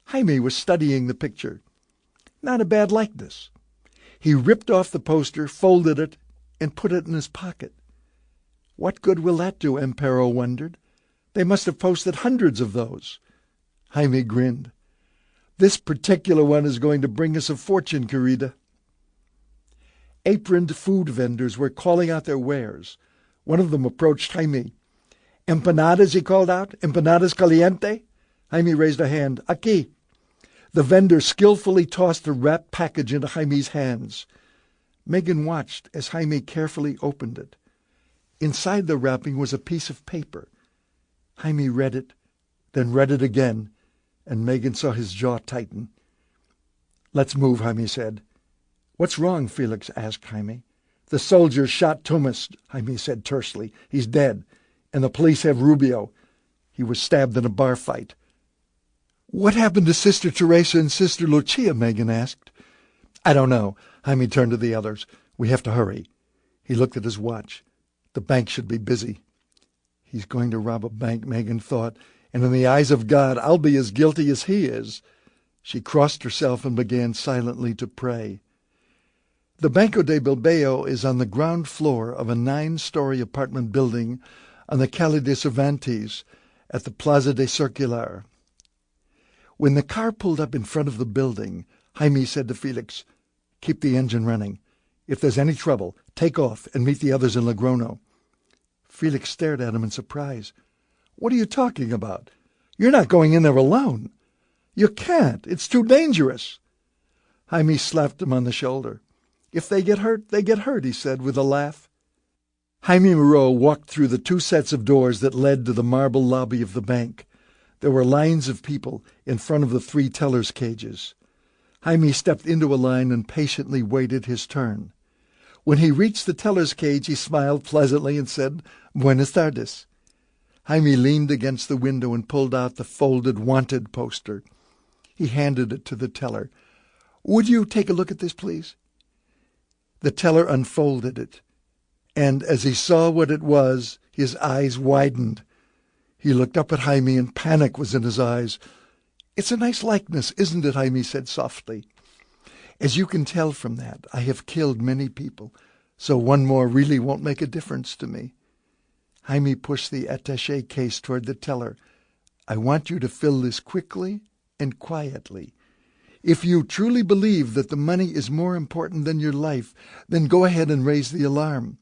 Jaime was studying the picture. Not a bad likeness. He ripped off the poster, folded it, and put it in his pocket. What good will that do, Amparo wondered. They must have posted hundreds of those. Jaime grinned. This particular one is going to bring us a fortune, querida. Aproned food vendors were calling out their wares. One of them approached Jaime. Empanadas, he called out. Empanadas caliente? Jaime raised a hand. Aquí. The vendor skillfully tossed a wrapped package into Jaime's hands. Megan watched as Jaime carefully opened it. Inside the wrapping was a piece of paper. Jaime read it, then read it again, and Megan saw his jaw tighten. Let's move, Jaime said. What's wrong? Felix asked Jaime. The soldiers shot Tumas, Jaime said tersely. He's dead, and the police have Rubio. He was stabbed in a bar fight. What happened to Sister Teresa and Sister Lucia? Megan asked. I don't know. Jaime turned to the others. We have to hurry. He looked at his watch. The bank should be busy. He's going to rob a bank, Megan thought, and in the eyes of God, I'll be as guilty as he is. She crossed herself and began silently to pray. The Banco de Bilbao is on the ground floor of a 9-story apartment building on the Calle de Cervantes at the Plaza de Circular. When the car pulled up in front of the building, Jaime said to Felix, Keep the engine running. If there's any trouble, take off and meet the others in Logrono. Felix stared at him in surprise. What are you talking about? You're not going in there alone. You can't. It's too dangerous. Jaime slapped him on the shoulder. If they get hurt, he said with a laugh. Jaime Moreau walked through the 2 sets of doors that led to the marble lobby of the bank. There were lines of people in front of the 3 tellers' cages. Jaime stepped into a line and patiently waited his turn. When he reached the teller's cage, he smiled pleasantly and said, Buenas tardes. Jaime leaned against the window and pulled out the folded wanted poster. He handed it to the teller. Would you take a look at this, please? The teller unfolded it, and as he saw what it was, his eyes widened. He looked up at Jaime, and panic was in his eyes. It's a nice likeness, isn't it? Jaime said softly. As you can tell from that, I have killed many people, so one more really won't make a difference to me. Jaime pushed the attaché case toward the teller. I want you to fill this quickly and quietly. If you truly believe that the money is more important than your life, then go ahead and raise the alarm.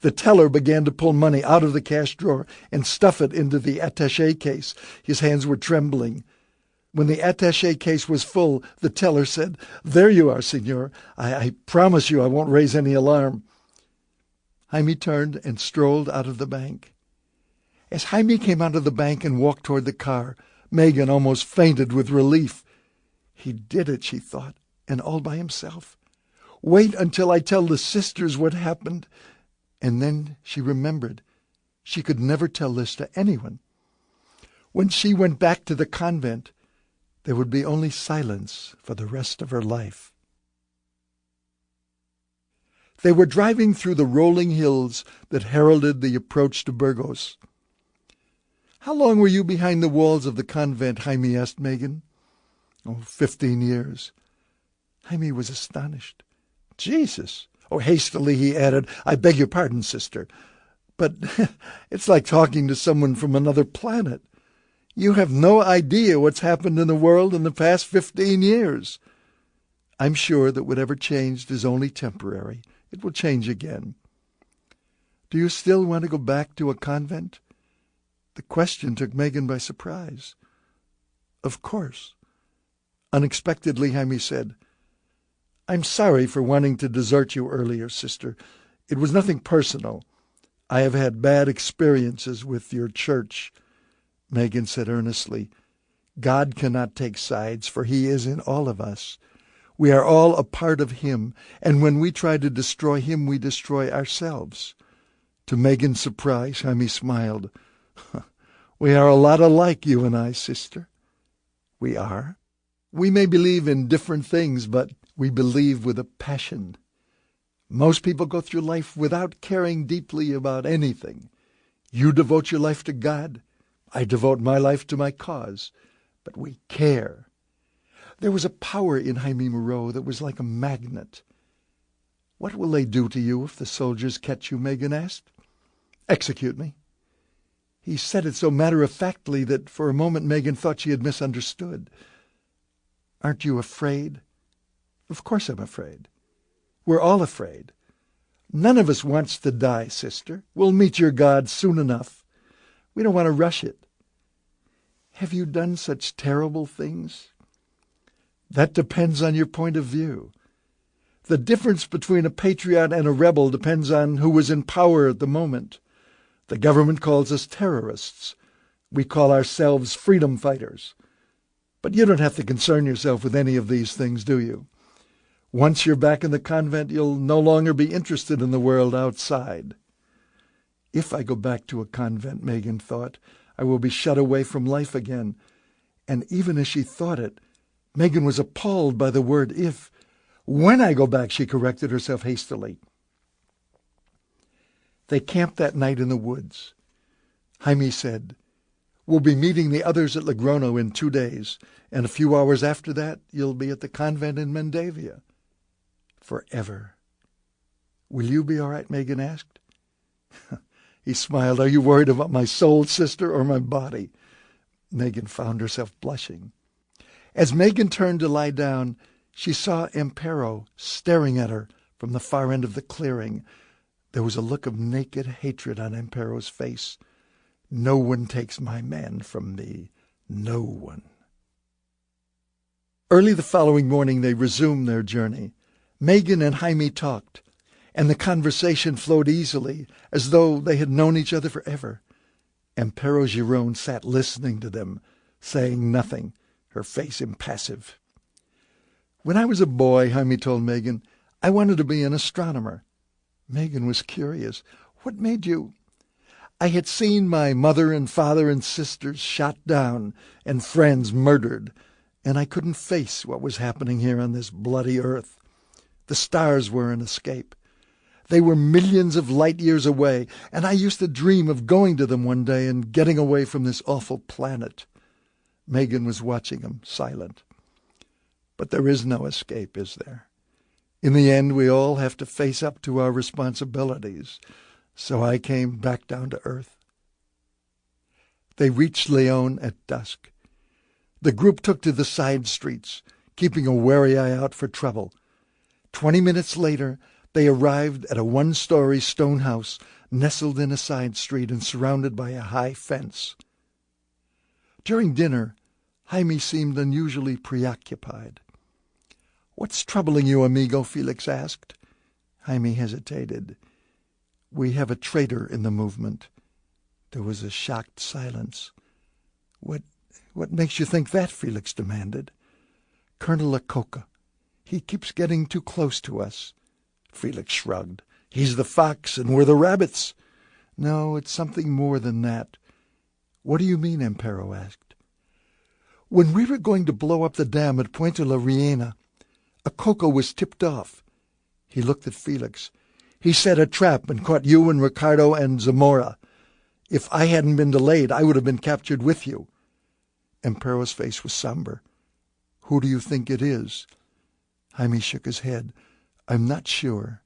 The teller began to pull money out of the cash drawer and stuff it into the attaché case. His hands were trembling. When the attaché case was full, the teller said, There you are, senor. I promise you I won't raise any alarm. Jaime turned and strolled out of the bank. As Jaime came out of the bank and walked toward the car, Megan almost fainted with relief. He did it, she thought, and all by himself. Wait until I tell the sisters what happened. And then she remembered. She could never tell this to anyone. When she went back to the convent, there would be only silence for the rest of her life. They were driving through the rolling hills that heralded the approach to Burgos. How long were you behind the walls of the convent? Jaime asked Megan. 15 years. Jaime was astonished. Jesus! Hastily he added, I beg your pardon, sister. But it's like talking to someone from another planet. You have no idea what's happened in the world in the past 15 years. I'm sure that whatever changed is only temporary. It will change again. Do you still want to go back to a convent? The question took Megan by surprise. Of course. Unexpectedly, Jaime said, I'm sorry for wanting to desert you earlier, sister. It was nothing personal. I have had bad experiences with your church. Megan said earnestly, God cannot take sides, for he is in all of us. We are all a part of him, and when we try to destroy him, we destroy ourselves. To Megan's surprise, Jaime smiled. We are a lot alike, you and I, sister. We are. We may believe in different things, but we believe with a passion. Most people go through life without caring deeply about anything. You devote your life to God. I devote my life to my cause. But we care. There was a power in Jaime Moreau that was like a magnet. "What will they do to you if the soldiers catch you?" Megan asked. "Execute me." He said it so matter-of-factly that for a moment Megan thought she had misunderstood. "Aren't you afraid?" "Of course I'm afraid. We're all afraid. None of us wants to die, sister. We'll meet your God soon enough. We don't want to rush it." "Have you done such terrible things?" "That depends on your point of view. The difference between a patriot and a rebel depends on who was in power at the moment. The government calls us terrorists. We call ourselves freedom fighters. But you don't have to concern yourself with any of these things, do you? Once you're back in the convent, you'll no longer be interested in the world outside." If I go back to a convent, Megan thought, I will be shut away from life again. And even as she thought it, Megan was appalled by the word if. "When I go back," she corrected herself hastily. They camped that night in the woods. Jaime said, "We'll be meeting the others at Logrono in 2 days, and a few hours after that you'll be at the convent in Mendavia. Forever." "Will you be all right?" Megan asked. He smiled. "Are you worried about my soul, sister, or my body?" Megan found herself blushing. As Megan turned to lie down, she saw Amparo staring at her from the far end of the clearing. There was a look of naked hatred on Amparo's face. "No one takes my man from me. No one." Early the following morning they resumed their journey. Megan and Jaime talked, and the conversation flowed easily, as though they had known each other forever. Amparo Giron sat listening to them, saying nothing, her face impassive. "When I was a boy," Jaime told Megan, "I wanted to be an astronomer." Megan was curious. "What made you—" "I had seen my mother and father and sisters shot down and friends murdered, and I couldn't face what was happening here on this bloody earth. The stars were an escape. They were millions of light years away, and I used to dream of going to them one day and getting away from this awful planet." Megan was watching him, silent. "But there is no escape, is there? In the end, we all have to face up to our responsibilities. So I came back down to earth." They reached Leon at dusk. The group took to the side streets, keeping a wary eye out for trouble. 20 minutes later, they arrived at a 1-story stone house nestled in a side street and surrounded by a high fence. During dinner, Jaime seemed unusually preoccupied. "What's troubling you, amigo?" Felix asked. Jaime hesitated. "We have a traitor in the movement." There was a shocked silence. What makes you think that?" Felix demanded. "Colonel Acoca. He keeps getting too close to us." Felix shrugged. "He's the fox and we're the rabbits." "No, it's something more than that." "What do you mean?" Amparo asked. "When we were going to blow up the dam at Puente La Reina, Acoca was tipped off." He looked at Felix. "He set a trap and caught you and Ricardo and Zamora. If I hadn't been delayed, I would have been captured with you." Amparo's face was somber. "Who do you think it is?" Jaime shook his head. "I'm not sure.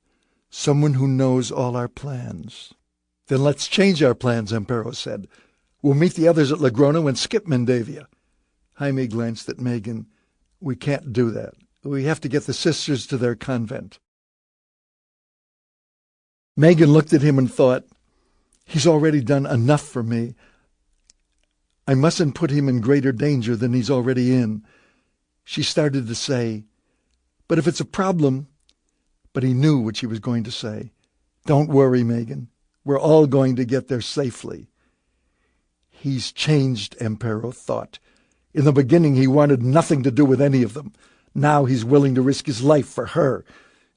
Someone who knows all our plans." "Then let's change our plans," Amparo said. "We'll meet the others at Logrono and skip Mendavia." Jaime glanced at Megan. "We can't do that. We have to get the sisters to their convent." Megan looked at him and thought, "He's already done enough for me. I mustn't put him in greater danger than he's already in." She started to say, "But if it's a problem—" But he knew what she was going to say. "Don't worry, Megan. We're all going to get there safely." He's changed, Amparo thought. In the beginning he wanted nothing to do with any of them. Now he's willing to risk his life for her.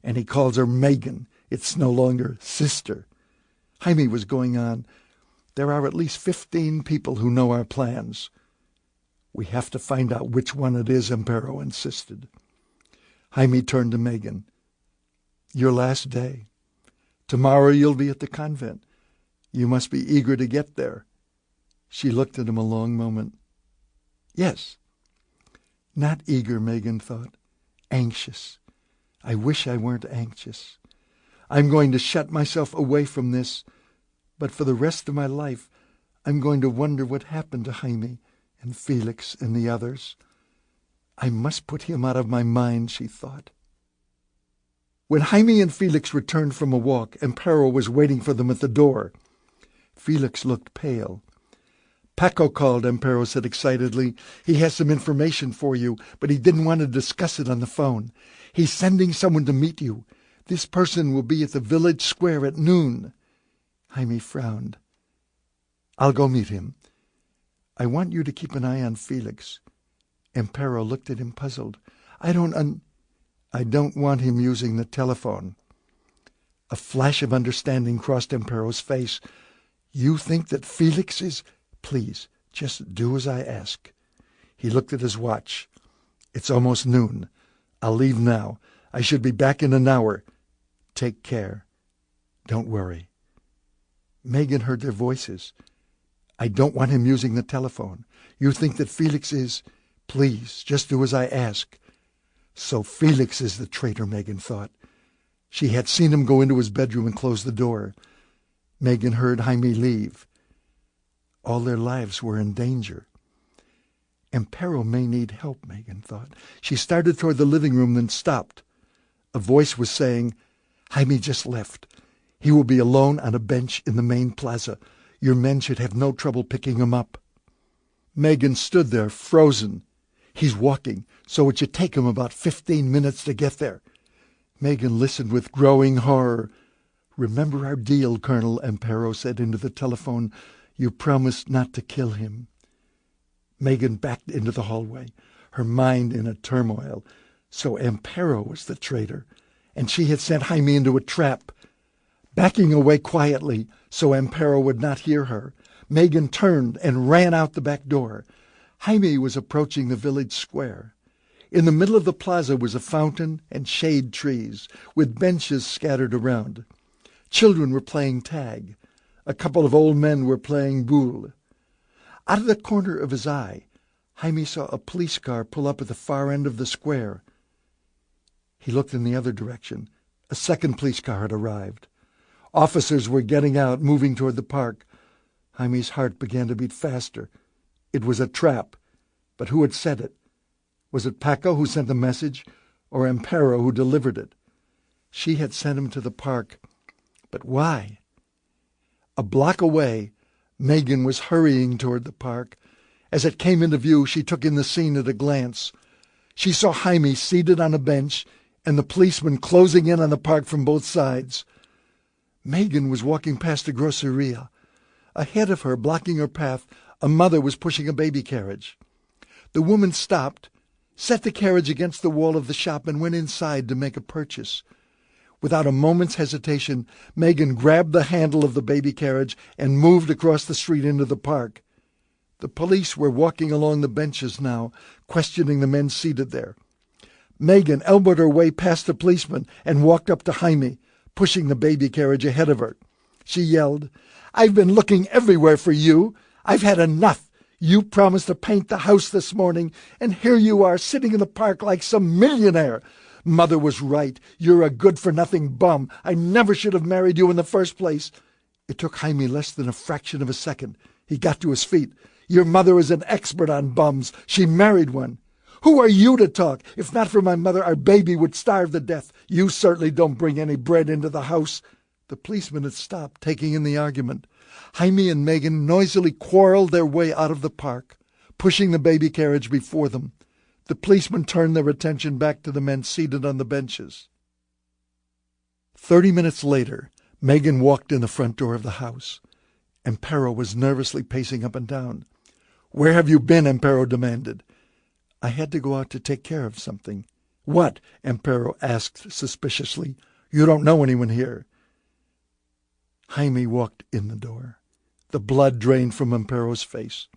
And he calls her Megan. It's no longer sister. Jaime was going on. "There are at least 15 people who know our plans." We have to find out which one it is, Amparo insisted. Jaime turned to Megan. Your last day. Tomorrow you'll be at the convent. You must be eager to get there. She looked at him a long moment. Yes. Not eager, Megan thought. Anxious. I wish I weren't anxious. I'm going to shut myself away from this, but for the rest of my life, I'm going to wonder what happened to Jaime and Felix and the others. I must put him out of my mind, she thought. When Jaime and Felix returned from a walk, Amparo was waiting for them at the door. Felix looked pale. Paco called, Amparo said excitedly. He has some information for you, but he didn't want to discuss it on the phone. He's sending someone to meet you. This person will be at the village square at noon. Jaime frowned. I'll go meet him. I want you to keep an eye on Felix. Amparo looked at him puzzled. I don't want him using the telephone. A flash of understanding crossed Amparo's face. You think that Felix is... Please, just do as I ask. He looked at his watch. It's almost noon. I'll leave now. I should be back in an hour. Take care. Don't worry. Megan heard their voices. I don't want him using the telephone. You think that Felix is... Please, just do as I ask. So Felix is the traitor, Megan thought. She had seen him go into his bedroom and close the door. Megan heard Jaime leave. All their lives were in danger. Amparo may need help, Megan thought. She started toward the living room, then stopped. A voice was saying, Jaime just left. He will be alone on a bench in the main plaza. Your men should have no trouble picking him up. Megan stood there, frozen. He's walking, so it should take him about 15 minutes to get there. Megan listened with growing horror. Remember our deal, Colonel, Amparo said into the telephone. You promised not to kill him. Megan backed into the hallway, her mind in a turmoil. So Amparo was the traitor, and she had sent Jaime into a trap. Backing away quietly so Amparo would not hear her, Megan turned and ran out the back door. Jaime was approaching the village square. In the middle of the plaza was a fountain and shade trees, with benches scattered around. Children were playing tag. A couple of old men were playing boule. Out of the corner of his eye, Jaime saw a police car pull up at the far end of the square. He looked in the other direction. A second police car had arrived. Officers were getting out, moving toward the park. Jaime's heart began to beat faster. It was a trap. But who had set it? Was it Paco who sent the message, or Amparo who delivered it? She had sent him to the park. But why? A block away, Megan was hurrying toward the park. As it came into view, she took in the scene at a glance. She saw Jaime seated on a bench and the policemen closing in on the park from both sides. Megan was walking past a groceria. Ahead of her, blocking her path, a mother was pushing a baby carriage. The woman stopped, set the carriage against the wall of the shop, and went inside to make a purchase. Without a moment's hesitation, Megan grabbed the handle of the baby carriage and moved across the street into the park. The police were walking along the benches now, questioning the men seated there. Megan elbowed her way past the policeman and walked up to Jaime, pushing the baby carriage ahead of her. She yelled, I've been looking everywhere for you. I've had enough. You promised to paint the house this morning, and here you are sitting in the park like some millionaire. Mother was right. You're a good-for-nothing bum. I never should have married you in the first place. It took Jaime less than a fraction of a second. He got to his feet. Your mother is an expert on bums. She married one. Who are you to talk? If not for my mother, our baby would starve to death. You certainly don't bring any bread into the house. The policeman had stopped, taking in the argument. Jaime and Megan noisily quarreled their way out of the park, pushing the baby carriage before them. The policemen turned their attention back to the men seated on the benches. 30 minutes later, Megan walked in the front door of the house. Amparo was nervously pacing up and down. Where have you been? Amparo demanded. I had to go out to take care of something. What? Amparo asked suspiciously. You don't know anyone here. Jaime walked in the door. The blood drained from Amparo's face.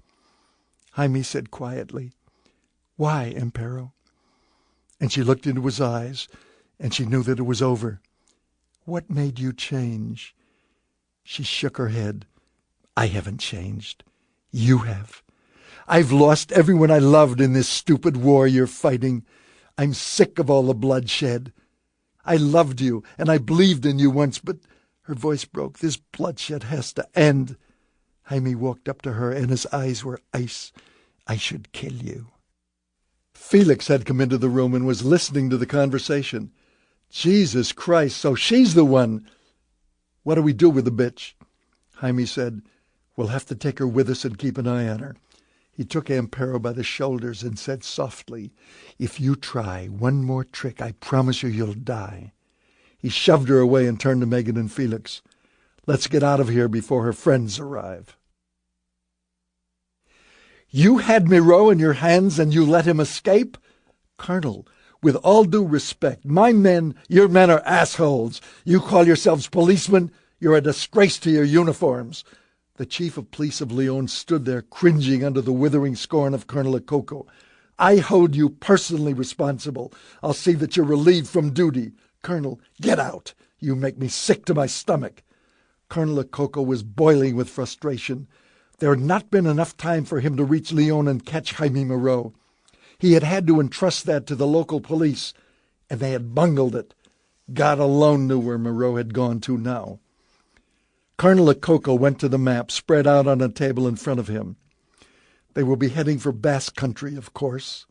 Jaime said quietly. "Why, Amparo?" And she looked into his eyes, and she knew that it was over. "What made you change?" She shook her head. "I haven't changed. You have. I've lost everyone I loved in this stupid war you're fighting. I'm sick of all the bloodshed. I loved you, and I believed in you once, but..." Her voice broke. "This bloodshed has to end." Jaime walked up to her, and his eyes were ice. "I should kill you." Felix had come into the room and was listening to the conversation. "Jesus Christ, so she's the one. What do we do with the bitch?" Jaime said, "We'll have to take her with us and keep an eye on her." He took Amparo by the shoulders and said softly, "If you try one more trick, I promise you'll die." He shoved her away and turned to Megan and Felix. "Let's get out of here before her friends arrive." "You had Moreau in your hands and you let him escape?" "Colonel, with all due respect, your men are assholes. You call yourselves policemen? You're a disgrace to your uniforms." The chief of police of Leon stood there, cringing under the withering scorn of Colonel Akoko. "I hold you personally responsible. I'll see that you're relieved from duty. Colonel, get out. You make me sick to my stomach." Colonel Akoko was boiling with frustration. There had not been enough time for him to reach Leon and catch Jaime Moreau. He had had to entrust that to the local police, and they had bungled it. God alone knew where Moreau had gone to now. Colonel Akoko went to the map spread out on a table in front of him. They will be heading for Basque Country, of course.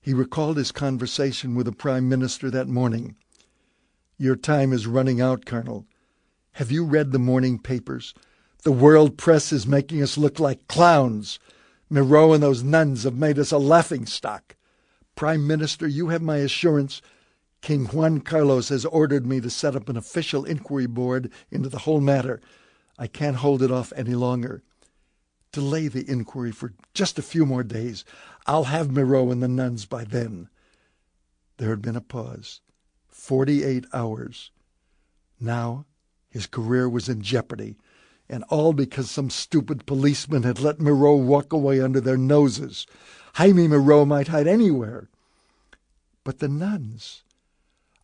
He recalled his conversation with the Prime Minister that morning. "Your time is running out, Colonel. Have you read the morning papers? The world press is making us look like clowns. Moreau and those nuns have made us a laughingstock. Prime Minister, you have my assurance. King Juan Carlos has ordered me to set up an official inquiry board into the whole matter. I can't hold it off any longer. Delay the inquiry for just a few more days. I'll have Moreau and the nuns by then." There had been a pause. 48 hours. Now his career was in jeopardy, and all because some stupid policeman had let Moreau walk away under their noses. Jaime Moreau might hide anywhere. But the nuns...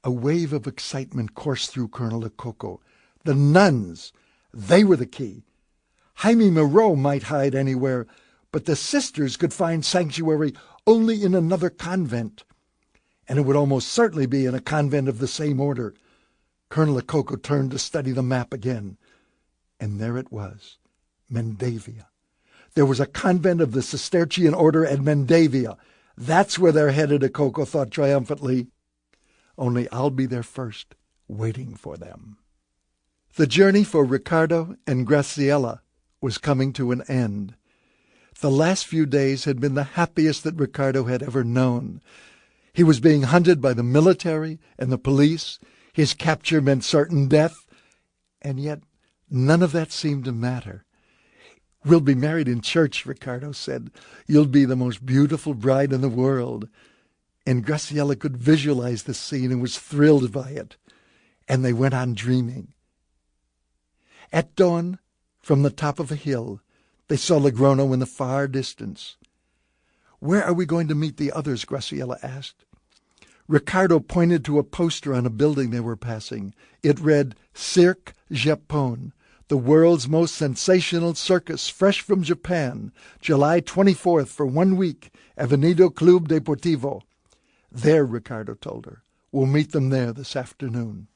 A wave of excitement coursed through Colonel Akoko. The nuns! They were the key. Jaime Moreau might hide anywhere, but the sisters could find sanctuary only in another convent. And it would almost certainly be in a convent of the same order. Colonel Akoko turned to study the map again. And there it was, Mendavia. There was a convent of the Cistercian order at Mendavia. That's where they're headed, Akoko thought triumphantly. Only I'll be there first, waiting for them. The journey for Ricardo and Graciela was coming to an end. The last few days had been the happiest that Ricardo had ever known. He was being hunted by the military and the police. His capture meant certain death. And yet none of that seemed to matter. "We'll be married in church," Ricardo said. "You'll be the most beautiful bride in the world." And Graciela could visualize the scene and was thrilled by it. And they went on dreaming. At dawn, from the top of a hill, they saw Logrono in the far distance. "Where are we going to meet the others?" Graciela asked. Ricardo pointed to a poster on a building they were passing. It read, "Cirque Japon, the world's most sensational circus, fresh from Japan, July 24th for 1 week, Avenido Club Deportivo." "There," Ricardo told her. "We'll meet them there this afternoon."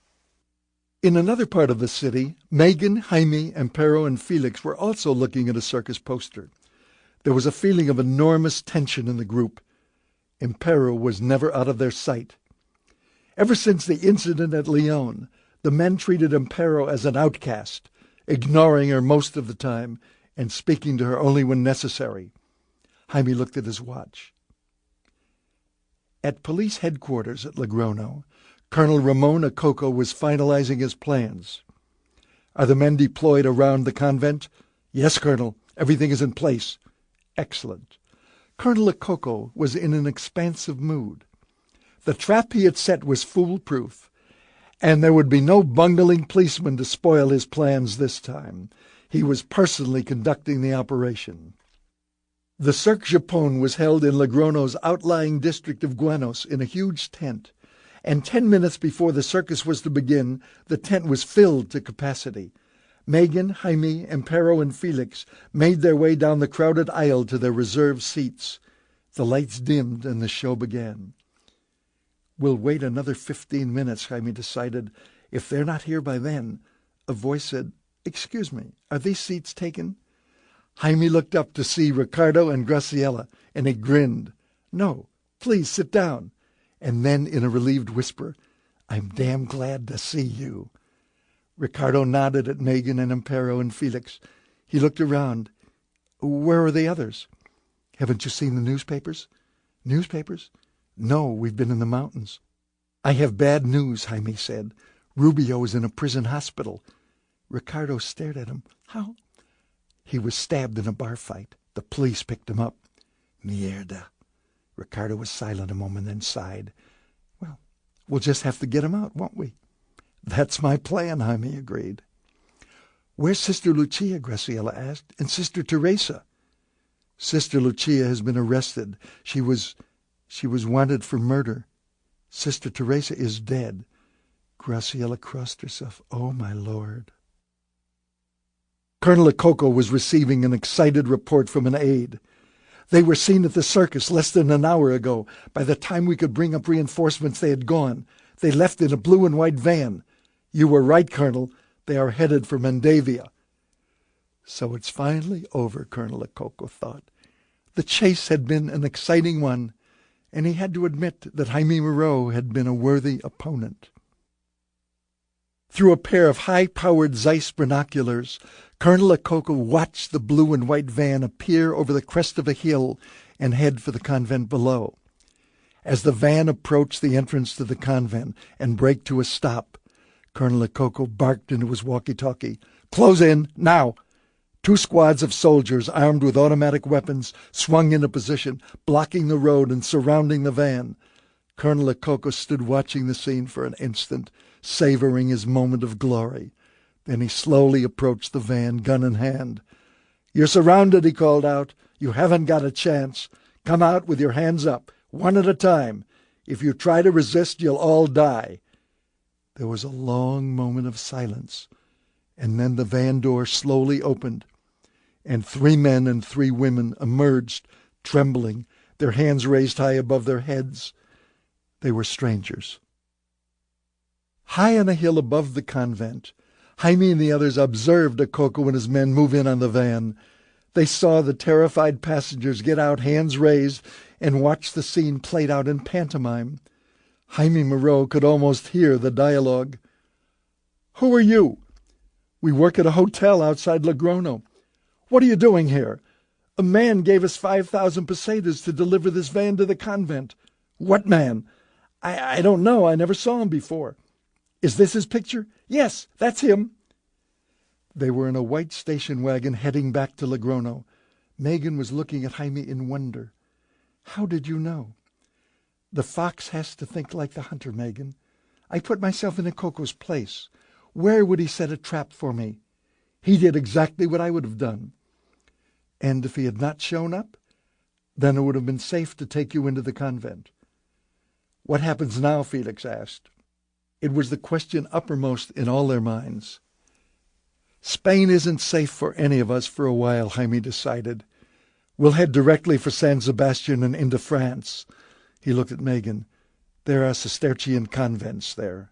In another part of the city, Megan, Jaime, Amparo, and Felix were also looking at a circus poster. There was a feeling of enormous tension in the group. Amparo was never out of their sight. Ever since the incident at Leon, the men treated Amparo as an outcast, ignoring her most of the time and speaking to her only when necessary. Jaime looked at his watch. At police headquarters at Logrono, Colonel Ramon Akoko was finalizing his plans. "Are the men deployed around the convent?" "Yes, Colonel. Everything is in place." "Excellent." Colonel Akoko was in an expansive mood. The trap he had set was foolproof, and there would be no bungling policeman to spoil his plans this time. He was personally conducting the operation. The Cirque Japon was held in Logrono's outlying district of Guanos in a huge tent, and 10 minutes before the circus was to begin, the tent was filled to capacity. Megan, Jaime, Amparo, and Felix made their way down the crowded aisle to their reserved seats. The lights dimmed and the show began. "We'll wait another 15 minutes, Jaime decided. "If they're not here by then." A voice said, "Excuse me, are these seats taken?" Jaime looked up to see Ricardo and Graciela, and he grinned. "No, please sit down." And then in a relieved whisper, "I'm damn glad to see you." Ricardo nodded at Megan and Amparo and Felix. He looked around. "Where are the others?" "Haven't you seen the newspapers?" "Newspapers? No, we've been in the mountains." "I have bad news," Jaime said. "Rubio is in a prison hospital." Ricardo stared at him. "How?" "He was stabbed in a bar fight. The police picked him up." "Mierda." Ricardo was silent a moment, then sighed. "Well, we'll just have to get him out, won't we?" "That's my plan," Jaime agreed. "Where's Sister Lucia?" Graciela asked. "And Sister Teresa?" "Sister Lucia has been arrested. She was wanted for murder. Sister Teresa is dead." Graciela crossed herself. "Oh, my Lord." Colonel Akoko was receiving an excited report from an aide. "They were seen at the circus less than an hour ago. By the time we could bring up reinforcements, they had gone. They left in a blue and white van." "You were right, Colonel. They are headed for Mendavia." So it's finally over, Colonel Akoko thought. The chase had been an exciting one, and he had to admit that Jaime Moreau had been a worthy opponent. Through a pair of high-powered Zeiss binoculars, Colonel Akoko watched the blue and white van appear over the crest of a hill and head for the convent below. As the van approached the entrance to the convent and braked to a stop, Colonel Akoko barked into his walkie-talkie, "Close in, now!" 2 squads of soldiers armed with automatic weapons swung into position, blocking the road and surrounding the van. Colonel Akoko stood watching the scene for an instant, savoring his moment of glory. Then he slowly approached the van, gun in hand. "You're surrounded," he called out. "You haven't got a chance. Come out with your hands up, one at a time. If you try to resist, you'll all die." There was a long moment of silence, and then the van door slowly opened, and 3 men and 3 women emerged, trembling, their hands raised high above their heads. They were strangers. High on a hill above the convent, Jaime and the others observed Akoko and his men move in on the van. They saw the terrified passengers get out, hands raised, and watched the scene played out in pantomime. Jaime Moreau could almost hear the dialogue. "Who are you?" "We work at a hotel outside Logrono." "What are you doing here?" "A man gave us 5,000 pesetas to deliver this van to the convent." "What man?" I don't know. I never saw him before." "Is this his picture?" "Yes, that's him." They were in a white station wagon heading back to Logrono. Megan was looking at Jaime in wonder. "How did you know?" "The fox has to think like the hunter, Megan. I put myself in Akoko's place. Where would he set a trap for me? He did exactly what I would have done." "And if he had not shown up?" "Then it would have been safe to take you into the convent." "What happens now?" Felix asked. It was the question uppermost in all their minds. "Spain isn't safe for any of us for a while," Jaime decided. "We'll head directly for San Sebastian and into France." He looked at Megan. "There are Cistercian convents there."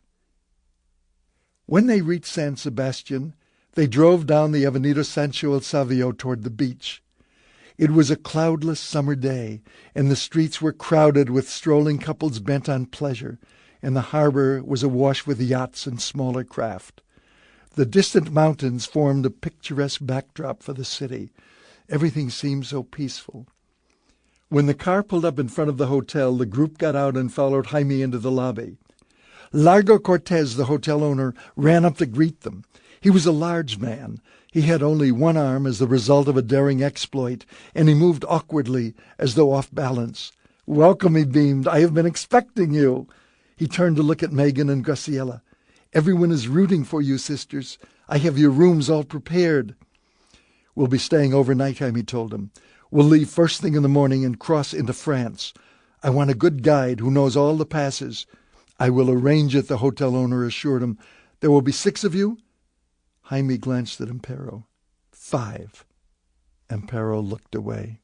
When they reached San Sebastian, they drove down the Avenida Sancho El Savio toward the beach. It was a cloudless summer day, and the streets were crowded with strolling couples bent on pleasure, and the harbor was awash with yachts and smaller craft. The distant mountains formed a picturesque backdrop for the city. Everything seemed so peaceful. When the car pulled up in front of the hotel, the group got out and followed Jaime into the lobby. Largo Cortez, the hotel owner, ran up to greet them. He was a large man. He had only one arm as the result of a daring exploit, and he moved awkwardly, as though off balance. "Welcome," he beamed. "I have been expecting you." He turned to look at Megan and Graciela. "Everyone is rooting for you, sisters. I have your rooms all prepared." "We'll be staying overnight," Jaime told him. We'll leave first thing in the morning and cross into France. I want a good guide who knows all the passes. I will arrange it, the hotel owner assured him. There will be 6 of you? Jaime glanced at Amparo. 5. Amparo looked away.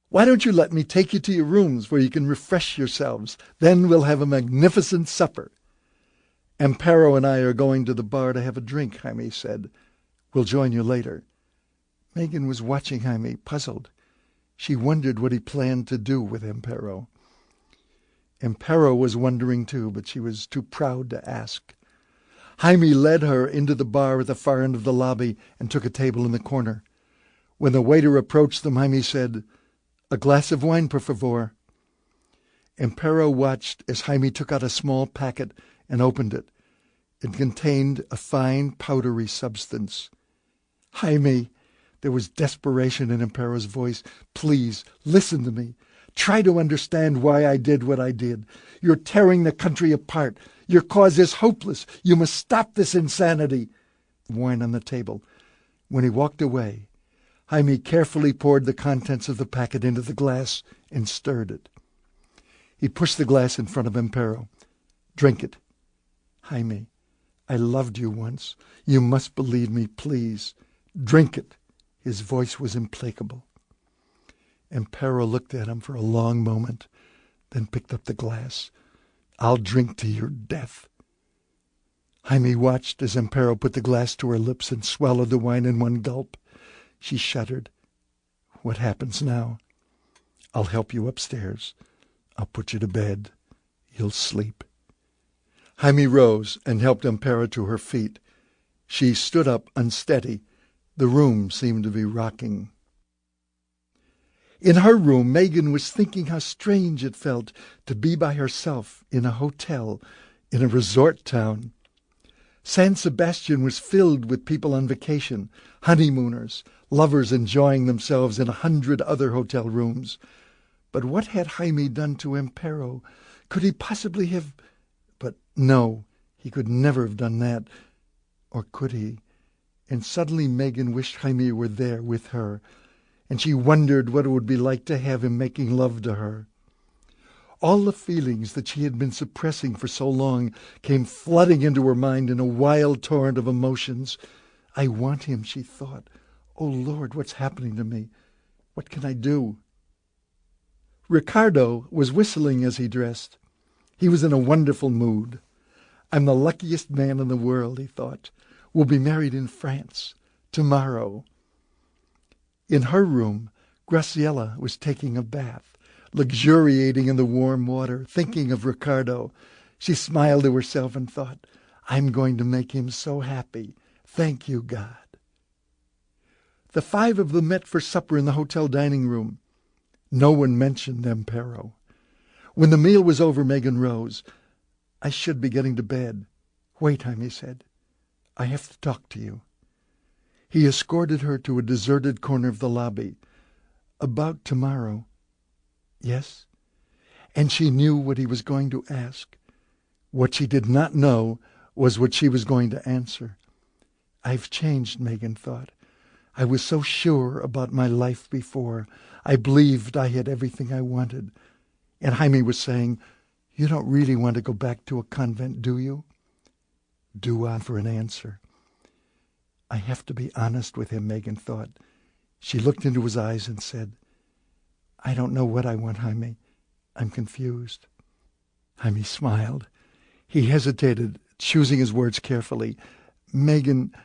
Why don't you let me take you to your rooms where you can refresh yourselves? Then we'll have a magnificent supper. Amparo and I are going to the bar to have a drink, Jaime said. We'll join you later. Megan was watching Jaime, puzzled. She wondered what he planned to do with Amparo. Amparo was wondering too, but she was too proud to ask. Jaime led her into the bar at the far end of the lobby and took a table in the corner. When the waiter approached them, Jaime said, "A glass of wine, por favor." Amparo watched as Jaime took out a small packet and opened it. It contained a fine, powdery substance. "Jaime," there was desperation in Amparo's voice, "please, listen to me. Try to understand why I did what I did. You're tearing the country apart. Your cause is hopeless. You must stop this insanity." Wine on the table. When he walked away, Jaime carefully poured the contents of the packet into the glass and stirred it. He pushed the glass in front of Amparo. "Drink it." "Jaime, I loved you once. You must believe me, please. Drink it." His voice was implacable. Amparo looked at him for a long moment, then picked up the glass. "I'll drink to your death." Jaime watched as Amparo put the glass to her lips and swallowed the wine in one gulp. She shuddered. "What happens now?" "I'll help you upstairs. I'll put you to bed. You'll sleep." Jaime rose and helped Amparo to her feet. She stood up unsteady. The room seemed to be rocking. In her room, Megan was thinking how strange it felt to be by herself in a hotel in a resort town. San Sebastian was filled with people on vacation, honeymooners, lovers enjoying themselves in 100 other hotel rooms. But what had Jaime done to Amparo? Could he possibly have... But no, he could never have done that. Or could he? And suddenly Megan wished Jaime were there with her, and she wondered what it would be like to have him making love to her. All the feelings that she had been suppressing for so long came flooding into her mind in a wild torrent of emotions. "I want him," she thought. "Oh, Lord, what's happening to me? What can I do?" Ricardo was whistling as he dressed. He was in a wonderful mood. "I'm the luckiest man in the world," he thought. "We'll be married in France tomorrow." In her room, Graciela was taking a bath, luxuriating in the warm water, thinking of Ricardo. She smiled to herself and thought, "I'm going to make him so happy. Thank you, God." The 5 of them met for supper in the hotel dining room. No one mentioned Amparo. When the meal was over, Megan rose. "I should be getting to bed." "Wait," Jaime said. "I have to talk to you." He escorted her to a deserted corner of the lobby. "About tomorrow." "Yes?" And she knew what he was going to ask. What she did not know was what she was going to answer. "I've changed," Megan thought. "I was so sure about my life before. I believed I had everything I wanted." And Jaime was saying, "You don't really want to go back to a convent, do you?" Due on for an answer. "I have to be honest with him," Megan thought. She looked into his eyes and said, "I don't know what I want, Jaime. I'm confused." Jaime smiled. He hesitated, choosing his words carefully. "Megan,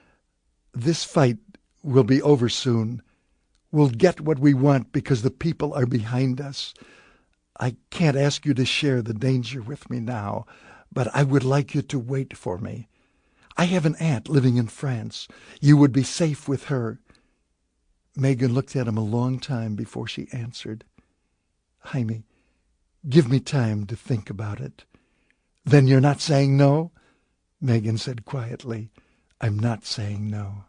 this fight will be over soon. We'll get what we want because the people are behind us. I can't ask you to share the danger with me now, but I would like you to wait for me. I have an aunt living in France. You would be safe with her." Megan looked at him a long time before she answered. "Jaime, give me time to think about it." "Then you're not saying no?" Megan said quietly, "I'm not saying no."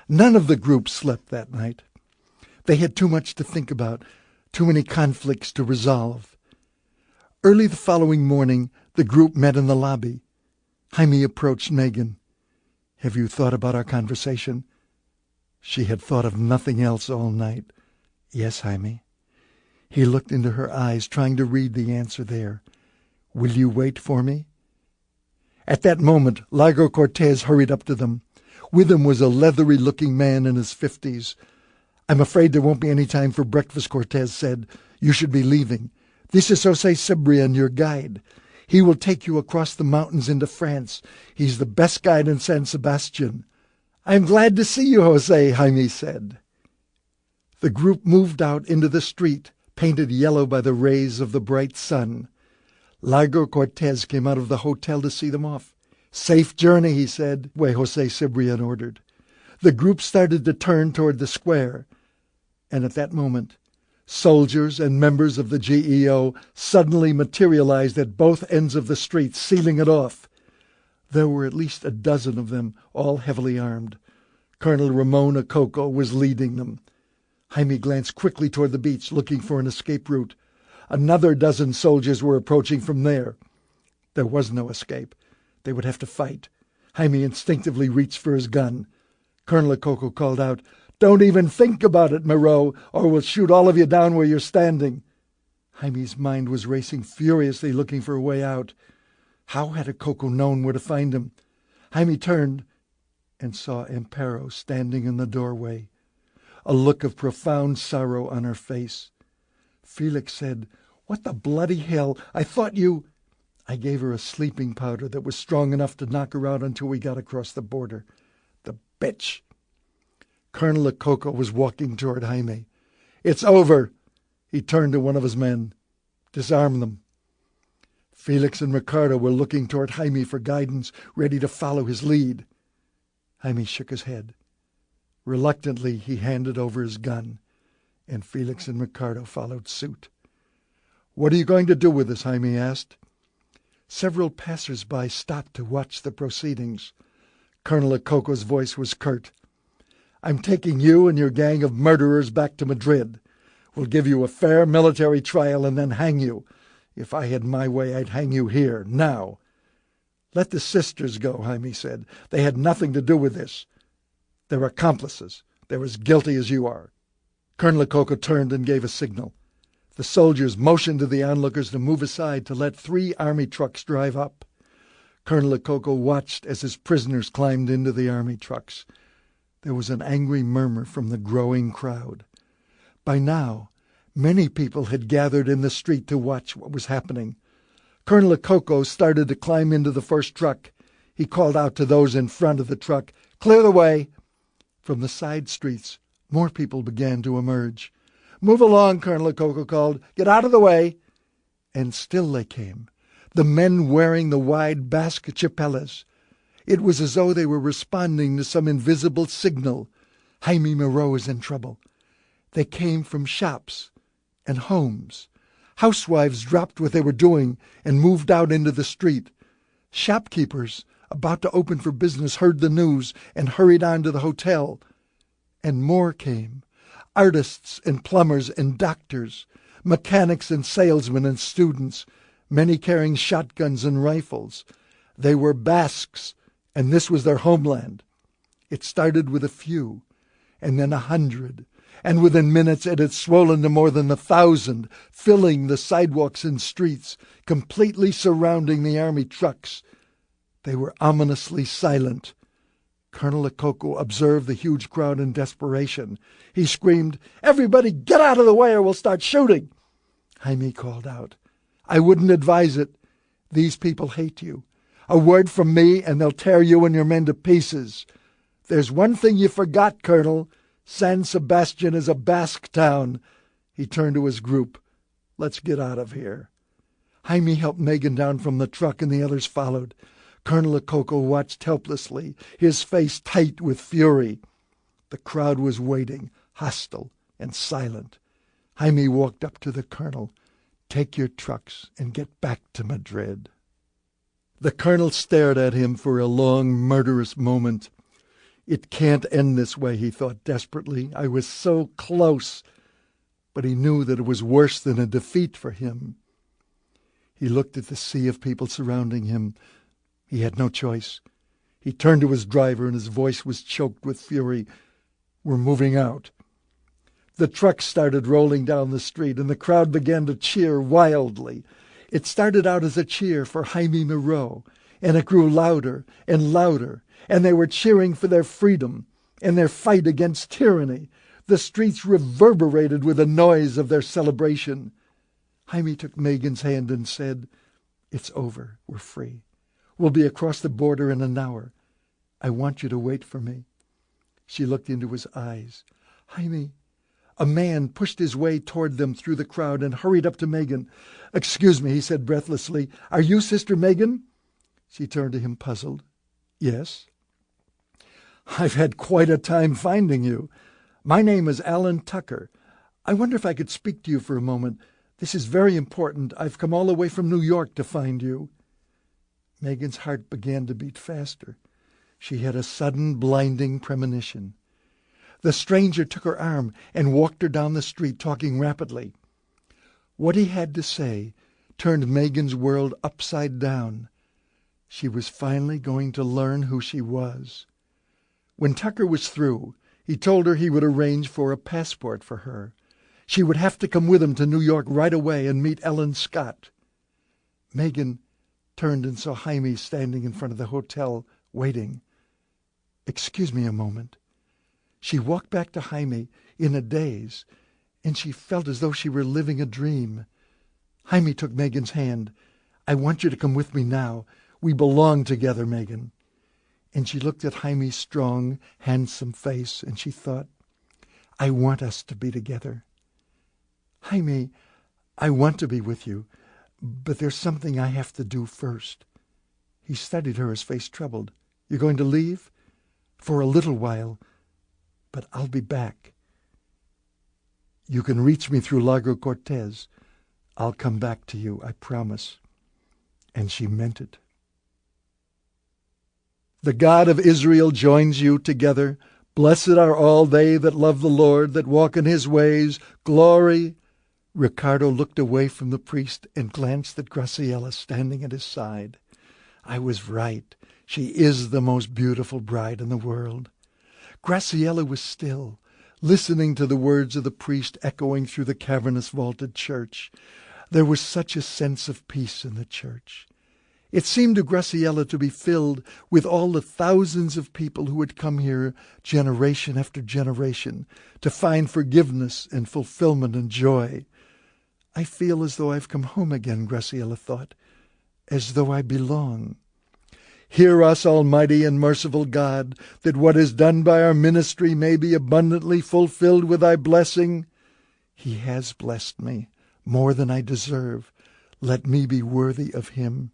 None of the group slept that night. They had too much to think about, too many conflicts to resolve. Early the following morning, the group met in the lobby. Jaime approached Megan. "Have you thought about our conversation?" She had thought of nothing else all night. Yes, Jaime. He looked into her eyes, trying to read the answer there. Will you wait for me? At that moment, Largo Cortez hurried up to them. With him was a leathery-looking man in his 50s. I'm afraid there won't be any time for breakfast, Cortez said. You should be leaving. This is Jose Cibrian, your guide. He will take you across the mountains into France. He's the best guide in San Sebastian. I'm glad to see you, Jose, Jaime said. The group moved out into the street, painted yellow by the rays of the bright sun. Largo Cortez came out of the hotel to see them off. Safe journey, he said, way Jose Cibrian ordered. The group started to turn toward the square, and at that moment, soldiers and members of the GEO suddenly materialized at both ends of the street, sealing it off. There were at least a dozen of them, all heavily armed. Colonel Ramon Acocco was leading them. Jaime glanced quickly toward the beach, looking for an escape route. Another dozen soldiers were approaching from there. There was no escape. They would have to fight. Jaime instinctively reached for his gun. Colonel Acocco called out, Don't even think about it, Moreau, or we'll shoot all of you down where you're standing. Jaime's mind was racing furiously, looking for a way out. How had Acocco known where to find him? Jaime turned and saw Amparo standing in the doorway, a look of profound sorrow on her face. Felix said, What the bloody hell? I thought you... I gave her a sleeping powder that was strong enough to knock her out until we got across the border. The bitch. Colonel Acocco was walking toward Jaime. It's over. He turned to one of his men. Disarm them. Felix and Ricardo were looking toward Jaime for guidance, ready to follow his lead. Jaime shook his head. Reluctantly, he handed over his gun, and Felix and Ricardo followed suit. What are you going to do with us? Jaime asked. Several passers-by stopped to watch the proceedings. Colonel Acocco's voice was curt. I'm taking you and your gang of murderers back to Madrid. We'll give you a fair military trial and then hang you. If I had my way, I'd hang you here, now. Let the sisters go, Jaime said. They had nothing to do with this. They're accomplices. They're as guilty as you are. Colonel Acocco turned and gave a signal. The soldiers motioned to the onlookers to move aside to let 3 army trucks drive up. Colonel Acocco watched as his prisoners climbed into the army trucks. There was an angry murmur from the growing crowd. By now, many people had gathered in the street to watch what was happening. Colonel Acocco started to climb into the first truck. He called out to those in front of the truck, Clear the way! From the side streets, more people began to emerge. Move along, Colonel Acocco called. Get out of the way. And still they came, the men wearing the wide Basque chapelas. It was as though they were responding to some invisible signal. Jaime Moreau is in trouble. They came from shops and homes. Housewives dropped what they were doing and moved out into the street. Shopkeepers, about to open for business, heard the news and hurried on to the hotel. And more came. Artists and plumbers and doctors, mechanics and salesmen and students, many carrying shotguns and rifles. They were Basques, and this was their homeland. It started with a few, and then 100, and within minutes it had swollen to more than 1,000, filling the sidewalks and streets, completely surrounding the army trucks. They were ominously silent. Colonel Acocco observed the huge crowd in desperation. He screamed, Everybody get out of the way or we'll start shooting. Jaime called out, I wouldn't advise it. These people hate you. A word from me and they'll tear you and your men to pieces. There's one thing you forgot, Colonel. San Sebastian is a Basque town. He turned to his group. Let's get out of here. Jaime helped Megan down from the truck and the others followed. Colonel Acocco watched helplessly, his face tight with fury. The crowd was waiting, hostile and silent. Jaime walked up to the colonel. Take your trucks and get back to Madrid. The colonel stared at him for a long, murderous moment. It can't end this way, he thought desperately. I was so close. But he knew that it was worse than a defeat for him. He looked at the sea of people surrounding him. He had no choice. He turned to his driver, and his voice was choked with fury. We're moving out. The truck started rolling down the street, and the crowd began to cheer wildly. It started out as a cheer for Jaime Moreau, and it grew louder and louder, and they were cheering for their freedom and their fight against tyranny. The streets reverberated with the noise of their celebration. Jaime took Megan's hand and said, "It's over. We're free. We'll be across the border in an hour. I want you to wait for me." She looked into his eyes. "Jaime." A man pushed his way toward them through the crowd and hurried up to Megan. "Excuse me," he said breathlessly. "Are you Sister Megan?" She turned to him, puzzled. "Yes." "I've had quite a time finding you. My name is Alan Tucker. I wonder if I could speak to you for a moment. This is very important. I've come all the way from New York to find you." Megan's heart began to beat faster. She had a sudden, blinding premonition. The stranger took her arm and walked her down the street, talking rapidly. What he had to say turned Megan's world upside down. She was finally going to learn who she was. When Tucker was through, he told her he would arrange for a passport for her. She would have to come with him to New York right away and meet Ellen Scott. Megan turned and saw Jaime standing in front of the hotel, waiting. "Excuse me a moment." She walked back to Jaime in a daze, and she felt as though she were living a dream. Jaime took Megan's hand. "I want you to come with me now. We belong together, Megan." And she looked at Jaime's strong, handsome face, and she thought, "I want us to be together. Jaime, I want to be with you, but there's something I have to do first." He studied her, his face troubled. "You're going to leave?" "For a little while. But I'll be back." "You can reach me through Largo Cortez. I'll come back to you, I promise." And she meant it. "The God of Israel joins you together. Blessed are all they that love the Lord, that walk in his ways. Glory." Ricardo looked away from the priest and glanced at Graciela standing at his side. "I was right. She is the most beautiful bride in the world." Graciela was still, listening to the words of the priest echoing through the cavernous vaulted church. There was such a sense of peace in the church. It seemed to Graciela to be filled with all the thousands of people who had come here generation after generation to find forgiveness and fulfillment and joy. "I feel as though I've come home again," Graciela thought, "as though I belong. Hear us, Almighty and merciful God, that what is done by our ministry may be abundantly fulfilled with thy blessing." He has blessed me more than I deserve. Let me be worthy of him.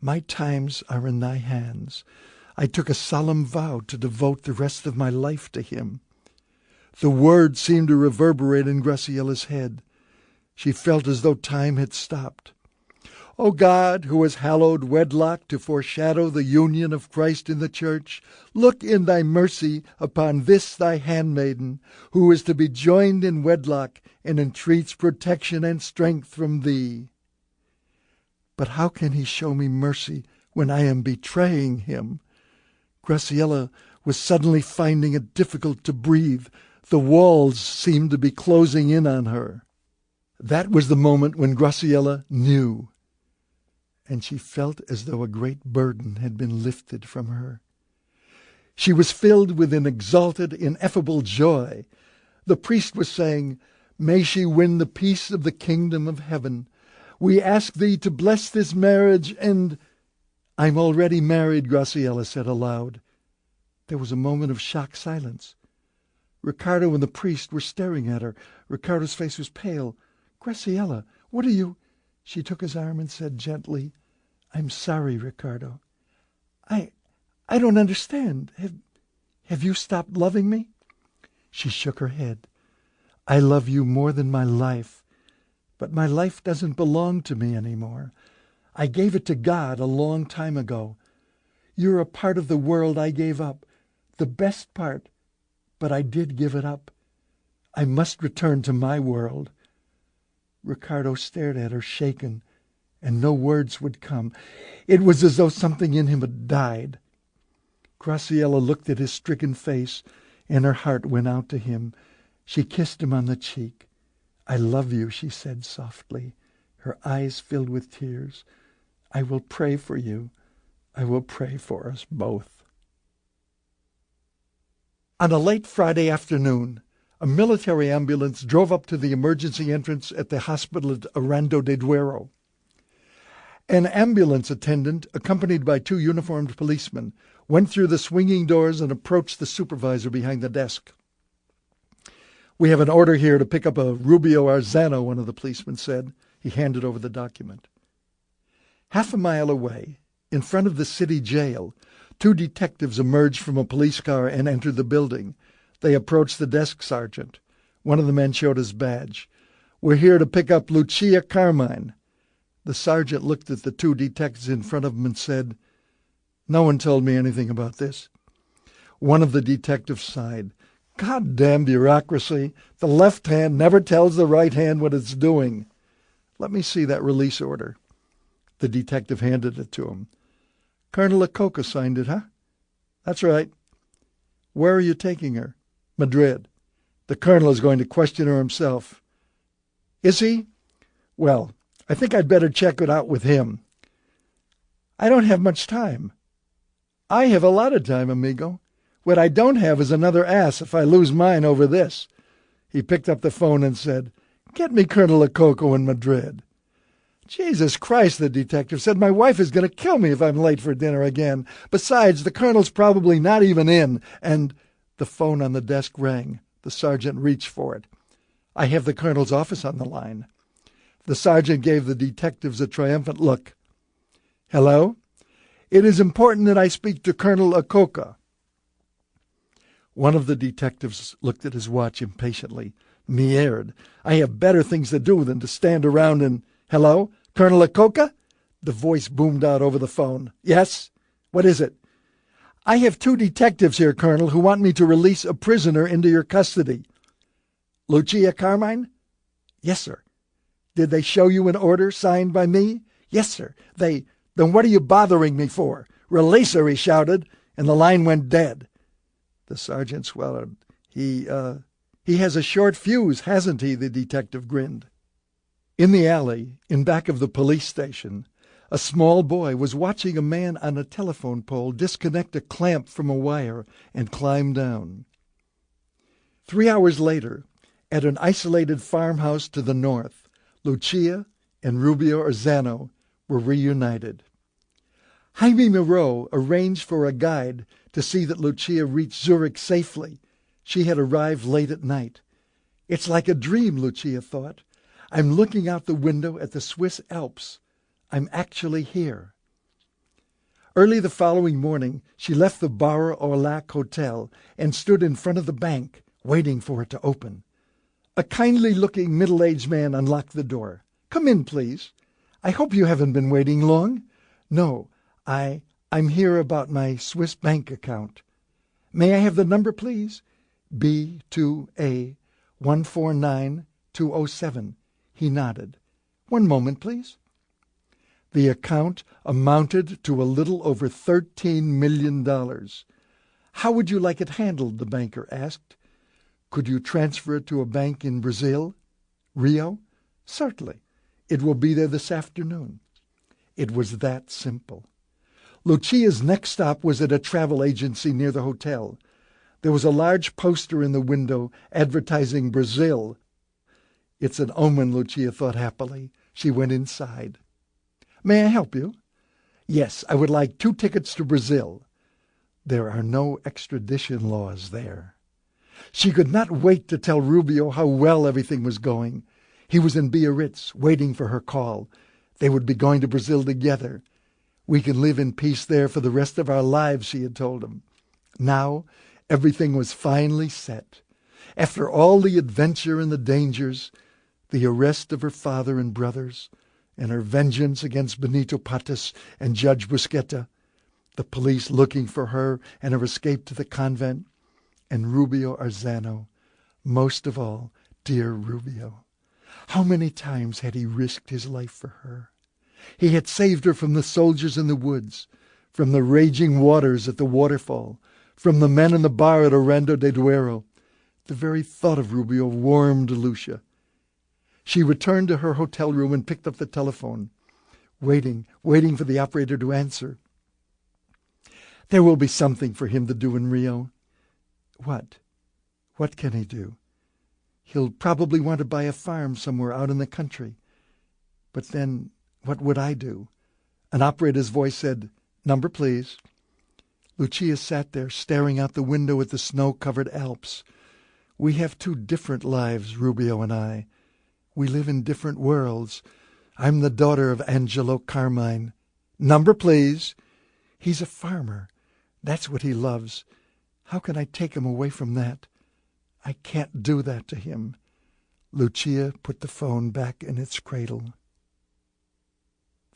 My times are in thy hands. I took a solemn vow to devote the rest of my life to him. The words seemed to reverberate in Graciela's head. She felt as though time had stopped. "O God, who has hallowed wedlock to foreshadow the union of Christ in the church, look in thy mercy upon this thy handmaiden, who is to be joined in wedlock and entreats protection and strength from thee." But how can he show me mercy when I am betraying him? Graciela was suddenly finding it difficult to breathe. The walls seemed to be closing in on her. That was the moment when Graciela knew, and she felt as though a great burden had been lifted from her. She was filled with an exalted, ineffable joy. The priest was saying, "May she win the peace of the kingdom of heaven. We ask thee to bless this marriage and—" "I'm already married," Graciela said aloud. There was a moment of shocked silence. Ricardo and the priest were staring at her. Ricardo's face was pale. "Graciela, what are you—" She took his arm and said gently, "I'm sorry, Ricardo. I don't understand. Have you stopped loving me?" She shook her head. "I love you more than my life, but my life doesn't belong to me anymore. I gave it to God a long time ago. You're a part of the world I gave up, the best part, but I did give it up. I must return to my world." Ricardo stared at her, shaken, and no words would come. It was as though something in him had died. Graciela looked at his stricken face, and her heart went out to him. She kissed him on the cheek. "I love you," she said softly, her eyes filled with tears. "I will pray for you. I will pray for us both." On a late Friday afternoon, a military ambulance drove up to the emergency entrance at the hospital at Aranda de Duero. An ambulance attendant, accompanied by 2 uniformed policemen, went through the swinging doors and approached the supervisor behind the desk. "We have an order here to pick up a Rubio Arzano," one of the policemen said. He handed over the document. Half a mile away, in front of the city jail, 2 detectives emerged from a police car and entered the building. They approached the desk sergeant. One of the men showed his badge. "We're here to pick up Lucia Carmine." The sergeant looked at the 2 detectives in front of him and said, "No one told me anything about this." One of the detectives sighed. "Goddamn bureaucracy. The left hand never tells the right hand what it's doing." "Let me see that release order." The detective handed it to him. "Colonel Acoca signed it, huh?" "That's right." "Where are you taking her?" "Madrid. The colonel is going to question her himself." "Is he? Well, I think I'd better check it out with him." "I don't have much time." "I have a lot of time, amigo. What I don't have is another ass if I lose mine over this." He picked up the phone and said, "Get me Colonel Acoca in Madrid." "Jesus Christ," the detective said, "my wife is going to kill me if I'm late for dinner again. Besides, the colonel's probably not even in." And the phone on the desk rang. The sergeant reached for it. "I have the colonel's office on the line." The sergeant gave the detectives a triumphant look. "Hello? It is important that I speak to Colonel Acoca." One of the detectives looked at his watch impatiently. "Merde, I have better things to do than to stand around and—" "Hello? Colonel Acoca?" The voice boomed out over the phone. "Yes? What is it?" "I have 2 detectives here, Colonel, who want me to release a prisoner into your custody." "Lucia Carmine?" "Yes, sir." "Did they show you an order signed by me?" "Yes, sir. Then what are you bothering me for?" "Release her," he shouted, and the line went dead. The sergeant swallowed. He has a short fuse, hasn't he?" the detective grinned. In the alley, in back of the police station, a small boy was watching a man on a telephone pole disconnect a clamp from a wire and climb down. 3 hours later, at an isolated farmhouse to the north, Lucia and Rubio Arzano were reunited. Jaime Moreau arranged for a guide to see that Lucia reached Zurich safely. She had arrived late at night. "It's like a dream," Lucia thought. "I'm looking out the window at the Swiss Alps. I'm actually here." Early the following morning, she left the Bar au Lac Hotel and stood in front of the bank, waiting for it to open. A kindly-looking middle-aged man unlocked the door. "Come in, please. I hope you haven't been waiting long." "No, I'm here about my Swiss bank account." "May I have the number, please?" "B2A 149207. He nodded. "One moment, please." The account amounted to a little over $13 million. "How would you like it handled?" the banker asked. "Could you transfer it to a bank in Brazil?" "Rio?" "Certainly. It will be there this afternoon." It was that simple. Lucia's next stop was at a travel agency near the hotel. There was a large poster in the window advertising Brazil. "It's an omen," Lucia thought happily. She went inside. "May I help you?" "Yes, I would like 2 tickets to Brazil." "There are no extradition laws there." She could not wait to tell Rubio how well everything was going. He was in Biarritz, waiting for her call. They would be going to Brazil together. "We can live in peace there for the rest of our lives," she had told him. Now everything was finally set. After all the adventure and the dangers, the arrest of her father and brothers, and her vengeance against Benito Patas and Judge Busqueta, the police looking for her and her escape to the convent, and Rubio Arzano, most of all, dear Rubio. How many times had he risked his life for her? He had saved her from the soldiers in the woods, from the raging waters at the waterfall, from the men in the bar at Aranda de Duero. The very thought of Rubio warmed Lucia. She returned to her hotel room and picked up the telephone, waiting for the operator to answer. There will be something for him to do in Rio. What? What can he do? He'll probably want to buy a farm somewhere out in the country. But then, what would I do? An operator's voice said, "Number, please." Lucia sat there, staring out the window at the snow-covered Alps. We have two different lives, Rubio and I. We live in different worlds. I'm the daughter of Angelo Carmine. "Number, please." He's a farmer. That's what he loves. How can I take him away from that? I can't do that to him. Lucia put the phone back in its cradle.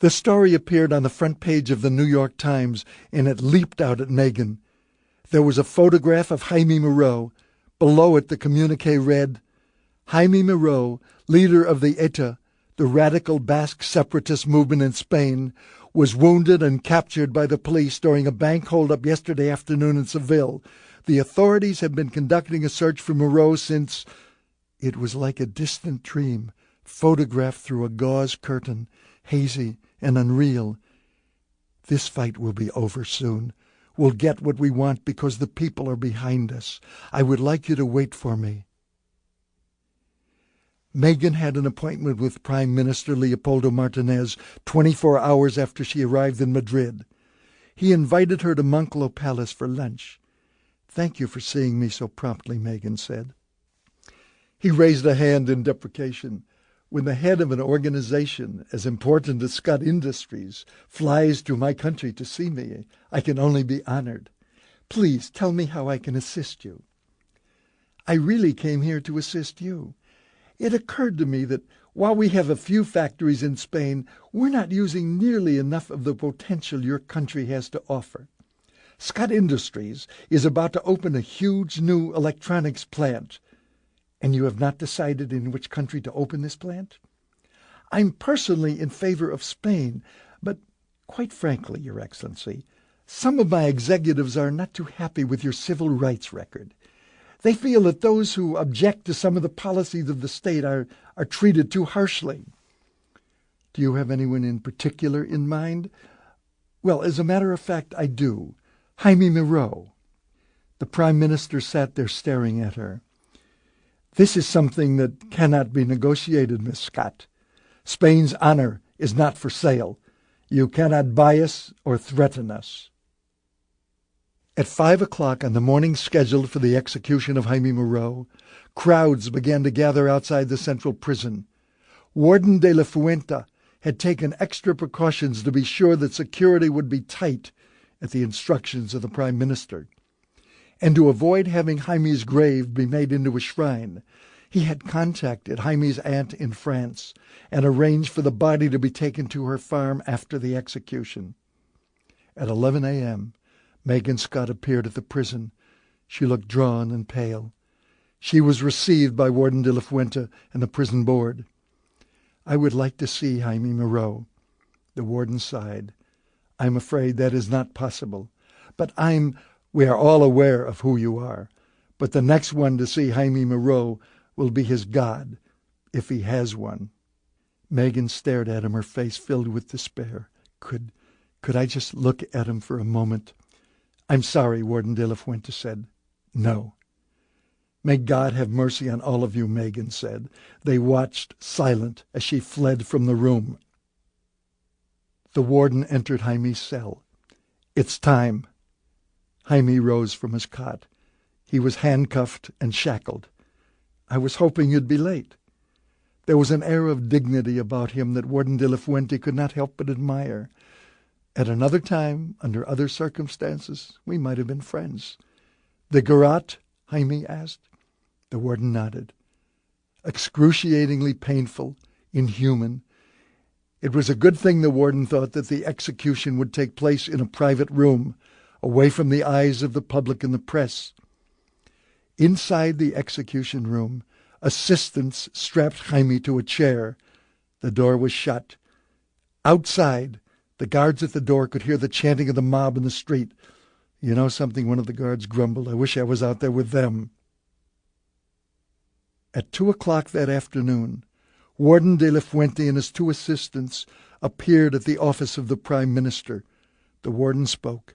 The story appeared on the front page of the New York Times, and it leaped out at Megan. There was a photograph of Jaime Moreau. Below it, the communique read, "Jaime Moreau, leader of the ETA, the radical Basque separatist movement in Spain, was wounded and captured by the police during a bank holdup yesterday afternoon in Seville. The authorities have been conducting a search for Moreau since—" It was like a distant dream, photographed through a gauze curtain, hazy and unreal. This fight will be over soon. We'll get what we want because the people are behind us. I would like you to wait for me. Megan had an appointment with Prime Minister Leopoldo Martinez 24 hours after she arrived in Madrid. He invited her to Monclo Palace for lunch. "Thank you for seeing me so promptly," Megan said. He raised a hand in deprecation. "When the head of an organization as important as Scott Industries flies to my country to see me, I can only be honored. Please tell me how I can assist you." "I really came here to assist you. It occurred to me that while we have a few factories in Spain, we're not using nearly enough of the potential your country has to offer. Scott Industries is about to open a huge new electronics plant. And you have not decided in which country to open this plant? I'm personally in favor of Spain, but quite frankly, Your Excellency, some of my executives are not too happy with your civil rights record. They feel that those who object to some of the policies of the state are treated too harshly." "Do you have anyone in particular in mind?" "Well, as a matter of fact, I do. Jaime Moreau." The Prime Minister sat there staring at her. "This is something that cannot be negotiated, Miss Scott. Spain's honor is not for sale. You cannot buy us or threaten us." At 5 o'clock on the morning scheduled for the execution of Jaime Moreau, crowds began to gather outside the central prison. Warden de la Fuente had taken extra precautions to be sure that security would be tight at the instructions of the Prime Minister. And to avoid having Jaime's grave be made into a shrine, he had contacted Jaime's aunt in France and arranged for the body to be taken to her farm after the execution. At 11 a.m., Megan Scott appeared at the prison. She looked drawn and pale. She was received by Warden de la Fuente and the prison board. "I would like to see Jaime Moreau." The warden sighed. "I'm afraid that is not possible. But we are all aware of who you are. But the next one to see Jaime Moreau will be his God, if he has one." Megan stared at him, her face filled with despair. Could I just look at him for a moment?" "I'm sorry," Warden de la Fuente said. "No." "May God have mercy on all of you," Megan said. They watched, silent, as she fled from the room. The warden entered Jaime's cell. "It's time." Jaime rose from his cot. He was handcuffed and shackled. "I was hoping you'd be late." There was an air of dignity about him that Warden de la Fuente could not help but admire. At another time, under other circumstances, we might have been friends. "The garrote?" Jaime asked. The warden nodded. Excruciatingly painful, inhuman. It was a good thing, the warden thought, that the execution would take place in a private room, away from the eyes of the public and the press. Inside the execution room, assistants strapped Jaime to a chair. The door was shut. Outside, the guards at the door could hear the chanting of the mob in the street. "You know something?" one of the guards grumbled. "I wish I was out there with them." At 2 o'clock that afternoon, Warden de la Fuente and his 2 assistants appeared at the office of the Prime Minister. The warden spoke.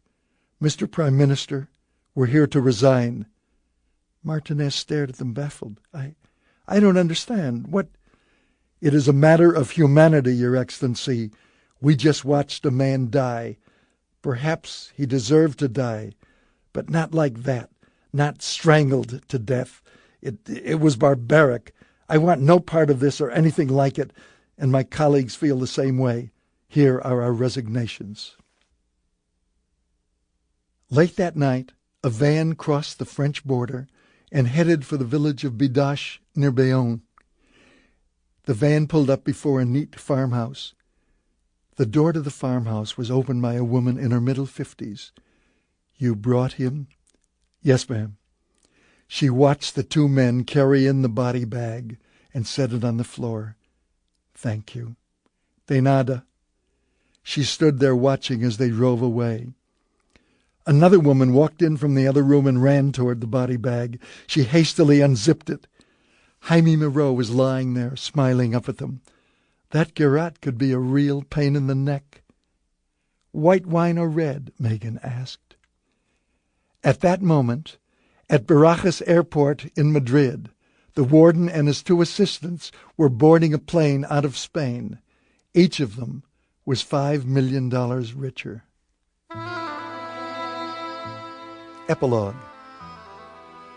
"Mr. Prime Minister, we're here to resign." Martinez stared at them, baffled. I don't understand. What? "It is a matter of humanity, Your Excellency. We just watched a man die. Perhaps he deserved to die, but not like that, not strangled to death. It was barbaric. I want no part of this or anything like it, and my colleagues feel the same way. Here are our resignations." Late that night, a van crossed the French border and headed for the village of Bidache near Bayonne. The van pulled up before a neat farmhouse. The door to the farmhouse was opened by a woman in her middle 50s. "You brought him?" "Yes, ma'am." She watched the 2 men carry in the body bag and set it on the floor. "Thank you." "De nada." She stood there watching as they drove away. Another woman walked in from the other room and ran toward the body bag. She hastily unzipped it. Jaime Moreau was lying there, smiling up at them. That garrote could be a real pain in the neck. "White wine or red?" Megan asked. At that moment, at Barajas Airport in Madrid, the warden and his 2 assistants were boarding a plane out of Spain. Each of them was $5 million richer. Epilogue.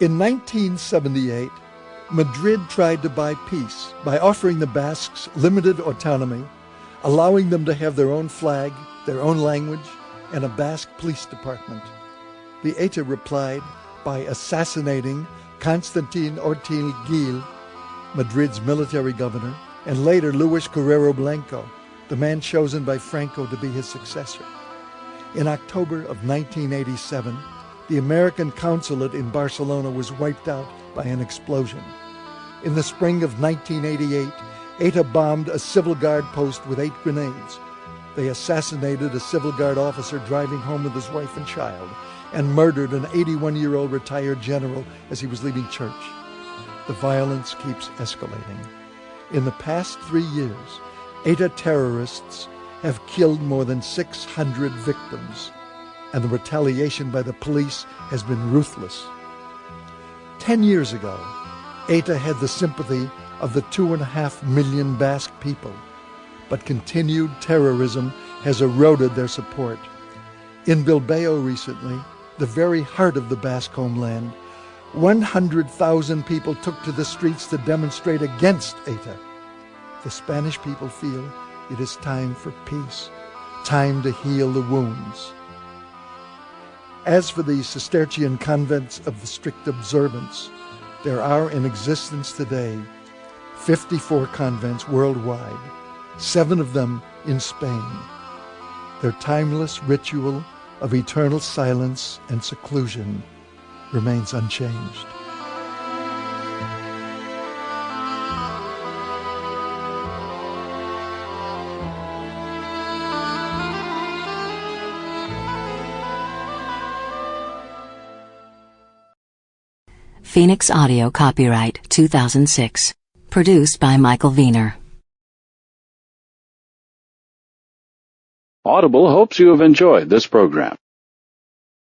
In 1978, Madrid tried to buy peace by offering the Basques limited autonomy, allowing them to have their own flag, their own language, and a Basque police department. The ETA replied by assassinating Constantin Ortiz Gil, Madrid's military governor, and later Luis Carrero Blanco, the man chosen by Franco to be his successor. In October of 1987, the American consulate in Barcelona was wiped out by an explosion. In the spring of 1988, ETA bombed a civil guard post with 8 grenades. They assassinated a civil guard officer driving home with his wife and child, and murdered an 81-year-old retired general as he was leaving church. The violence keeps escalating. In the past 3 years, ETA terrorists have killed more than 600 victims, and the retaliation by the police has been ruthless. 10 years ago, ETA had the sympathy of the 2.5 million Basque people, but continued terrorism has eroded their support. In Bilbao recently, the very heart of the Basque homeland, 100,000 people took to the streets to demonstrate against ETA. The Spanish people feel it is time for peace, time to heal the wounds. As for the Cistercian convents of the strict observance, there are in existence today 54 convents worldwide, 7 of them in Spain. Their timeless ritual of eternal silence and seclusion remains unchanged. Phoenix Audio Copyright 2006. Produced by Michael Wiener. Audible hopes you have enjoyed this program.